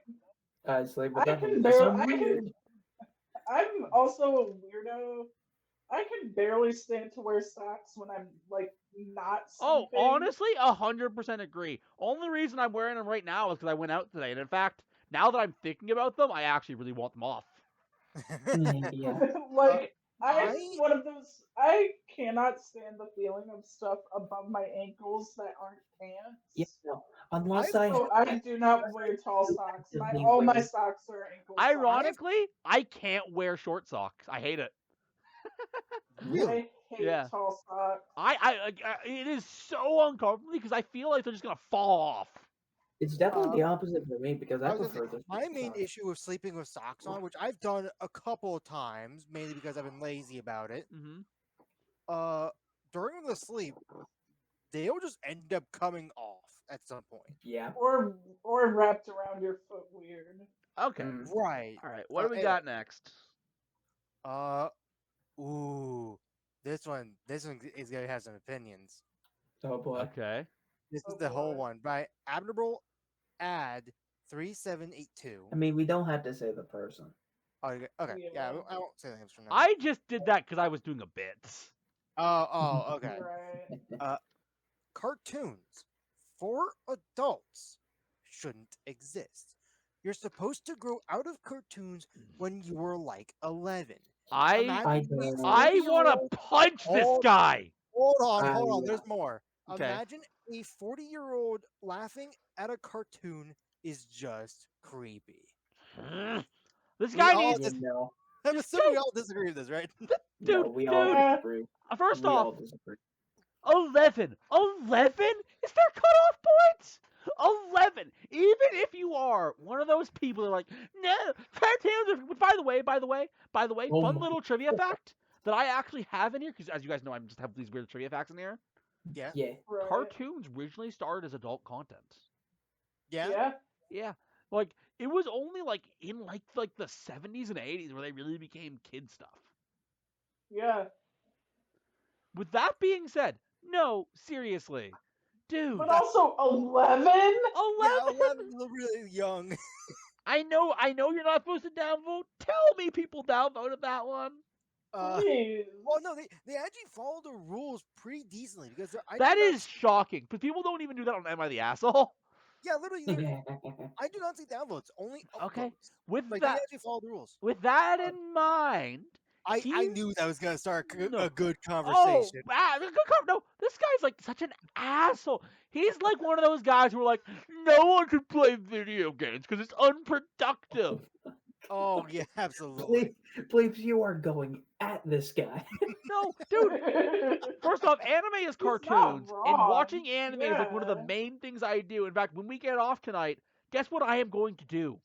I sleep I without can them. bear- So I can- weird. I'm also a weirdo. I can barely stand to wear socks when I'm like not Oh, sleeping. honestly, 100% agree. Only reason I'm wearing them right now is because I went out today, and in fact, now that I'm thinking about them, I actually really want them off. Yeah. Like I'm I- one of those. I cannot stand the feeling of stuff above my ankles that aren't pants. Yeah. No. Unless I So I do not wear tall socks. actively All my wear- socks are ankle socks. Ironically, I can't wear short socks. I hate it. Really? I hate Yeah. tall socks. It is so uncomfortable because I feel like they're just gonna fall off. It's definitely the opposite for me because I I was gonna prefer say, this. my main issue with sleeping with socks on, which I've done a couple of times, mainly because I've been lazy about it. Mm-hmm. During the sleep, they'll just end up coming off at some point. Yeah. Or wrapped around your foot weird. Okay. Mm. Right. All right. What So, do we hey, got next? Ooh, this one is gonna have some opinions. Oh boy. Okay. This Oh, is the whole boy. one by Admirable Ad 3782. I mean, we don't have to say the person. Okay, yeah, Yeah. I won't say names from now. I just did that because I was doing a bit. Oh, okay. Right. Cartoons for adults shouldn't exist. You're supposed to grow out of cartoons when you were like 11. I Imagine a don't- I want 40-year-old to punch this Oh. guy. Hold on, yeah. there's more. Okay. Imagine a 40-year-old laughing at a cartoon is just creepy. This We guy all needs. You know, I'm assuming we all disagree with this, right? no, Dude, we all dude. disagree. First We off, all disagree. 11. 11 is their cutoff point. 11. Even if you are one of those people that are like, no, cartoons are. By the way, Oh fun my little trivia fact that I actually have in here because, as you guys know, I just have these weird trivia facts in here. Yeah. Yeah. Right. Cartoons originally started as adult content. Yeah. Yeah. Yeah, like it was only like in like the 70s and 80s where they really became kid stuff. Yeah. With that being said, no, seriously, dude, But also 11? 11. Yeah, 11's really young. I know you're not supposed to downvote. Tell me people downvoted that one. Please. Well, no, they actually follow the rules pretty decently because That is shocking, because people don't even do that on Am I the Asshole? yeah, literally, I do not see downvotes, only upvotes. Okay, with Like they that actually follow the rules. with that in mind, I he's- knew that was gonna start No. a good Oh, conversation. no, this guy's like such an asshole. He's like one of those guys who are like, no one can play video games because it's unproductive. Oh yeah, absolutely. Please, you are going at this guy. No, dude. First off, anime is He's not cartoons, and wrong. watching anime is like one of the Yeah. main things I do. In fact, when we get off tonight, guess what I am going to do?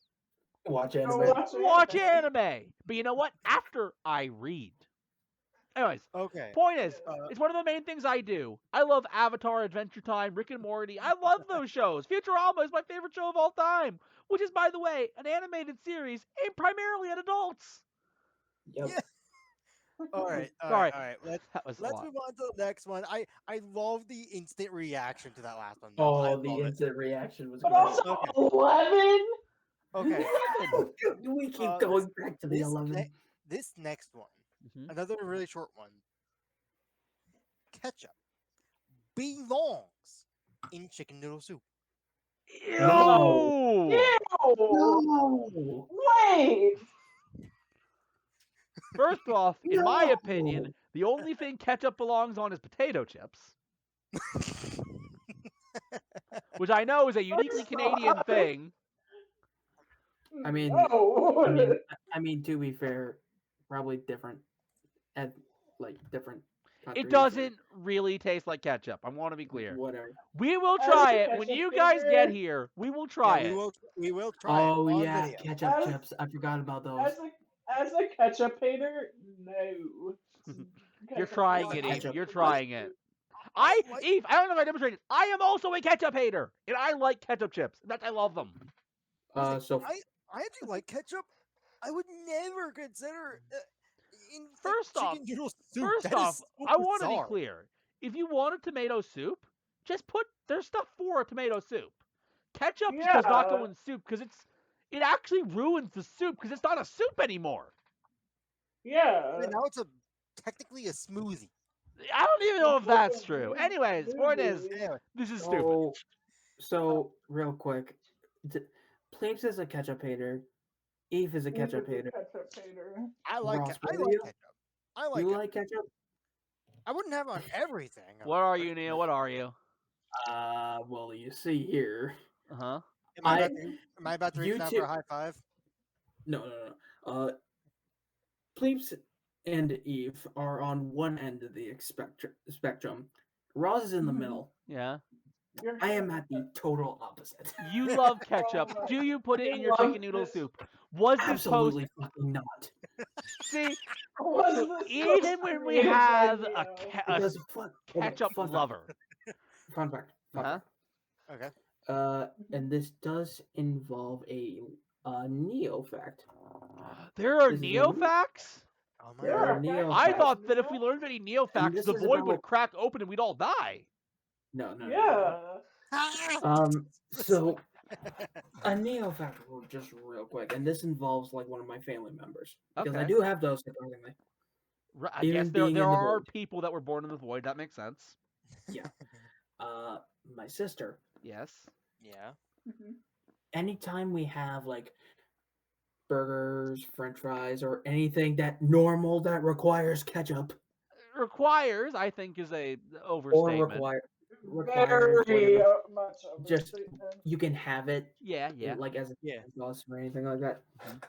Watch Go anime. Watch anime. But you know what? After I read. Anyways, Okay. point is, Uh, it's one of the main things I do. I love Avatar, Adventure Time, Rick and Morty. I love those shows. Futurama is my favorite show of all time, which is, by the way, an animated series aimed primarily at adults. Yep. Yeah. all right. Sorry. All right. That was a Let's lot. move on to the next one. I love the instant reaction to that last one. though. I Oh, the love it. instant reaction was But great. also 11? Okay. We keep Uh, going back to the this 11. This next one, Mhm. another really short one. Ketchup belongs in chicken noodle soup. No. Ew! No. Wait! First off, in my No. opinion, the only thing ketchup belongs on is potato chips, which I know is a uniquely First Canadian off- thing. I mean- no. I mean, to be fair, probably different at like different countries It or doesn't really taste like ketchup. I want to be clear. whatever. We will As try a it when ketchup you guys get finger- here. We will try Yeah, it. we will try it. Oh on yeah, video. ketchup As- chips. I forgot about those. As a ketchup hater, no. You're Ketchup trying belongs it, on Eve. ketchup. You're chicken. trying it. like- Eve, I don't know if I demonstrated. I am also a ketchup hater, and I like ketchup chips. In fact, I love them. So I actually like ketchup. I would never consider in like, First off- chicken noodle soup. First That is off, so I want to be bizarre. clear. If you want a tomato soup, just put there's stuff for a tomato soup. Ketchup just does not go Yeah. in soup because it actually ruins the soup because it's not a soup anymore. Yeah. And now it's technically a smoothie. I don't even know if that's It's a true. weird Anyways, point is, movie. Anyway, this is stupid. so real quick, Plapes is a ketchup hater. Eve is a Eve ketchup is a hater. ketchup hater. I like Ross, I what like do you- ketchup. I like You ketchup. like ketchup? I wouldn't have it on everything. What are you, Neil? What are you? Well, you see here. Uh huh. Am I about to reach down for a YouTube- high five? No. Plapes and Eve are on one end of the spectrum. Ross is in the Mhm. middle. Yeah. You're I am at the total opposite. You love ketchup. Oh, Do you put it I in your love chicken noodle this. soup? Was the post Absolutely fucking not. see? Was So this even so when we creative have idea? a Because ketchup fun fact, lover, Fun fact. huh? Okay. And this does involve a neo fact. There are This is neo a- facts. Oh my There There god. are are neo I facts. thought that if we learned any neo facts, this the is void would about- crack open and we'd all die. No. Yeah. So a neo fact, just real quick, and this involves like one of my family members because I Okay. do have those surprisingly. I Even guess there being in the are void. people that were born in the void. That makes sense. My sister. Yes. Yeah. Mhm. Anytime we have like burgers, French fries, or anything that normal that requires ketchup Requires, I think, is a or overstatement. requires Very whatever, much Just- overstatement. you can have it Yeah. like as a Yeah. sauce or anything like that. Mhm.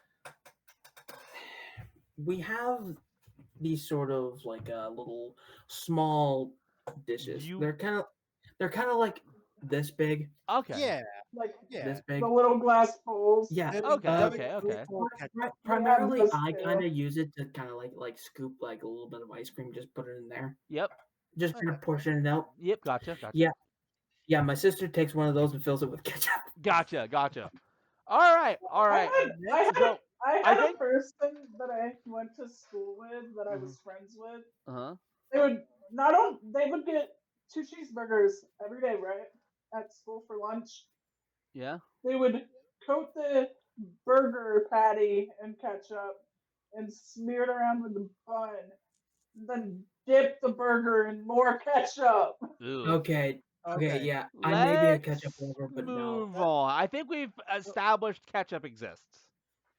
We have these sort of like little small dishes. You- They're kind of like this big, Okay. Yeah. Like Yeah. this big. the little glass bowls. Yeah. Okay, okay. Primarily, those I too. kind of use it to kind of like scoop like a little bit of ice cream, just put it in there, Yep. just kind of portion it out. Yep. Gotcha. Yeah. Yeah, my sister takes one of those and fills it with ketchup. Gotcha. All right. I had, So, I I had think- a person that I went to school with that I was friends with. uh huh. They would they would get 2 cheeseburgers every day, right? At school for lunch. Yeah. They would coat the burger patty in ketchup and smear it around with the bun. Then dip the burger in more ketchup. Ooh. Okay. Okay. Okay. Yeah. I may be a Let's ketchup lover, but no. move on. I think we've established ketchup exists.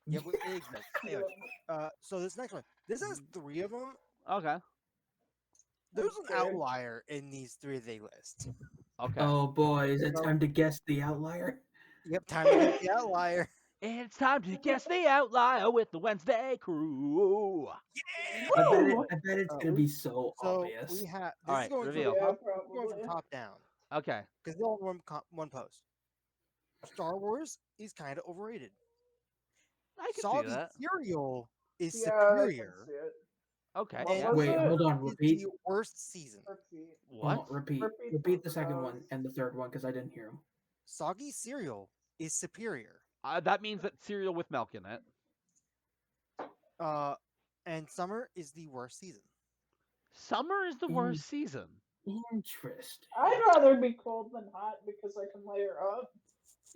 Yeah, it exists. Anyway, so this next one, this has 3 of them. Okay. There's an Okay. outlier in these 3 they list. Okay. Oh boy, is it time to guess the outlier? Yep, time to get the outlier. It's time to guess the outlier with the Wednesday crew. Woo! I bet it's gonna we- be so So obvious. we have this Alright, is going reveal. from Yeah, top, going probably. from top down Okay. because they're all one post. Star Wars is kind of overrated. I can see Soggy that. cereal is Yeah, I can superior. see it. Okay. What Yeah. was Wait, it? hold on. It's Repeat. the worst season. Repeat. What? Oh, repeat. Repeat Repeat the both of second one those. and the third one because I didn't hear them. Soggy cereal is superior. That means that cereal with milk in it. And summer is the worst season. Summer is the worst season. Interesting. I'd rather be cold than hot because I can layer up.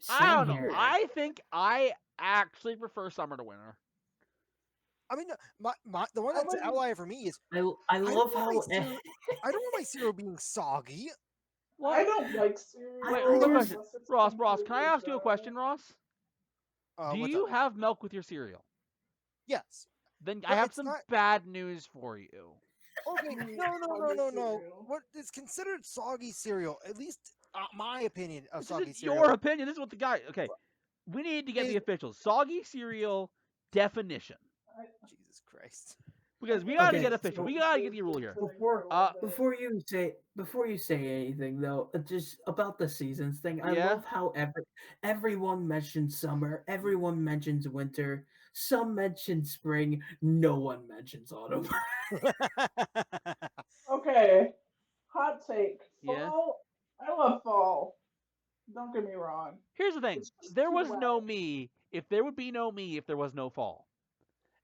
I don't Same know. here. I think I actually prefer summer to winter. I mean, the one I that's an wouldn't- outlier for me is I love don't how like cereal. I don't want my cereal being soggy. I don't like cereal. Wait, quick unless question. it's Ross, can I completely ask you a dry. question, Ross? Do What's you up? have milk with your cereal? Yes. Then I But have it's some not- bad news for you. Okay. No. Soggy cereal. What is considered soggy cereal? At least my opinion of This soggy is cereal. your opinion. This is what the guy. Okay, we need to get the Is- officials. Soggy cereal definition. Jesus Christ. Because we gotta Okay, get official. so- We gotta get the rule here. Before you say anything though, just about the seasons thing, I Yeah? love how everyone mentions summer, everyone mentions winter, some mention spring, no one mentions autumn. Okay, hot take. Yeah? Fall. I love fall. Don't get me wrong. Here's the thing. It's just There too was no wet. me if there would be no me if there was no fall.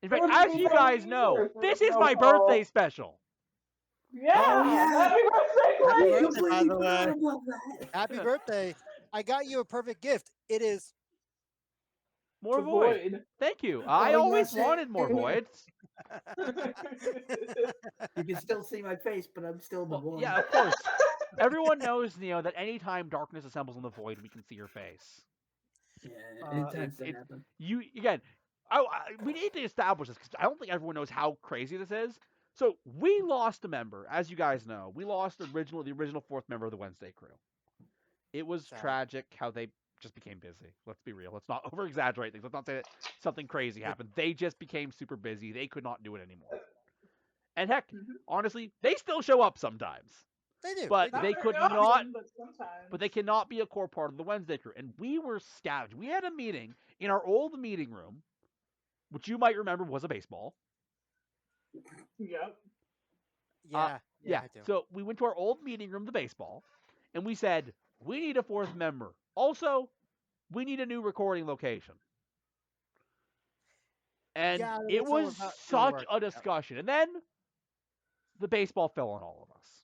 In There fact, wouldn't as be you no guys me know, either if there this was is no my fall. birthday special. Yeah. yeah. Happy birthday, Happy Clay! birthday, by Completely the way. forgot about that. Happy birthday. I got you a perfect gift. It is More The void. void. Thank you. I Oh, always yes, wanted more same. voids. You can still see my face, but I'm still the Well, one. yeah, of course. Everyone knows, Neo, that anytime darkness assembles in the void, we can see your face. Yeah, Uh, it tends to it- happen. You again. We need to establish this because I don't think everyone knows how crazy this is. So we lost a member, as you guys know. We lost the original 4th member of the Wednesday crew. It was Sad. tragic how they just became busy. Let's be real. Let's not over exaggerate things. Let's not say that something crazy happened. They just became super busy. They could not do it anymore. And heck, honestly, they still show up sometimes. they do. But do. they Not could very not- often, but sometimes. But they cannot be a core part of the Wednesday crew. And we were scavenged. We had a meeting in our old meeting room, which you might remember was a baseball. Yep. Yeah. Yeah. I do. So we went to our old meeting room, the baseball, and we said, we need a 4th member. Also, we need a new recording location. And Yeah, it that's all was about doing such work, a yeah. discussion. And then the baseball fell on all of us.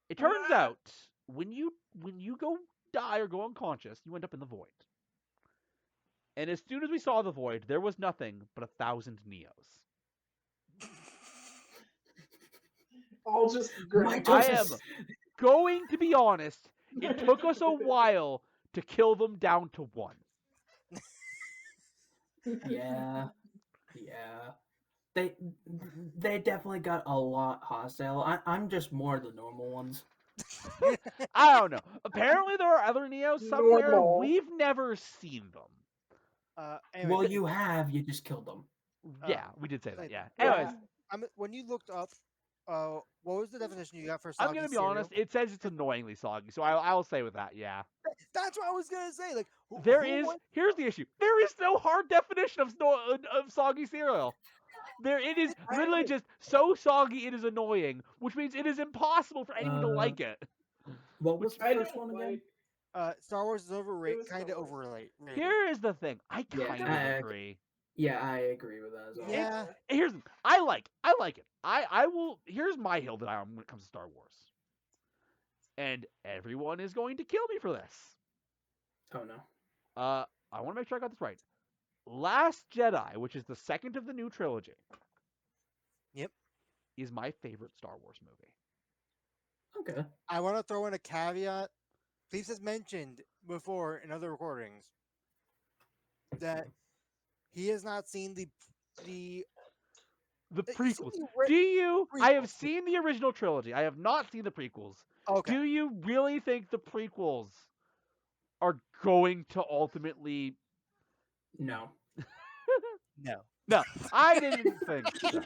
It turns out when you go die or go unconscious, you end up in the void. And as soon as we saw the void, there was nothing but 1,000 Neos. All just My great. I doses. am going to be honest, it took us a while to kill them down to 1. Yeah, yeah. They definitely got a lot hostile. I'm just more the normal ones. I don't know. Apparently there are other Neos somewhere. Normal. We've never seen them. Anyway, Well, you have. You just killed them. Yeah, we did say that, like, yeah. Yeah. Anyways, when you looked up, what was the definition you got for I'm soggy going to be cereal? honest, it says it's annoyingly soggy, so I'll say with that, yeah. That's what I was gonna say. Like, There is, here's the issue. There is no hard definition of soggy cereal. It is literally just so soggy it is annoying, which means it is impossible for anyone to like it. What was the I first don't one again? like. Star Wars is overrated, was kind of so overrated. Here is the thing. I Yeah, kind of I- agree. Yeah, I agree with that as well. Yeah. Here's I like it. I will. Here's my hill that I am when it comes to Star Wars, and everyone is going to kill me for this. Oh no. I want to make sure I got this right. Last Jedi, which is the second of the new trilogy, Yep. is my favorite Star Wars movie. Okay. I want to throw in a caveat. Please has mentioned before in other recordings that he has not seen the The he's seen prequels. the ri- Do you? I have prequels. seen the original trilogy. I have not seen the prequels. Okay. Do you really think the prequels are going to ultimately? No. No. No, I didn't think so.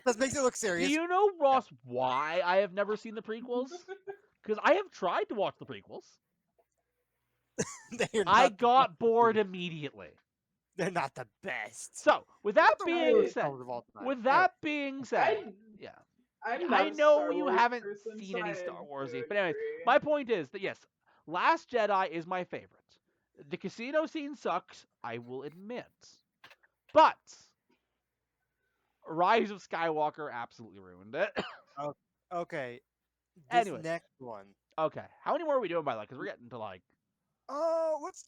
That makes it look Do serious. you know, Ross, why I have never seen the prequels? Because I have tried to watch the prequels. They're I not got bored immediately. They're not the best. So, with that The being worst said, Star Wars of all time. with that being said, yeah, I'm I not a know Star you Wars haven't person, seen so any I Star Wars, do but anyways, agree. my point is that yes, Last Jedi is my favorite. The casino scene sucks, I will admit, but Rise of Skywalker absolutely ruined it. Okay. This Anyways. next one. Okay, how many more are we doing by that? Because we're getting to like. Let's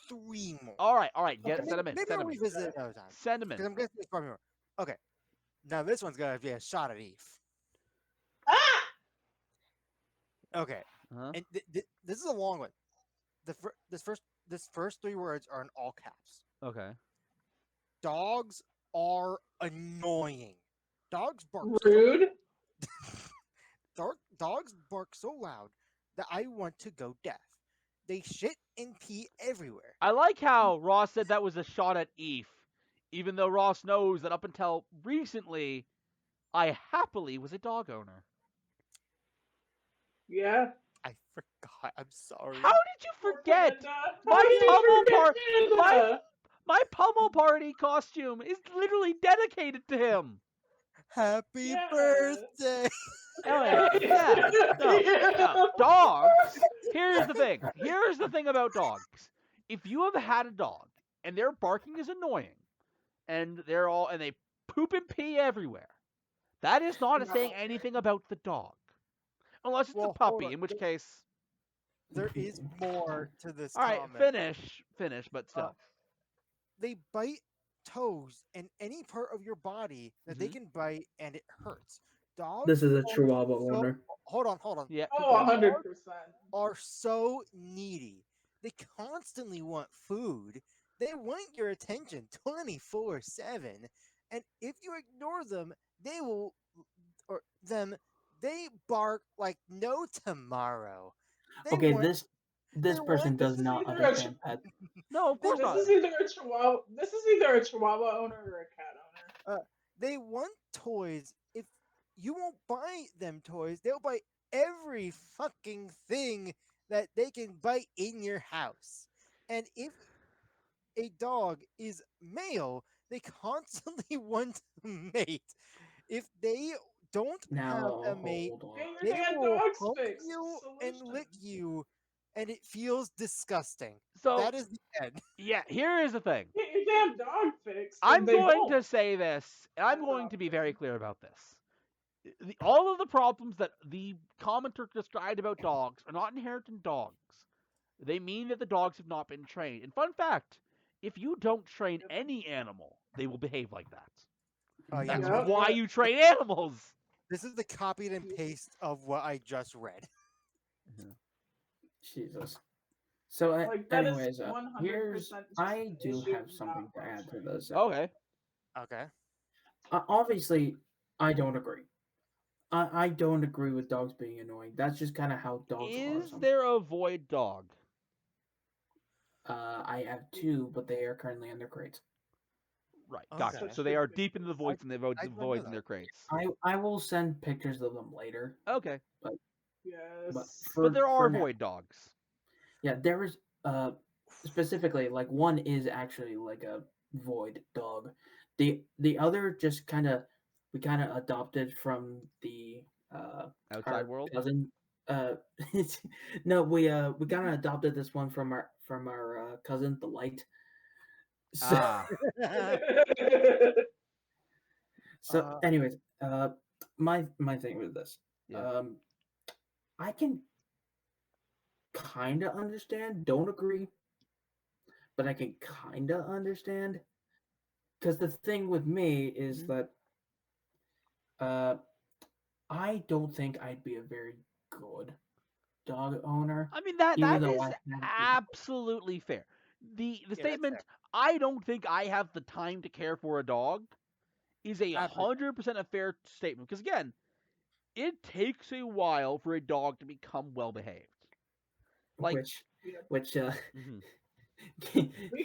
do 3 more. All right, get Maybe- send them in. Maybe Send I'll them in. revisit it another time. Send them Because in. I'm guessing it's probably more. Okay. Now this one's gonna be a shot at Eve. Ah! Okay. Huh? And this is a long one. This first 3 words are in all caps. Okay. Dogs are annoying. Dogs bark Rude. dogs bark so loud that I want to go deaf. They shit and pee everywhere. I like how Ross said that was a shot at Eve, even though Ross knows that up until recently, I happily was a dog owner. Yeah. I forgot. I'm sorry. How did you Poor forget? Panda. My How did you pummel forget part- Panda? My pummel party costume is literally dedicated to him. Happy Yeah. birthday. Oh, yeah. No, dogs. Here's the thing. Here's the thing about dogs. If you have had a dog and their barking is annoying, and they poop and pee everywhere, that is not saying No. anything about the dog, unless it's Well, a hold puppy, on. in which case. There is more to this All right, comment. finish, but still. They bite toes and any part of your body that they Mhm. can bite and it hurts. Dogs This is a are Chihuahua so- owner. Hold on. Yeah. Oh, 100%. Are so needy. They constantly want food. They want your attention 24/7. And if you ignore them, they bark like no tomorrow. They Okay, want- this they person want- does This is not either a understand pets. No, of course This not. is either a chihuahua. This is either a chihuahua owner or a cat owner. They want toys. If you won't buy them toys, they'll buy every fucking thing that they can buy in your house. And if a dog is male, they constantly want to mate. If they don't Now, have a mate, hold on. Get your they damn will dogs hump fixed. you and lick Solution. you, and it feels disgusting. So That is the end. yeah, here is the thing. Get your damn dog fixed. I'm and they going won't. to say this, and I'm That's going to be very awesome. clear about this. All of the problems that the commenter described about dogs are not inherent in dogs. They mean that the dogs have not been trained. And fun fact, if you don't train Yep. any animal, they will behave like that. Oh, yeah. That's Yep. why you train animals. This is the copied and paste of what I just read. Jesus. So, Like, that is anyways, 100% here's just I an do issue have of something not to add to well-trained. this. Okay. Okay. Obviously, I don't agree. I don't agree with dogs being annoying. That's just kind of how dogs are. Is there a void dog? I have 2, but they are currently under crates. Right, Okay. gotcha. So they are deep into the voids and the voids, I didn't voids know in that. their crates. I will send pictures of them later. Okay. Yes. For- But there for are now- void dogs. Yeah, there is specifically like one is actually like a void dog. The other just we kind of adopted from the Outside our world? cousin. No, we kind of adopted this one from our cousin, the Light. So, Ah, anyways, my thing with this, Yeah. I can kind of understand. Don't agree, but I can kind of understand. Because the thing with me is Mhm. that I don't think I'd be a very good dog owner. I mean that Even that though is I have absolutely fair. The that's statement, fair. "I don't think I have the time to care for a dog," is a Absolutely. 100% a fair statement. Because again, it takes a while for a dog to become well behaved. Like, which mhm.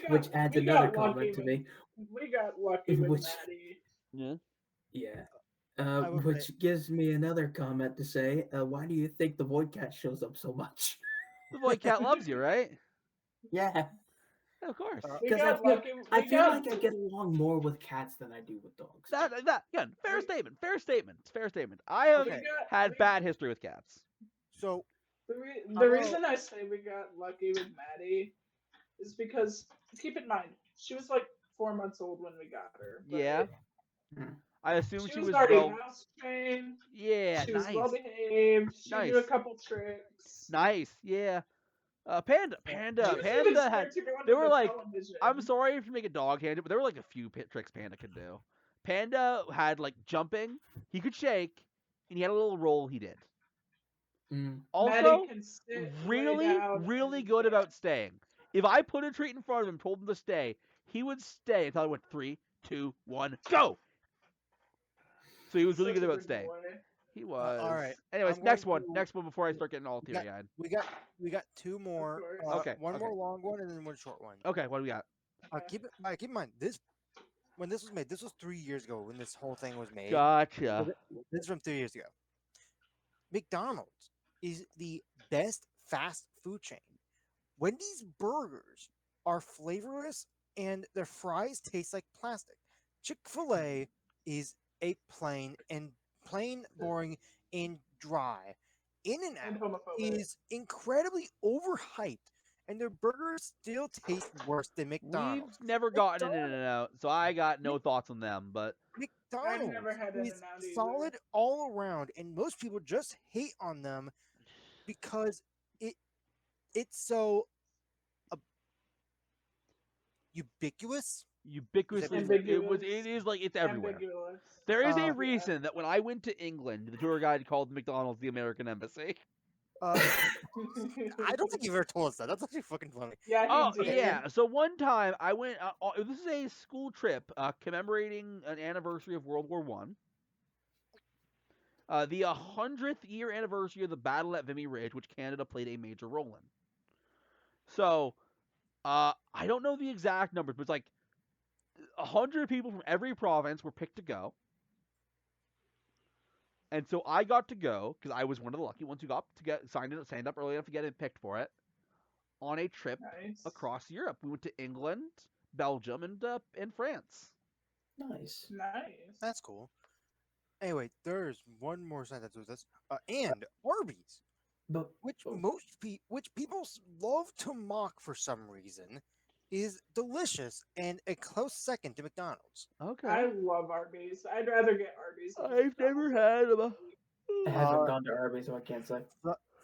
which adds we another got lucky comment to with me. we got lucky In with which Maddie. Yeah. Yeah. I will say, Which gives me another comment to say. Why do you think the Void Cat shows up so much? The Void Cat loves you, right? Yeah, Yeah, of course. We because got lucky. I We feel got like I get along more with cats than I do with dogs. That again, fair We- statement. Fair statement. Fair statement. I have Okay. had bad history with cats. so The reason I say we got lucky with Maddie is because keep in mind she was like 4 months old when we got her. Right? Yeah. Hmm. I assume She she was was already well. house trained. Yeah, She was nice. well behaved. She Nice. knew a couple tricks. Nice. Yeah. Panda She was even had. scared to go They into were the like, television. I'm sorry if you make a dog handed, but there were like a few tricks Panda could do. Panda had like jumping, he could shake, and he had a little roll he did. Mm. Maddie Also, can sit, lay really, down, really and good yeah. about staying. If I put a treat in front of him, told him to stay, he would stay until I went 3, 2, 1, go. So he was really Such good a about good staying. boy. He was. all right. Anyways, I'm next going one. to- Next one before I start getting all we got, teary-eyed. we got two more. course. Okay, One okay. more long one and then one short one. Okay, what do we got? Keep in mind when this was made. This was 3 years ago when this whole thing was made. Gotcha. This is from 3 years ago. McDonald's is the best fast food chain. Wendy's burgers are flavorless and their fries taste like plastic. Chick-fil-A is a plain, boring, and dry. And In-N-Out homophobic. is incredibly overhyped, and their burgers still taste worse than We've McDonald's. never gotten an In-N-Out, so I got no thoughts on them. But McDonald's never had is In-N-Out either. solid all around, and most people just hate on them because it's so ubiquitous. ubiquitously, it is like it's everywhere. Ambiguous. There is a Yeah. reason that when I went to England, the tour guide called McDonald's the American Embassy. I don't think you've ever told us that. That's actually fucking funny. Yeah, he Oh did. yeah. So one time I went. This is a school trip commemorating an anniversary of World War One. The 100th year anniversary of the battle at Vimy Ridge, which Canada played a major role in. So, I don't know the exact numbers, but it's like 100 people from every province were picked to go. And so I got to go because I was one of the lucky ones who got to get signed up early enough to get picked for it on a trip Nice. across Europe. We went to England, Belgium, and France. Nice. Nice. That's cool. Anyway, there's one more sentence with this. And Arby's, But which people love to mock for some reason, is delicious and a close second to McDonald's. Okay. I love Arby's. I'd rather get Arby's. than I've never McDonald's. had them. I haven't gone to Arby's, so I can't say.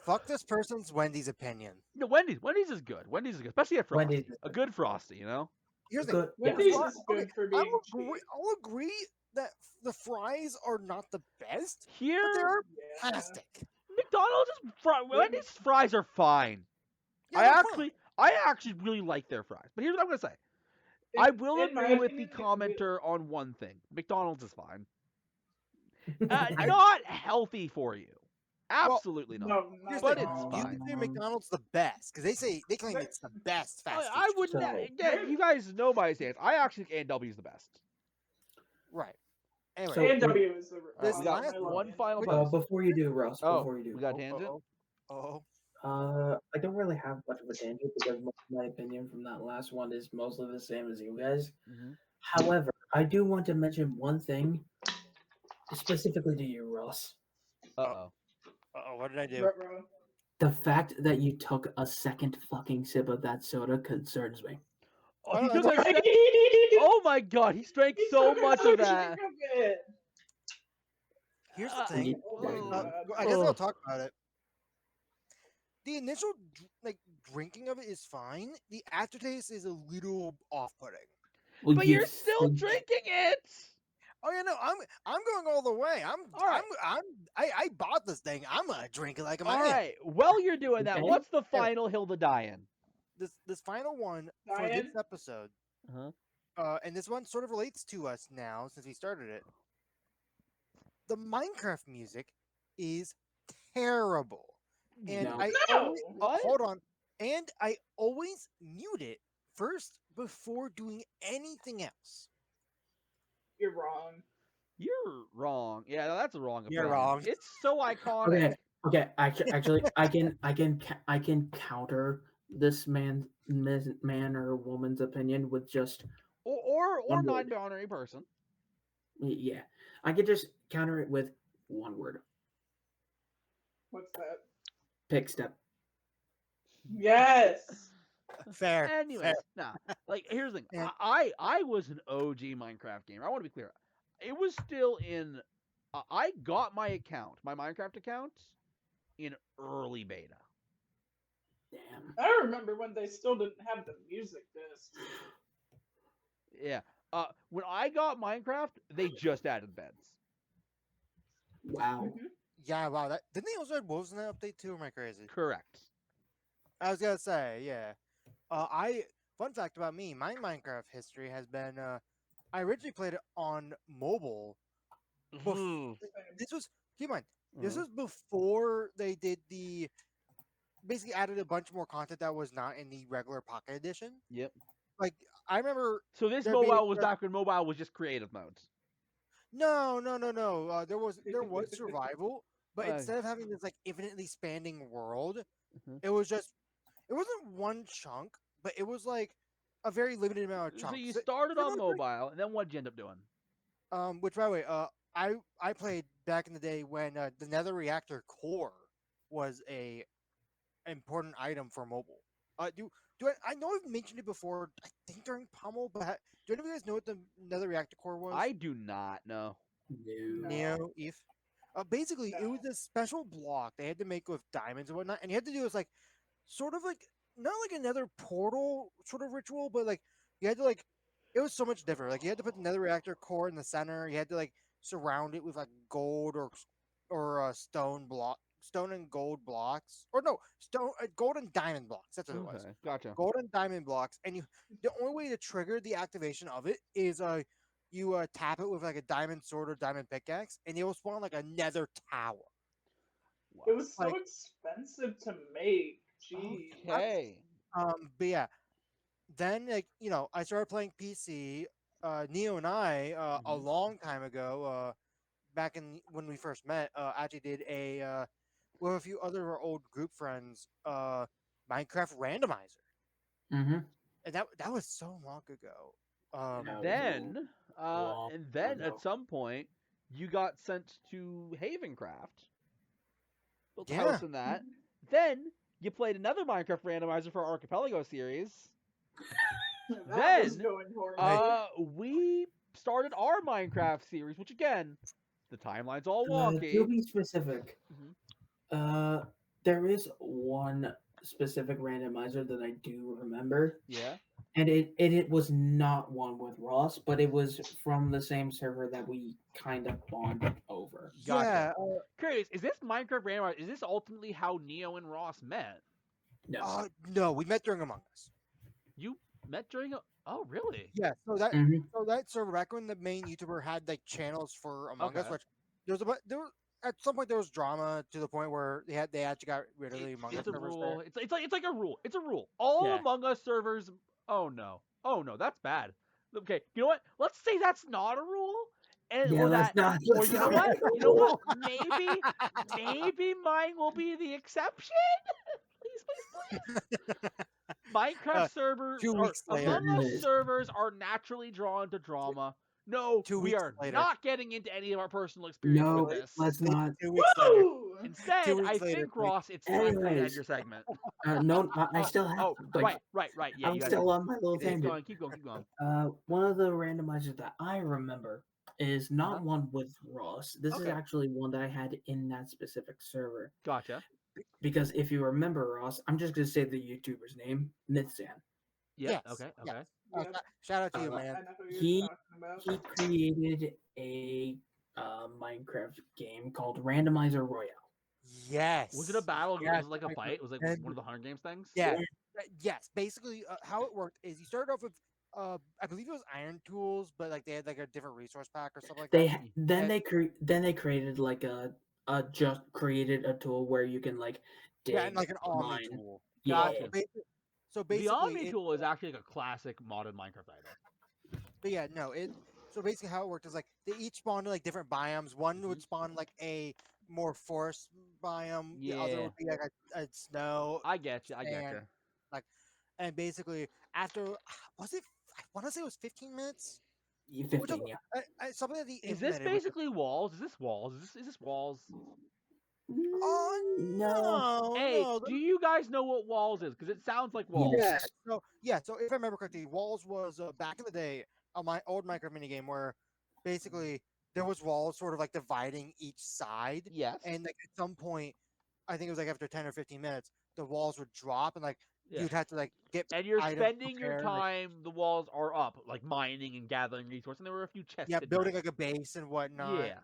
Fuck this person's Wendy's opinion. No, Wendy's is good. Wendy's is good, especially at Frosty. Wendy's is A good Frosty, you know. Here's the Good. Wendy's Yeah. is good for being cheap. I'll agree that the fries are not the best, Here, but they're Yeah. plastic. McDonald's Wendy's fries are fine. Yeah, they're fine. I actually really like their fries. But here's what I'm gonna say. I will in my agree with the opinion, commenter on one thing. McDonald's is fine. Not healthy for you. Absolutely not. No, Here's not But at it's all. You fine. can say McDonald's the best because they claim it's the best fast food. I wouldn't. So- Again, you guys know my stance. I actually think A&W is the best. Right. Anyway, So- A&W is the. This We got last one final Wait, post. Before you do, Ross. Oh, Before you do. we got tangent. oh, I don't really have much of a tangent because my opinion from that last one is mostly the same as you guys. Mm-hmm. However, I do want to mention one thing, specifically to you, Ross. Uh-oh. what did I do? Ruh-roh. The fact that you took a second fucking sip of that soda concerns me. Oh, he Oh, took that's a sec- Oh my god, he drank He so took much another of that. drink of it. Here's the Uh, thing. Oh my oh, god. I guess I'll Ugh. talk about it. The initial drinking of it is fine. The aftertaste is a little off-putting. Well, But you you're still think- drinking it. Oh yeah, no, I'm going all the way. All right. I bought this thing. I'm gonna drink it like a man. All right. While you're doing that, Okay. what's the final hill to die in? This final one for this Ryan? episode, Uh-huh. and this one sort of relates to us now since we started it. The Minecraft music is terrible, and No. I No! always, What? hold on, and I always mute it first before doing anything else. You're wrong. You're wrong. Yeah, no, that's a wrong You're opinion. wrong. It's so iconic. Okay. Actually, I can counter this man or woman's opinion with just Or One word. non-binary person. yeah. I could just counter it with one word: What's that? pick step. Yes. Fair. Anyways, nah. Like here's the thing. And- I was an OG Minecraft gamer. I want to be clear. It was still in. I got my account, my Minecraft account, in early beta. Damn. I remember when they still didn't have the music disc. Yeah. When I got Minecraft, they just added beds. Wow. Yeah, wow. That didn't they also add wolves in that update too? Or am I crazy? Correct. I was gonna say, yeah. Fun fact about me, my Minecraft history has been I originally played it on mobile. Mhm. This was keep in mind, this Mhm. was before they did the basically added a bunch more content that was not in the regular Pocket Edition. Yep. Like I remember So this there mobile being was back when mobile was just creative modes. no. There was survival, but Uh, instead of having this like infinitely spanning world, Mhm. it wasn't one chunk, but it was like a very limited amount of So chunks. you So- started so on that's like- mobile, and then what'd you end up doing? Which by the way, I played back in the day when the Nether Reactor core was a important item for mobile. I know I've mentioned it before? I think during Pummel, but do any of you guys know what the Nether Reactor core was? I do not know. No. Neo, Eve. Basically, it No. was a special block they had to make with diamonds and whatnot, and you had to do this like, sort of like not like another portal sort of ritual, but like you had to like, it was so much different. Like you had to put the Nether Reactor core in the center. You had to like surround it with like gold or stone and gold blocks, or no, gold and diamond blocks. That's what it was. Okay, gotcha. Gold and diamond blocks, and the only way to trigger the activation of it is you tap it with like a diamond sword or diamond pickaxe, and it will spawn like a nether tower. It was so Like- expensive to make. Jeez. Okay. But yeah, then like I started playing PC. Neo and I a Mhm. long time ago, back in when we first met, actually did a with a few other of our old group friends, Minecraft randomizer, Mm-hmm. and that was so long ago. Yeah. Then, long and then ago. at some point, you got sent to Havencraft. Built a Yeah. house in that. Then you played another Minecraft randomizer for our Archipelago series. That was then, going horribly. We started our Minecraft series, which again, the timeline's all To wonky. be specific, Mhm. there is one specific randomizer that I do remember, Yeah. and it was not one with Ross, but it was from the same server that we kind of bonded over. Gotcha. Yeah. Curious, is this Minecraft randomizer? Is this ultimately how Neo and Ross met? No. No, we met during Among Us. You met during a. Oh, really? Yeah, Mhm. so that server back when the main YouTuber had like channels for Among Us, Okay. which there was at some point there was drama to the point where they actually got rid of the Among Us It's a servers rule. there. It's like a rule. It's a rule. All Yeah. Among Us servers. Oh no. Oh no. That's bad. Okay. You know what? Let's say that's not a rule. And Yeah, or let's that. not. Or let's you know not what? make a You know what? rule. Maybe mine will be the exception. Please. Minecraft servers 2 or weeks later. Among Us Goodness. servers are naturally drawn to drama. No, 2 we weeks are later. not getting into any of our personal experience No, with this. let's not. 2 weeks later. Woo! Instead, 2 weeks I later, think, please. Ross, it's time for you to end Anyways. your segment. No, I still have. Oh, like, right. Yeah, I'm you still on my little Keep tangent. keep going. One of the randomizers that I remember is not Uh-huh. one with Ross. This is Okay. actually one that I had in that specific server. Gotcha. Because if you remember Ross, I'm just gonna say the YouTuber's name, Mythsan. Yep. Yes, Okay. yes. Okay. Yep. Shout out to you, Uh, man. I know who you're He talking about. he created a Minecraft game called Randomizer Royale. Yes. Was it a battle? Yes, Was it like a I fight? Was it remember. one of the Hunger Games things? Yeah. Yes. Basically, how it worked is you started off with, I believe it was Iron Tools, but like they had like a different resource pack or something like They that. then they created like just created a tool where you can like dig, Yeah, and like an Omni mine. tool. Yeah. Gotcha. So The basically, Omni tool is actually like a classic modern Minecraft item. but yeah, no, it. So basically, how it worked is like they each spawned in like different biomes. One would Mhm. spawn like a more forest biome. The other Yeah. would be like a snow. I get you. sand, And basically, after was it? I want to say it was 15 minutes. 15, yeah. Something that he Is this implemented, which basically walls? Is this walls? Is this walls? Oh No. no! Hey, no, do you guys know what walls is? Because it sounds like walls. Yes. So if I remember correctly, Walls was back in the day on my old Minecraft minigame where basically there was walls sort of like dividing each side, Yes. and like at some point, I think it was like after 10 or 15 minutes, the walls would drop and like Yeah. you'd have to like get And you're items spending your prepared, like, time. The walls are up, like mining and gathering resources. And there were a few chests. yeah, hidden building around. like a base and whatnot. Yeah.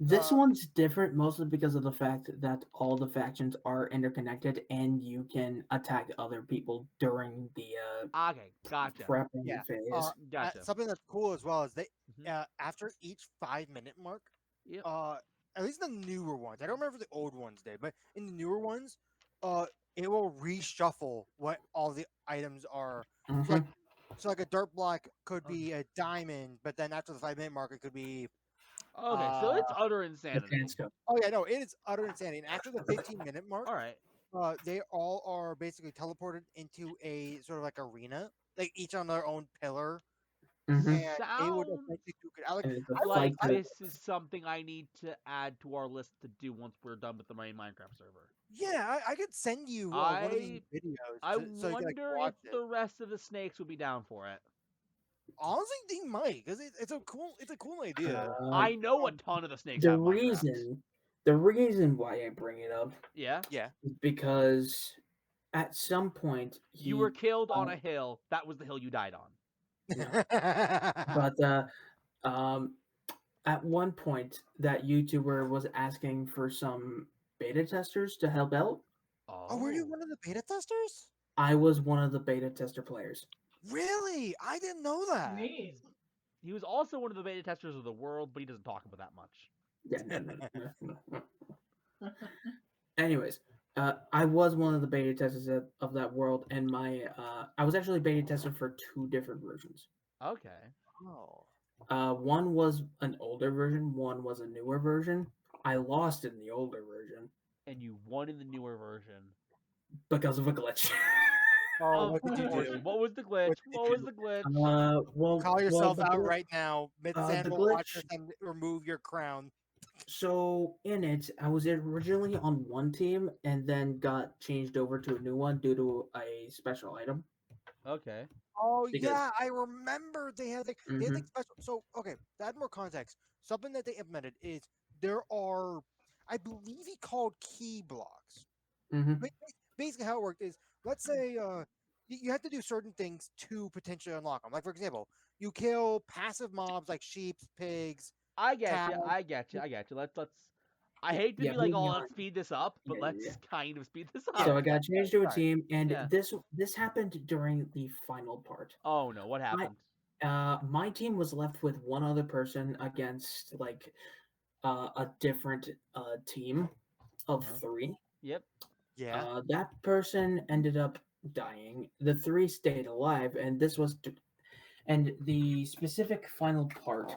This one's different mostly because of the fact that all the factions are interconnected and you can attack other people during the Okay. Gotcha. prepping Yeah. phase. Gotcha. Something that's cool as well is they Mhm. after each 5-minute mark, Yep. at least the newer ones. I don't remember the old ones did, but in the newer ones, it will reshuffle what all the items are. Mhm. So like a dirt block could be a diamond, but then after the 5-minute mark, it could be. Okay. So it's utter insanity. Advanced scope. Oh yeah, no, it is utter insanity. And after the 15-minute mark, All right. they all are basically teleported into a sort of like arena, like each on their own pillar, Mhm. and they would Sound essentially do it. I like. And it's a I like fight. this is something I need to add to our list to do once we're done with the main Minecraft server. Yeah, I could send you one of these videos. I so you can, like, wonder watch if it. the rest of the snakes would be down for it. Honestly, they might because it's a cool idea. I know a ton of the snakes the have Minecraft. reason why I bring it up Yeah. Yeah. is because at some point You were killed on a hill. That was the hill you died on. but at one point that YouTuber was asking for some beta testers to help out. Oh, were you one of the beta testers? I was one of the beta tester players. Really? I didn't know that. Neat. He was also one of the beta testers of the world, but he doesn't talk about that much. Yeah, no. Anyways, I was one of the beta testers of that world, and I was actually beta tester for 2 different versions. Okay. Oh. One was an older version, one was a newer version. I lost in the older version And you won in the newer version. because of a glitch. Oh, Of what did you course. do? What was the glitch? What did What you was do? the glitch? Call yourself the out glitch- right now. the Mid-Sand will watch glitch- this and remove your crown. So in it, I was originally on one team and then got changed over to a new one due to a special item. Okay. Oh Because- yeah, I remember they had like special. So okay, to add more context, something that they implemented is there are, I believe he called key blocks. Mm-hmm. Basically, how it worked is, let's say you have to do certain things to potentially unlock them. Like for example, you kill passive mobs like sheep, pigs. I get you. Cow. I get you. Let's. I hate to Yeah, be like, moving oh, on. let's speed this up, but Yeah, let's yeah. kind of speed this up. So I got changed to a Right. team, and Yeah. this happened during the final part. Oh no, what happened? My team was left with one other person against like a different team of Uh-huh. 3. Yep. Yeah. That person ended up dying. The 3 stayed alive, and and the specific final part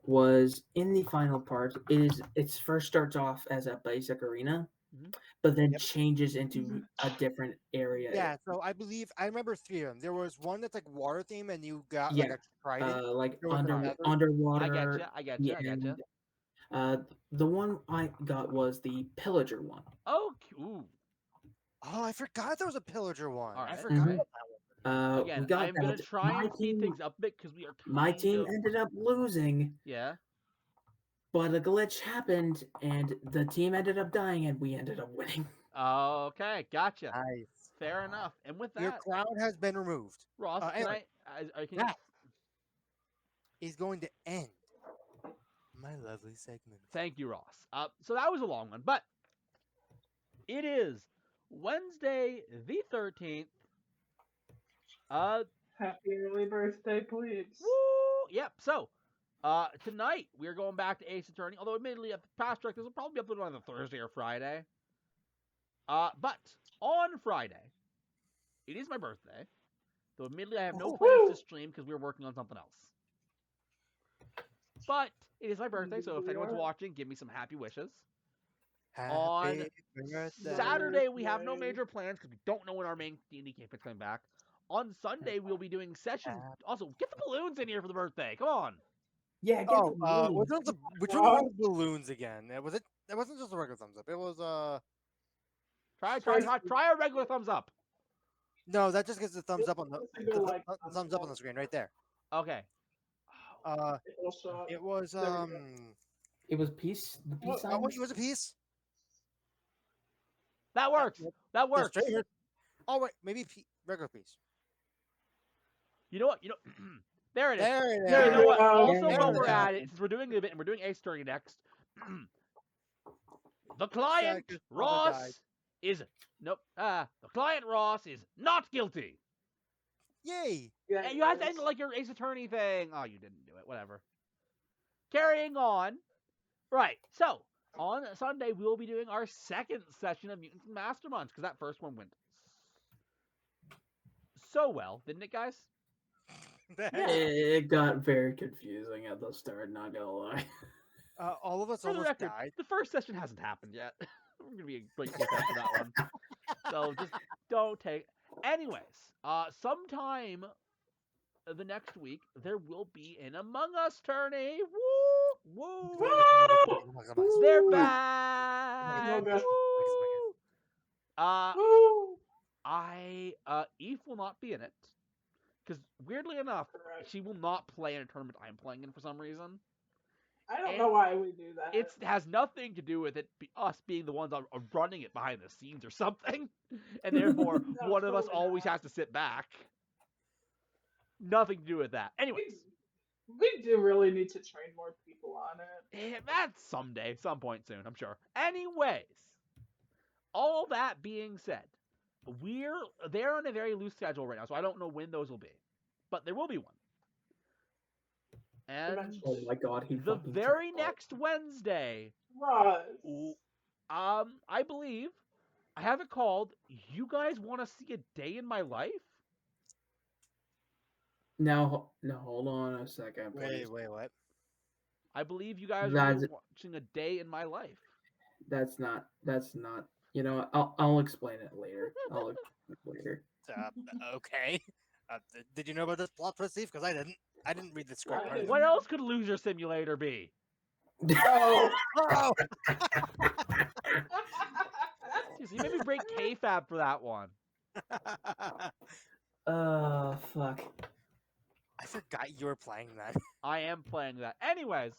was in the final part. It first starts off as a basic arena, but then Yep. changes into a different area. Yeah, so I believe I remember 3 of them. There was one that's like water theme, and you got like Yeah. a trident. Like There was another. I underwater. getcha. The one I got was the pillager one. Oh, ooh. Oh, I forgot there was a pillager one. I Alright, forgot alright. about that one. Again, We got I'm gonna that. try My and speed team- things up a bit because we are My kind team of- ended up losing, Yeah. but a glitch happened, and the team ended up dying, and we ended up winning. Okay, gotcha. Nice. Fair enough. And with Your that, crown has been removed. Ross, can anyway, I can that is going to end my lovely segment. thank you, Ross. So that was a long one, but it is Wednesday the 13th. Happy early birthday, please. Woo! Yep. So, tonight we are going back to Ace Attorney. Although, admittedly, at the past track, this will probably be uploaded on the Thursday or Friday. But on Friday, it is my birthday. Though, admittedly, I have no plans to stream because we're working on something else. But it is my birthday, so if anyone's watching, give me some happy wishes. On Happy birthday. Saturday, we have no major plans because we don't know when our main D&D campaign's coming back. On Sunday, we'll be doing sessions. Also, get the balloons in here for the birthday. Come on. Yeah. Oh, which one was the balloons again? Was it? It wasn't just a regular thumbs up. It was Try a regular thumbs up. No, that just gets the thumbs up on the Single like thumbs up on the screen right there. Okay. It'll show up. It was There we go. It was peace. The peace oh, signs? it was a piece. That works. That The works. straight- Oh wait, maybe regular piece. You know what? There it is. There it is. You know what? Yeah. Also, Yeah. while we're at it, since we're doing a bit and we're doing Ace Attorney next, the client Second Ross died. is the client Ross is not guilty. Yay! Yeah, And you had to end like your Ace Attorney thing. Oh, you didn't do it. Whatever. Carrying on. Right. So on Sunday we will be doing our second session of Mutants and Masterminds because that first one went so well, didn't it, guys? It got very confusing at the start, not gonna lie. All of us For the almost record, died. the first session hasn't happened yet. We're gonna be a great case after that one. So just don't take. Anyways, sometime the next week there will be an Among Us tourney. Woo! Woo! They're back. Among Us. Woo! Woo! Eve will not be in it because weirdly enough, Correct. she will not play in a tournament I'm playing in for some reason. I don't know why we do that. It has nothing to do with it us being the ones running it behind the scenes or something, and therefore No, one of us totally always not. has to sit back. Nothing to do with that. Anyways, We do really need to train more people on it. that's someday, some point soon, I'm sure. Anyways, all that being said, they're on a very loose schedule right now, so I don't know when those will be, but there will be one. And Eventually. Oh my god, he the fucking very tried. next Wednesday, Ross. I believe I have it called. You guys want to see a day in my life? Now, hold on a second, please. Wait, what? I believe you guys That's- are watching a day in my life. That's not. You know what? I'll explain it later. I'll explain it later. Okay. Did you know about this plot twist, Steve? Because I didn't. I didn't read the script. I didn't. What else could Loser Simulator be? Oh. Oh! Jeez, you made me break kayfabe for that one. Fuck. I forgot you were playing that. I am playing that. Anyways,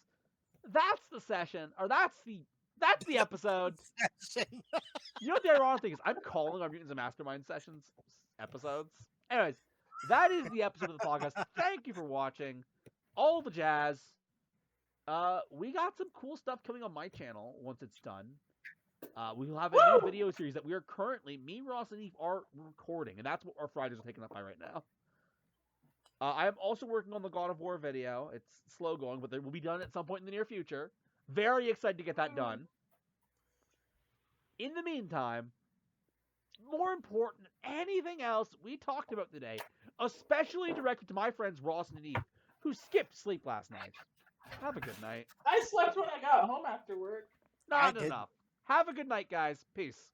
that's the session, or that's the episode. You know what the ironic thing is? I'm calling our Mutants and Mastermind sessions episodes. Anyways, that is the episode of the podcast. Thank you for watching. All the jazz. We got some cool stuff coming on my channel once it's done. We will have a new video series that we are currently, me, Ross, and Eve are recording, and that's what our Fridays are taken up by right now. I am also working on the God of War video. It's slow going, but it will be done at some point in the near future. Very excited to get that done. In the meantime, more important than anything else we talked about today, especially directed to my friends Ross and Eve, who skipped sleep last night. Have a good night. I slept when I got home after work. Not didn't. enough. Have a good night, guys. Peace.